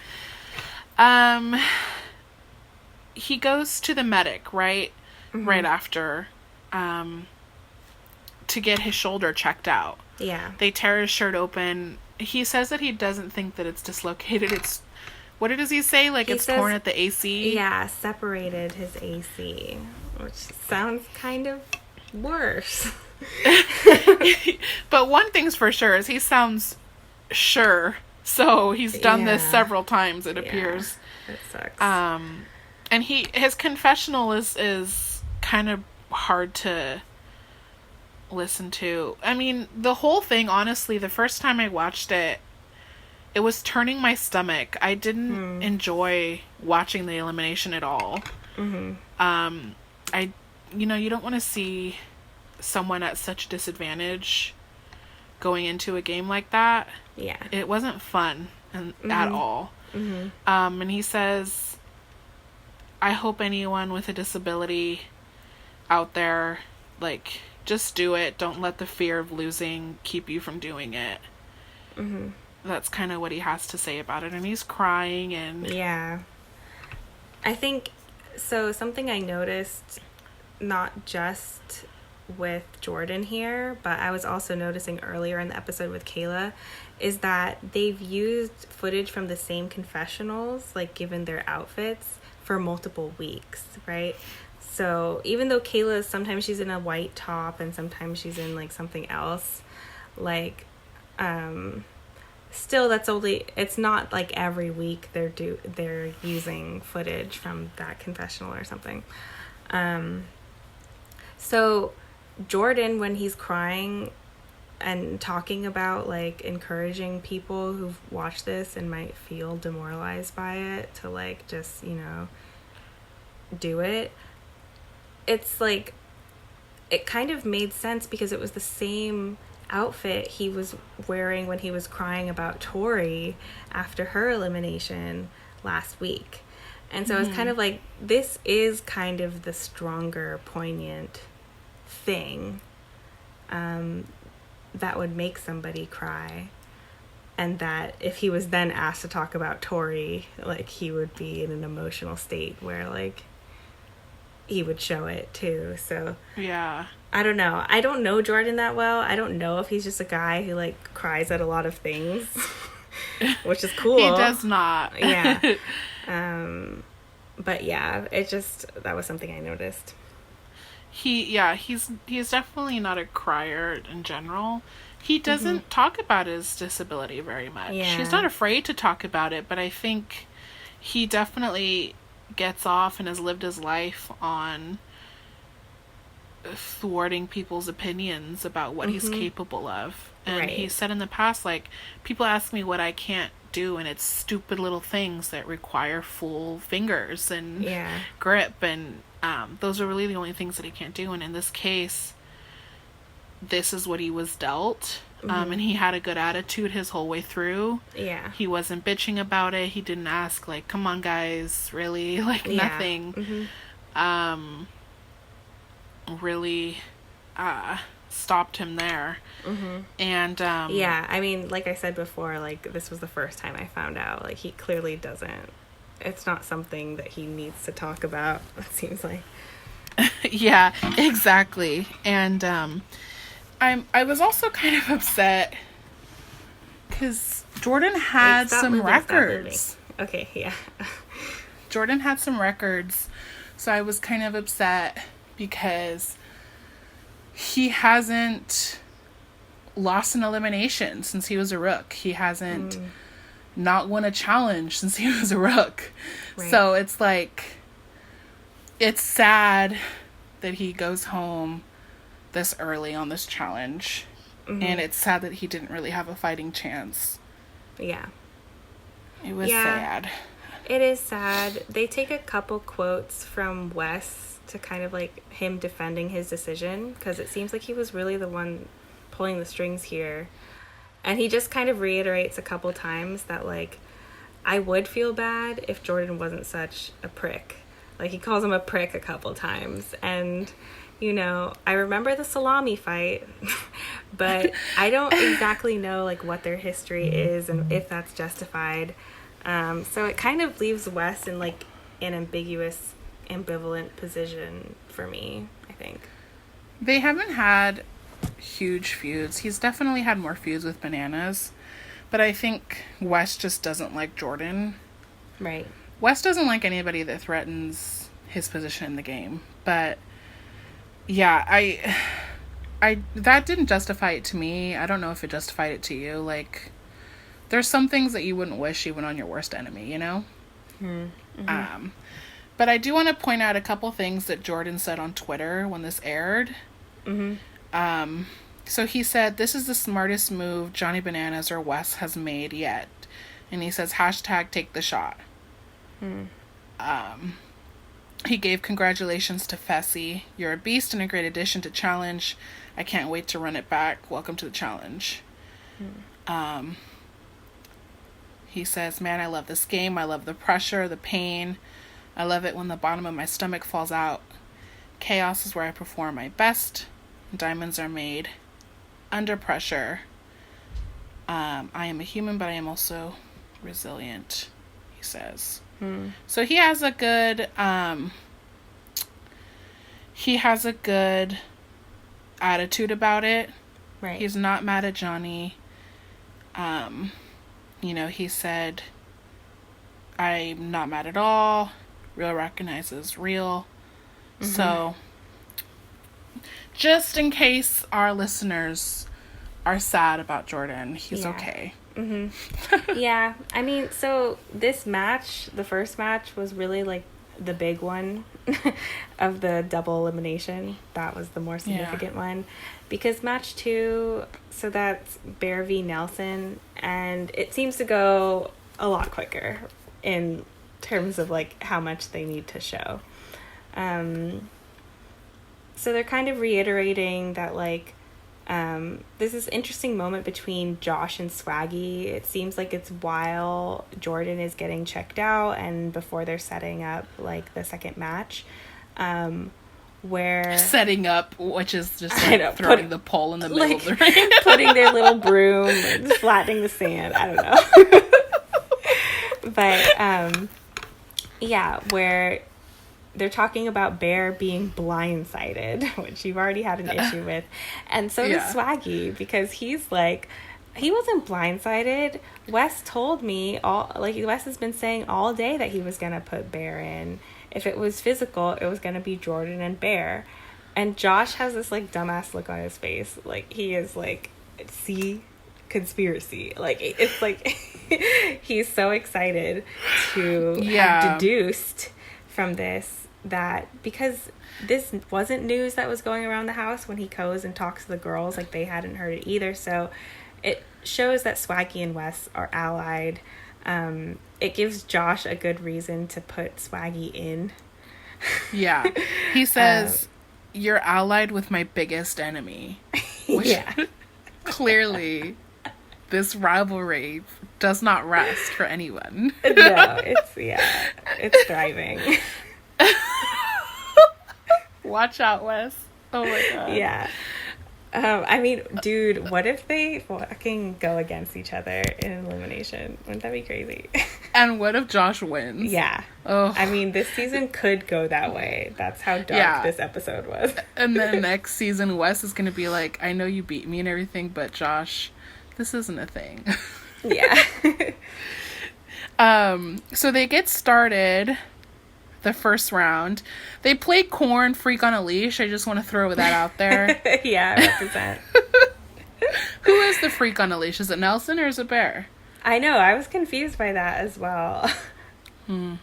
Speaker 1: he goes to the medic, right? Right after, to get his shoulder checked out.
Speaker 2: Yeah.
Speaker 1: They tear his shirt open. He says that he doesn't think that it's dislocated. It's, what does he say? Like, it's torn at the AC?
Speaker 2: Yeah, separated his AC, which sounds kind of worse.
Speaker 1: But one thing's for sure is he sounds sure. So he's done this several times, it appears.
Speaker 2: It sucks.
Speaker 1: And his confessional is kind of hard to listen to. I mean, the whole thing, honestly, the first time I watched it, it was turning my stomach. I didn't enjoy watching the elimination at all. You don't want to see someone at such disadvantage going into a game like that.
Speaker 2: Yeah.
Speaker 1: It wasn't fun at all. And he says, I hope anyone with a disability out there, like, just do it. Don't let the fear of losing keep you from doing it. That's kind of what he has to say about it. And he's crying and...
Speaker 2: Yeah. I think, so something I noticed, not just with Jordan here, but I was also noticing earlier in the episode with Kayla, is that they've used footage from the same confessionals, like given their outfits, for multiple weeks, right? So even though Kayla, sometimes she's in a white top and sometimes she's in like something else, like, still it's not like every week they're using footage from that confessional or something. So Jordan, when he's crying and talking about like encouraging people who've watched this and might feel demoralized by it to like just, do it, it's like, it kind of made sense because it was the same outfit he was wearing when he was crying about Tori after her elimination last week. And so it's kind of like, this is kind of the stronger, poignant thing that would make somebody cry. And that if he was then asked to talk about Tori, like, he would be in an emotional state where, like, he would show it too. So
Speaker 1: yeah,
Speaker 2: I don't know. I don't know Jordan that well. I don't know if he's just a guy who like cries at a lot of things, which is cool.
Speaker 1: He does not.
Speaker 2: Yeah. But yeah, that was something I noticed.
Speaker 1: He's definitely not a crier in general. He doesn't talk about his disability very much.
Speaker 2: Yeah.
Speaker 1: He's not afraid to talk about it, but I think he definitely gets off and has lived his life on thwarting people's opinions about what he's capable of. And he said in the past, like, people ask me what I can't do, and it's stupid little things that require full fingers and grip, and those are really the only things that he can't do. And in this case, this is what he was dealt. And he had a good attitude his whole way through. Yeah. He wasn't bitching about it. He didn't ask, like, come on, guys, really? Like, nothing. Really stopped him there.
Speaker 2: Mm-hmm.
Speaker 1: And
Speaker 2: yeah, I mean, like I said before, like, this was the first time I found out, like, he clearly doesn't, it's not something that he needs to talk about, it seems like.
Speaker 1: yeah, exactly. And I was also kind of upset because Jordan had some records.
Speaker 2: Okay, yeah.
Speaker 1: Jordan had some records, so I was kind of upset because he hasn't lost an elimination since he was a rook. He hasn't not won a challenge since he was a rook. Right. So it's like, it's sad that he goes home this early on this challenge. Mm-hmm. And it's sad that he didn't really have a fighting chance.
Speaker 2: Yeah.
Speaker 1: It was sad.
Speaker 2: It is sad. They take a couple quotes from Wes to kind of like him defending his decision, because it seems like he was really the one pulling the strings here. And he just kind of reiterates a couple times that, like, I would feel bad if Jordan wasn't such a prick. Like, he calls him a prick a couple times. And, you know, I remember the salami fight, but I don't exactly know, like, what their history is and if that's justified. So it kind of leaves Wes in, like, an ambiguous, ambivalent position for me, I think.
Speaker 1: They haven't had huge feuds. He's definitely had more feuds with Bananas, but I think Wes just doesn't like Jordan.
Speaker 2: Right.
Speaker 1: Wes doesn't like anybody that threatens his position in the game. But yeah, I that didn't justify it to me. I don't know if it justified it to you. Like, there's some things that you wouldn't wish even on your worst enemy, you know? Mm-hmm. But I do want to point out a couple things that Jordan said on Twitter when this aired. Mm-hmm. So he said, "This is the smartest move Johnny Bananas or Wes has made yet." And he says, # take the shot. He gave congratulations to Fessy. "You're a beast and a great addition to Challenge. I can't wait to run it back. Welcome to the Challenge." He says, "Man, I love this game. I love the pressure, the pain. I love it when the bottom of my stomach falls out. Chaos is where I perform my best. Diamonds are made under pressure. I am a human, but I am also resilient," he says. So he has a good attitude about it.
Speaker 2: Right.
Speaker 1: He's not mad at Johnny. You know, he said, "I'm not mad at all. Real recognizes real." Mm-hmm. So, just in case our listeners are sad about Jordan, he's okay.
Speaker 2: Mm-hmm. Yeah, I mean, so this match, the first match, was really like the big one of the double elimination. That was the more significant one. Because match 2, so that's Bear v. Nelson, and it seems to go a lot quicker in terms of like how much they need to show. So they're kind of reiterating that, like, there's this interesting moment between Josh and Swaggy. It seems like it's while Jordan is getting checked out and before they're setting up like the second match, where
Speaker 1: setting up, which is just like throwing the pole in the middle of the ring,
Speaker 2: putting their little broom and flattening the sand. I don't know. But yeah, where they're talking about Bear being blindsided, which you've already had an issue with. And so does Swaggy, because he's like, he wasn't blindsided. Wes told me Wes has been saying all day that he was going to put Bear in. If it was physical, it was going to be Jordan and Bear. And Josh has this like dumbass look on his face. Like, he is like, see, conspiracy. Like, it's like, he's so excited to have deduced from this that, because this wasn't news that was going around the house when he goes and talks to the girls, like, they hadn't heard it either. So it shows that Swaggy and Wes are allied. It gives Josh a good reason to put Swaggy in. Yeah.
Speaker 1: He says, "You're allied with my biggest enemy." Which clearly this rivalry does not rest for anyone.
Speaker 2: No, it's thriving.
Speaker 1: Watch out, Wes. Oh my god.
Speaker 2: Yeah. I mean, dude, what if they fucking go against each other in elimination? Wouldn't that be crazy?
Speaker 1: And what if Josh wins?
Speaker 2: Yeah.
Speaker 1: Oh.
Speaker 2: I mean, this season could go that way. That's how dark this episode was.
Speaker 1: And then next season, Wes is going to be like, I know you beat me and everything, but Josh, this isn't a thing.
Speaker 2: Yeah.
Speaker 1: So they get started the first round. They play Corn Freak on a Leash. I just want to throw that out there.
Speaker 2: Yeah, represent.
Speaker 1: Who is the freak on a leash? Is it Nelson or is it Bear?
Speaker 2: I know. I was confused by that as well. These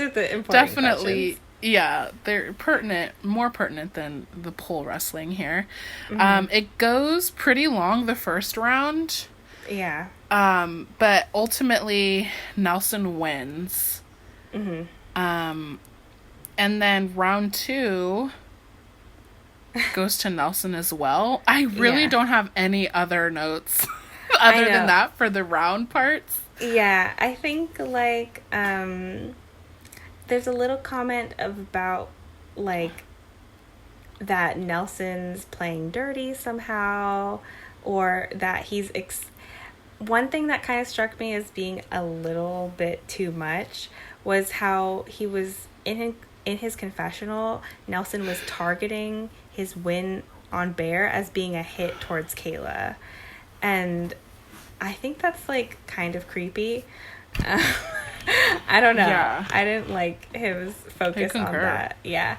Speaker 2: are the important
Speaker 1: Definitely
Speaker 2: questions.
Speaker 1: Yeah, they're pertinent, more pertinent than the pole wrestling here.
Speaker 2: Mm-hmm.
Speaker 1: It goes pretty long the first round.
Speaker 2: Yeah.
Speaker 1: But ultimately Nelson wins.
Speaker 2: Mm-hmm.
Speaker 1: And then round 2 goes to Nelson as well. I really don't have any other notes other than that for the round parts.
Speaker 2: Yeah, I think, like, there's a little comment about, like, that Nelson's playing dirty somehow, or that he's... One thing that kind of struck me as being a little bit too much was how he was, in his confessional, Nelson was targeting his win on Bear as being a hit towards Kayla. And I think that's, like, kind of creepy. I don't know. Yeah. I didn't like his focus on that. Yeah.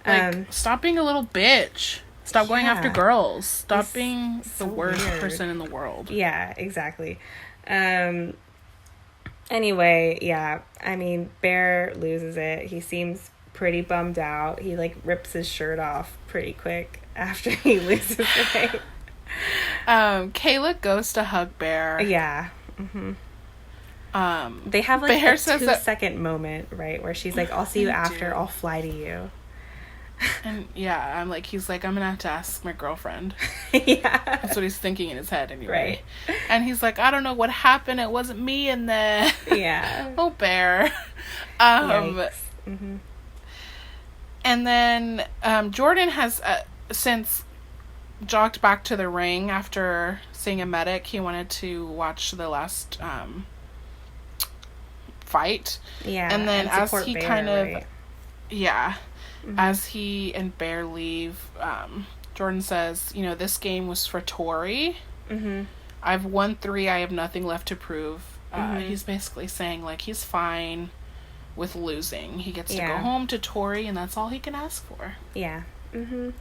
Speaker 1: Like, stop being a little bitch. Stop going after girls. Stop being the worst person in the world.
Speaker 2: Yeah, exactly. Anyway, yeah. I mean, Bear loses it. He seems pretty bummed out. He, like, rips his shirt off pretty quick after he loses it.
Speaker 1: Kayla goes to hug Bear.
Speaker 2: Yeah. Mm-hmm. They have, like,
Speaker 1: Bear
Speaker 2: a 2-second moment, right, where she's like, I'll see you after, I'll fly to you.
Speaker 1: And yeah, he's like, I'm gonna have to ask my girlfriend.
Speaker 2: Yeah.
Speaker 1: That's what he's thinking in his head anyway.
Speaker 2: Right.
Speaker 1: And he's like, I don't know what happened, it wasn't me in there.
Speaker 2: Yeah.
Speaker 1: Oh, Bear.
Speaker 2: Mm-hmm.
Speaker 1: And then Jordan has since jogged back to the ring after seeing a medic. He wanted to watch the last fight.
Speaker 2: Yeah.
Speaker 1: And then as he
Speaker 2: Bear,
Speaker 1: kind of...
Speaker 2: right?
Speaker 1: Yeah.
Speaker 2: Mm-hmm.
Speaker 1: As he and Bear leave, Jordan says, you know, this game was for Tori.
Speaker 2: Mm-hmm.
Speaker 1: I've won 3. I have nothing left to prove.
Speaker 2: Mm-hmm.
Speaker 1: He's basically saying, like, he's fine with losing. He gets to go home to Tori, and that's all he can ask for.
Speaker 2: Yeah. Mm-hmm.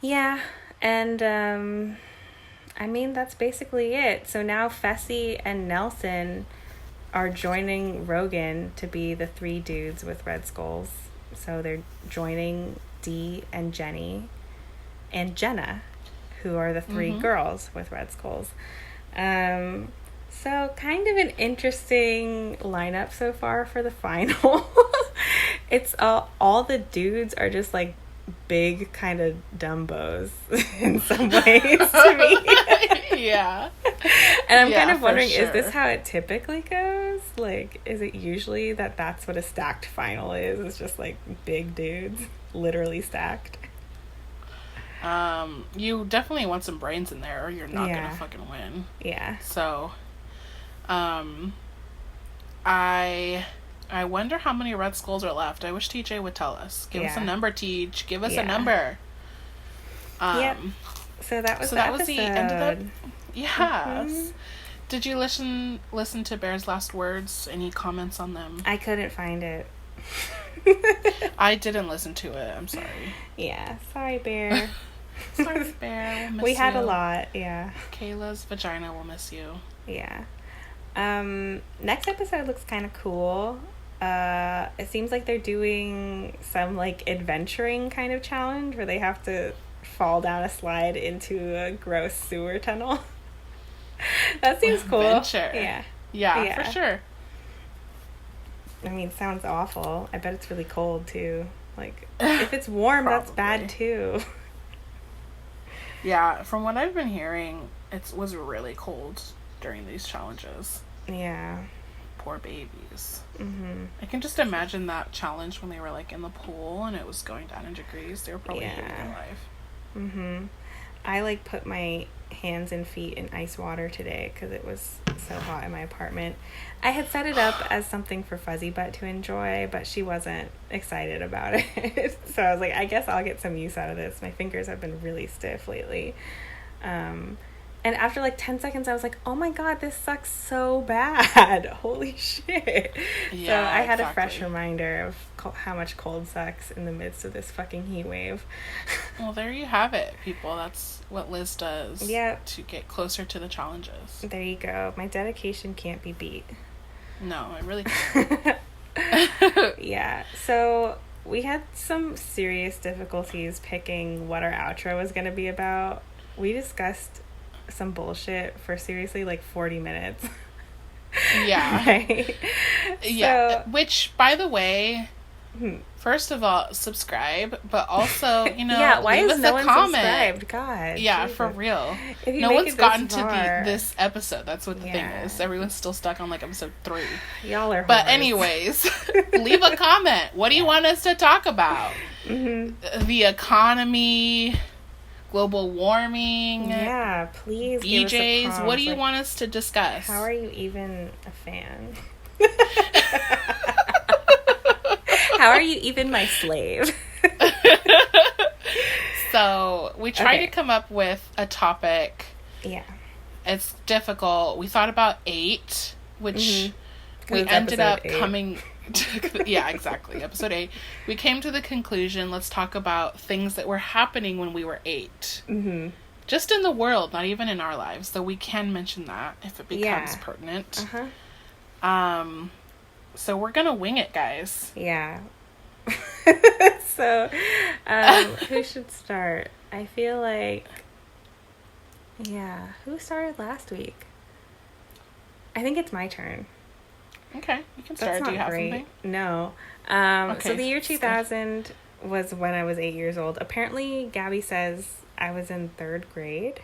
Speaker 2: Yeah. And, I mean, that's basically it. So now Fessy and Nelson are joining Rogan to be the 3 dudes with red skulls. So they're joining Dee and Jenny and Jenna, who are the 3 girls with red skulls. So kind of an interesting lineup so far for the final. It's all the dudes are just like big kind of dumbos in some ways to me.
Speaker 1: Yeah.
Speaker 2: And I'm kind of wondering, is this how it typically goes? Like, is it usually that's what a stacked final is? It's just like big dudes, literally stacked.
Speaker 1: You definitely want some brains in there or you're not gonna fucking win.
Speaker 2: Yeah.
Speaker 1: So, I wonder how many red skulls are left. I wish TJ would tell us. Give us a number, Teach. Give us a number.
Speaker 2: Yep. So that was
Speaker 1: the end of the... Yes.
Speaker 2: Mm-hmm.
Speaker 1: Did you listen to Bear's last words? Any comments on them?
Speaker 2: I couldn't find it.
Speaker 1: I didn't listen to it. I'm sorry.
Speaker 2: Yeah. Sorry, Bear.
Speaker 1: Sorry, Bear. We'll miss
Speaker 2: we had
Speaker 1: you.
Speaker 2: a lot. Yeah.
Speaker 1: Kayla's vagina will miss you.
Speaker 2: Yeah. Next episode looks kind of cool. It seems like they're doing some like adventuring kind of challenge where they have to fall down a slide into a gross sewer tunnel. That seems cool.
Speaker 1: Adventure. Yeah, for sure.
Speaker 2: I mean, sounds awful. I bet it's really cold too. Like, if it's warm, that's bad too.
Speaker 1: Yeah, from what I've been hearing, it was really cold during these challenges.
Speaker 2: Yeah.
Speaker 1: Poor babies. I can just imagine that challenge when they were like in the pool and it was going down in degrees. They were probably hating their life.
Speaker 2: I like put my hands and feet in ice water today because it was so hot in my apartment. I had set it up as something for Fuzzy Butt to enjoy, but she wasn't excited about it. So I was like, I guess I'll get some use out of this. My fingers have been really stiff lately. And after like 10 seconds, I was like, oh my God, this sucks so bad. Holy shit. Yeah, so I had a fresh reminder of how much cold sucks in the midst of this fucking heat wave.
Speaker 1: Well, there you have it, people. That's what Liz does to get closer to the challenges.
Speaker 2: There you go. My dedication can't be beat.
Speaker 1: No, I really can't.
Speaker 2: Yeah. So we had some serious difficulties picking what our outro was going to be about. We discussed some bullshit for seriously like 40 minutes.
Speaker 1: Yeah.
Speaker 2: Right?
Speaker 1: Yeah. So, which, by the way, first of all, subscribe, but also,
Speaker 2: yeah, why
Speaker 1: leave
Speaker 2: is
Speaker 1: us
Speaker 2: no
Speaker 1: a
Speaker 2: one
Speaker 1: comment.
Speaker 2: Subscribed? God.
Speaker 1: Yeah,
Speaker 2: Jesus.
Speaker 1: for real.
Speaker 2: No
Speaker 1: one's gotten to this episode. That's what the thing is. Everyone's still stuck on like episode 3.
Speaker 2: Y'all are.
Speaker 1: But anyways, leave a comment. What do you want us to talk about? The economy, global warming.
Speaker 2: Yeah, please.
Speaker 1: BJ's. What do you want us to discuss?
Speaker 2: How are you even a fan? How are you even my slave?
Speaker 1: So we tried to come up with a topic.
Speaker 2: Yeah.
Speaker 1: It's difficult. We thought about 8, which we ended up coming to, yeah, exactly. Episode 8. We came to the conclusion, let's talk about things that were happening when we were 8. Just in the world, not even in our lives. Though we can mention that if it becomes pertinent. So we're gonna wing it, guys.
Speaker 2: Yeah. So, who should start? I feel like, who started last week? I think it's my turn.
Speaker 1: Okay, you can start. Do you have something?
Speaker 2: No. So the year 2000 was when I was 8 years old. Apparently, Gabby says I was in 3rd grade.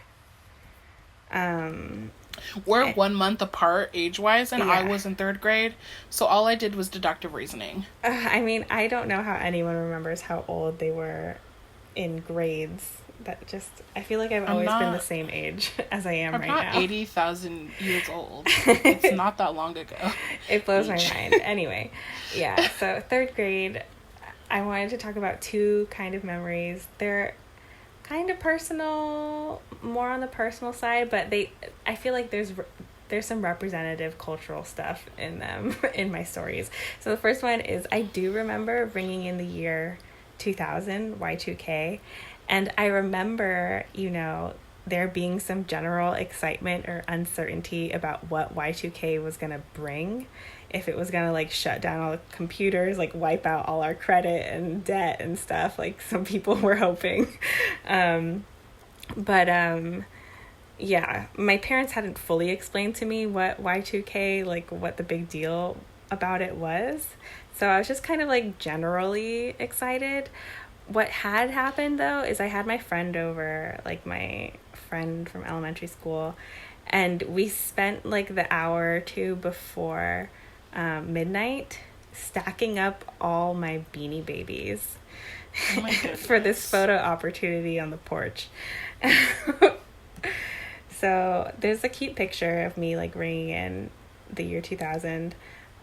Speaker 1: We're 1 month apart age-wise, and I was in 3rd grade, so all I did was deductive reasoning.
Speaker 2: I mean, I don't know how anyone remembers how old they were in grades. I feel like I've always been the same age as I am right now.
Speaker 1: I'm not 80,000 years old. It's not that long ago.
Speaker 2: It blows my mind. Anyway, so 3rd grade, I wanted to talk about 2 kind of memories. They're kind of personal, more on the personal side, but I feel like there's some representative cultural stuff in them, in my stories. So the first one is, I do remember bringing in the year 2000, Y2K, and I remember, there being some general excitement or uncertainty about what Y2K was going to bring. If it was going to like shut down all the computers, like wipe out all our credit and debt and stuff, like some people were hoping. But my parents hadn't fully explained to me what Y2K, like what the big deal about it was. So I was just kind of like generally excited. What had happened though is I had my friend over, like my friend from elementary school, and we spent like the hour or 2 before midnight stacking up all my Beanie Babies for this photo opportunity on the porch. So there's a cute picture of me like ringing in the year 2000.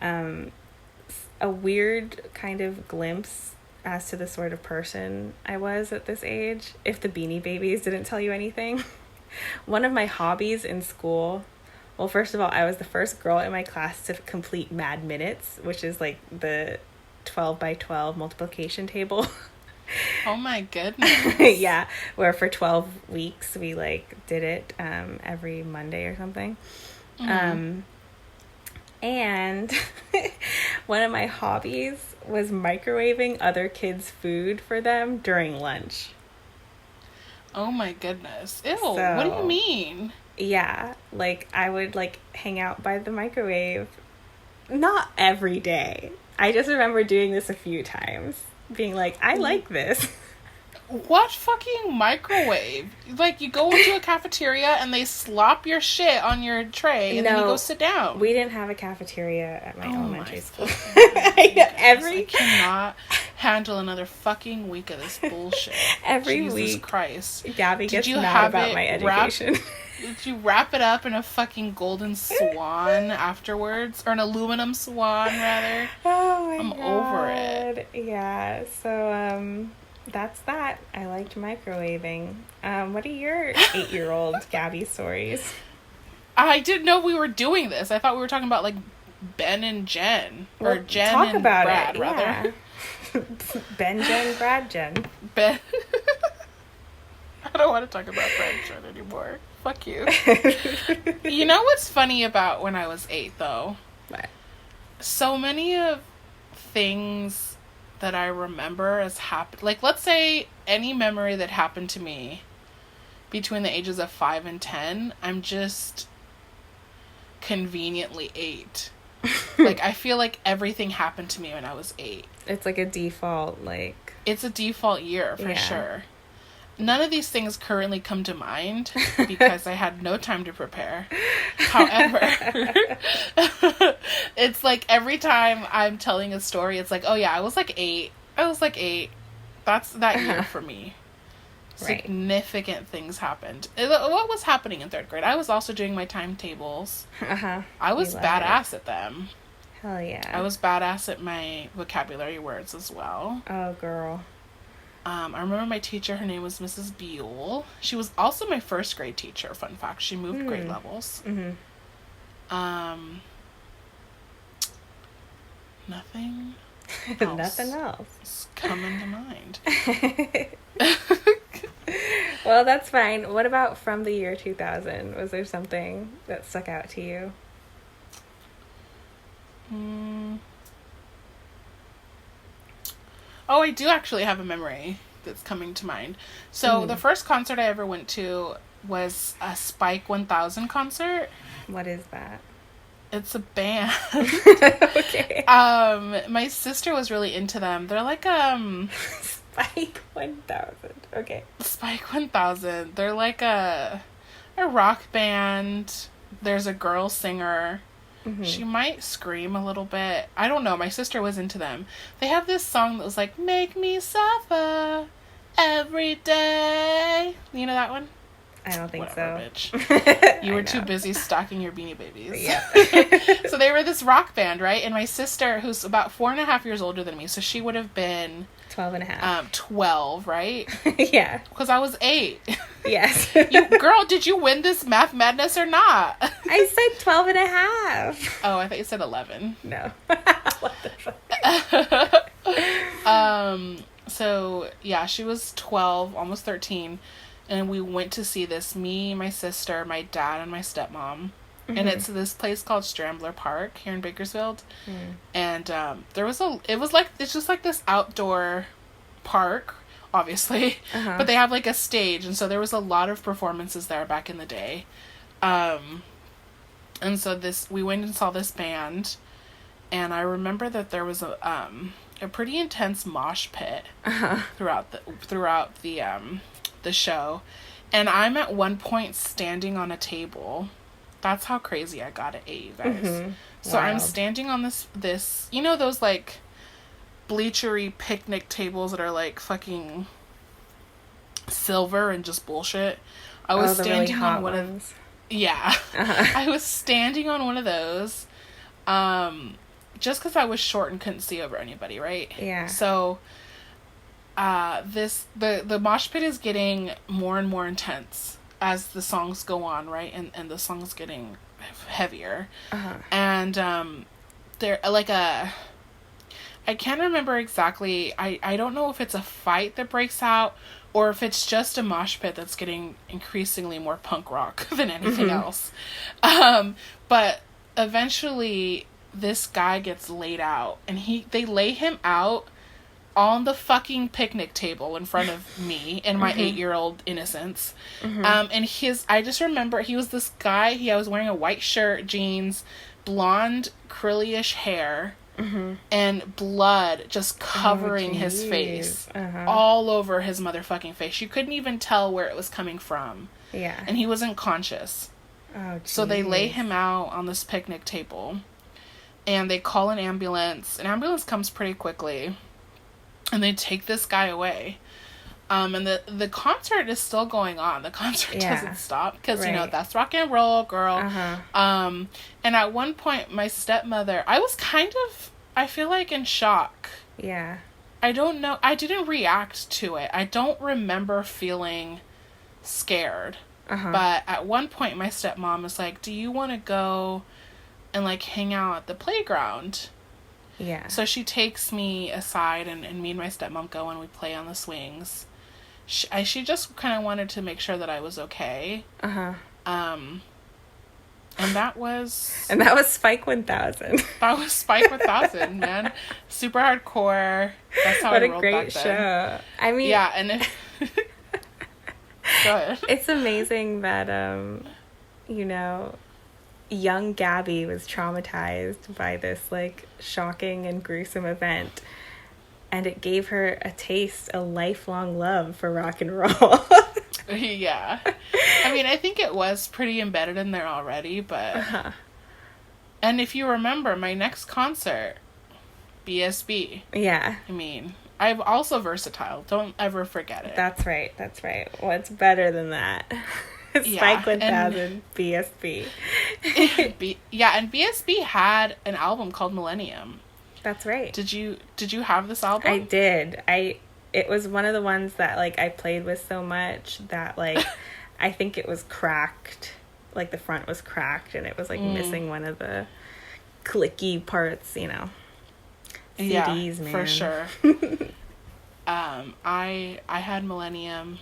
Speaker 2: A weird kind of glimpse as to the sort of person I was at this age, if the Beanie Babies didn't tell you anything. One of my hobbies in school, well, first of all, I was the first girl in my class to complete Mad Minutes, which is like the 12 by 12 multiplication table.
Speaker 1: Oh my goodness.
Speaker 2: Yeah, where for 12 weeks we like did it every Monday or something. And one of my hobbies was microwaving other kids' food for them during lunch.
Speaker 1: Oh my goodness. Ew, what do you mean?
Speaker 2: Yeah, like I would like hang out by the microwave. Not every day. I just remember doing this a few times. Being like, I like this.
Speaker 1: What fucking microwave? Like, you go into a cafeteria and they slop your shit on your tray and then you go sit down.
Speaker 2: We didn't have a cafeteria at my elementary school.
Speaker 1: I cannot handle another fucking week of this bullshit.
Speaker 2: Every
Speaker 1: Jesus
Speaker 2: week,
Speaker 1: Christ.
Speaker 2: Gabby gets mad about my education.
Speaker 1: Did you wrap it up in a fucking golden swan afterwards? Or an aluminum swan, rather?
Speaker 2: Oh my
Speaker 1: I'm
Speaker 2: God.
Speaker 1: over it.
Speaker 2: Yeah, so, that's that. I liked microwaving. What are your 8-year-old Gabby stories?
Speaker 1: I didn't know we were doing this. I thought we were talking about, like, Ben and Jen. Or Jen
Speaker 2: talk
Speaker 1: and
Speaker 2: about
Speaker 1: Brad,
Speaker 2: it.
Speaker 1: rather.
Speaker 2: Yeah. Ben, Jen, Brad, Jen.
Speaker 1: Ben. I don't want to talk about Brad and Jen anymore. Fuck you. You know what's funny about when I was 8, though?
Speaker 2: What?
Speaker 1: So many of things that I remember as happened, like, let's say any memory that happened to me between the ages of 5 and 10, I'm just conveniently 8. Like, I feel like everything happened to me when I was 8.
Speaker 2: It's like a default, like...
Speaker 1: It's a default year, for
Speaker 2: Yeah.
Speaker 1: sure. None of these things currently come to mind because I had no time to prepare. However, it's like every time I'm telling a story, it's like, oh yeah, I was like 8. That's that year for me.
Speaker 2: Right.
Speaker 1: Significant things happened. What was happening in 3rd grade? I was also doing my timetables.
Speaker 2: Uh-huh.
Speaker 1: I was badass at them.
Speaker 2: Hell yeah.
Speaker 1: I was badass at my vocabulary words as well.
Speaker 2: Oh, girl.
Speaker 1: I remember my teacher, her name was Mrs. Buell. She was also my 1st grade teacher, fun fact. She moved grade levels.
Speaker 2: Mm-hmm.
Speaker 1: Nothing else.
Speaker 2: Nothing else.
Speaker 1: Is coming to mind.
Speaker 2: Well, that's fine. What about from the year 2000? Was there something that stuck out to you?
Speaker 1: Oh, I do actually have a memory that's coming to mind. So the first concert I ever went to was a Spike 1000 concert.
Speaker 2: What is that?
Speaker 1: It's a band.
Speaker 2: Okay.
Speaker 1: My sister was really into them. They're like
Speaker 2: Spike 1000. Okay.
Speaker 1: Spike 1000. They're like a rock band. There's a girl singer.
Speaker 2: Mm-hmm.
Speaker 1: She might scream a little bit. I don't know. My sister was into them. They have this song that was like, "Make me suffer every day." You know that one?
Speaker 2: I don't think
Speaker 1: Whatever,
Speaker 2: so.
Speaker 1: Bitch. You were too busy stocking your Beanie Babies.
Speaker 2: Yeah.
Speaker 1: So they were this rock band, right? And my sister, who's about 4.5 years older than me, so she would have been
Speaker 2: 12 and a half.
Speaker 1: 12, right?
Speaker 2: Yeah.
Speaker 1: Because I was 8.
Speaker 2: Yes.
Speaker 1: Girl, did you win this math madness or not?
Speaker 2: I said 12 and a half.
Speaker 1: Oh, I thought you said 11.
Speaker 2: No. What the fuck?
Speaker 1: So yeah, she was 12, almost 13, and we went to see this, me, my sister, my dad, and my stepmom. Mm-hmm. And it's this place called Strambler Park here in Bakersfield. And it's just like this outdoor park, obviously, but they have like a stage, and so there was a lot of performances there back in the day. And so we went and saw this band, and I remember that there was a pretty intense mosh pit throughout the show, and I'm at one point standing on a table. That's how crazy I got at 8, you guys. Mm-hmm. So
Speaker 2: Wild.
Speaker 1: I'm standing on this, you know, those like bleachery picnic tables that are like fucking silver and just bullshit. I was standing
Speaker 2: really
Speaker 1: on one of I was standing on one of those, just because I was short and couldn't see over anybody, right?
Speaker 2: Yeah.
Speaker 1: So, the mosh pit is getting more and more intense as the songs go on, right? And the song's getting heavier. And, they're like I can't remember exactly. I don't know if it's a fight that breaks out or if it's just a mosh pit that's getting increasingly more punk rock than anything else. But eventually this guy gets laid out, and they lay him out on the fucking picnic table in front of me and my 8-year-old innocence. And I just remember he was this guy, I was wearing a white shirt, jeans, blonde, curly-ish hair, and blood just covering his face, all over his motherfucking face. You couldn't even tell where it was coming from.
Speaker 2: Yeah.
Speaker 1: And he was unconscious.
Speaker 2: Oh, geez.
Speaker 1: So they lay him out on this picnic table, and they call an ambulance. An ambulance comes pretty quickly, and they take this guy away. And the concert is still going on. The concert doesn't stop because, you know, that's rock and roll, girl. And at one point, my stepmother, I was kind of, I feel like, in shock.
Speaker 2: Yeah.
Speaker 1: I don't know. I didn't react to it. I don't remember feeling scared. But at one point, my stepmom was like, do you want to go and, like, hang out at the playground?
Speaker 2: Yeah.
Speaker 1: So she takes me aside, and me and my stepmom go and we play on the swings. She just kind of wanted to make sure that I was okay. And that was...
Speaker 2: And that was Spike 1000.
Speaker 1: That was Spike 1000, man. Super hardcore. That's how
Speaker 2: what
Speaker 1: I
Speaker 2: a
Speaker 1: rolled
Speaker 2: great
Speaker 1: back
Speaker 2: show.
Speaker 1: then.
Speaker 2: I mean...
Speaker 1: Yeah, and... Go ahead.
Speaker 2: It's amazing that, you know, young Gabby was traumatized by this, like, shocking and gruesome event. And it gave her a taste, a lifelong love for rock and roll.
Speaker 1: Yeah. I mean, I think it was pretty embedded in there already, but... And if you remember, my next concert, BSB.
Speaker 2: Yeah.
Speaker 1: I mean, I'm also versatile. Don't ever forget it.
Speaker 2: That's right. That's right. What's better than that? Spike 1000, BSB.
Speaker 1: Yeah, and BSB had an album called Millennium.
Speaker 2: That's right.
Speaker 1: Did you have this album?
Speaker 2: I did. It was one of the ones that, like, I played with so much that, like, I think it was cracked. Like, the front was cracked and it was, like, missing one of the clicky parts, you know. CDs,
Speaker 1: yeah,
Speaker 2: man.
Speaker 1: For sure. I had Millennium,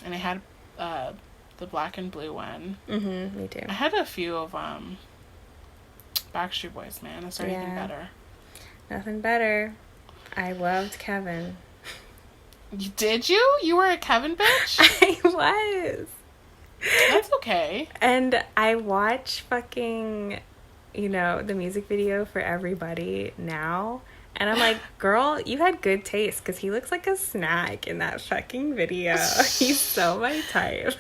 Speaker 1: and I had the black and blue one.
Speaker 2: Me too.
Speaker 1: I had a few of Backstreet Boys, man. Is there anything better?
Speaker 2: Nothing better. I loved Kevin.
Speaker 1: Did you? You were a Kevin bitch?
Speaker 2: I was.
Speaker 1: That's okay.
Speaker 2: And I watch fucking, you know, the music video for Everybody now. And I'm like, girl, you had good taste because he looks like a snack in that fucking video. He's so my type.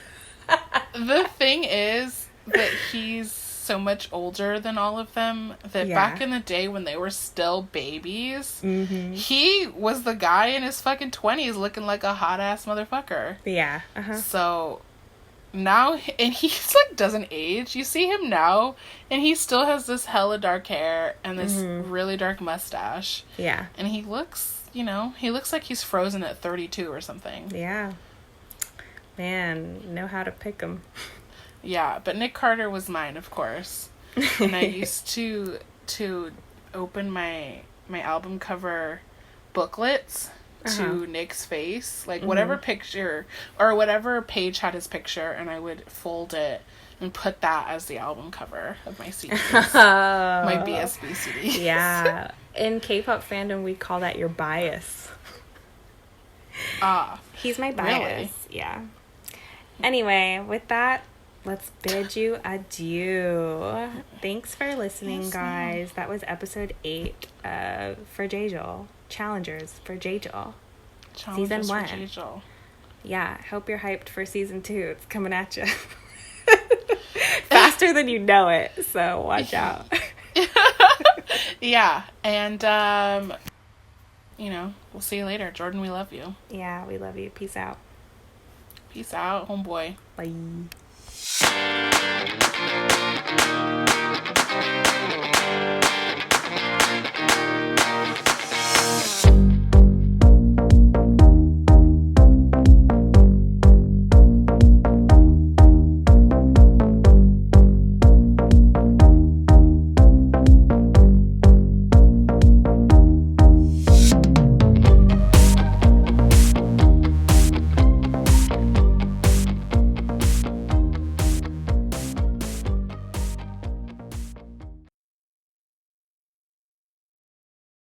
Speaker 1: The thing is that he's so much older than all of them that back in the day when they were still babies, he was the guy in his fucking 20s looking like a hot ass motherfucker.
Speaker 2: Yeah.
Speaker 1: So now, and he's like doesn't age. You see him now and he still has this hella dark hair and this really dark mustache.
Speaker 2: Yeah.
Speaker 1: And he looks, you know, he looks like he's frozen at 32 or something.
Speaker 2: Yeah. Man, know how to pick him.
Speaker 1: Yeah, but Nick Carter was mine, of course. And I used to open my album cover booklets to Nick's face. Like, whatever picture, or whatever page had his picture, and I would fold it and put that as the album cover of my CDs. My BSB CDs.
Speaker 2: Yeah. In K-pop fandom, we call that your bias. He's my bias.
Speaker 1: Really?
Speaker 2: Yeah. Anyway, with that, let's bid you adieu. Thanks for listening, guys. That was episode 8 for J-Joel. Challengers for J-Joel. Season 1.
Speaker 1: For J-Joel.
Speaker 2: Yeah, hope you're hyped for season 2. It's coming at you. Faster than you know it, so watch out.
Speaker 1: Yeah, and, you know, we'll see you later. Jordan, we love you.
Speaker 2: Yeah, we love you. Peace out.
Speaker 1: Peace out, homeboy.
Speaker 2: Bye.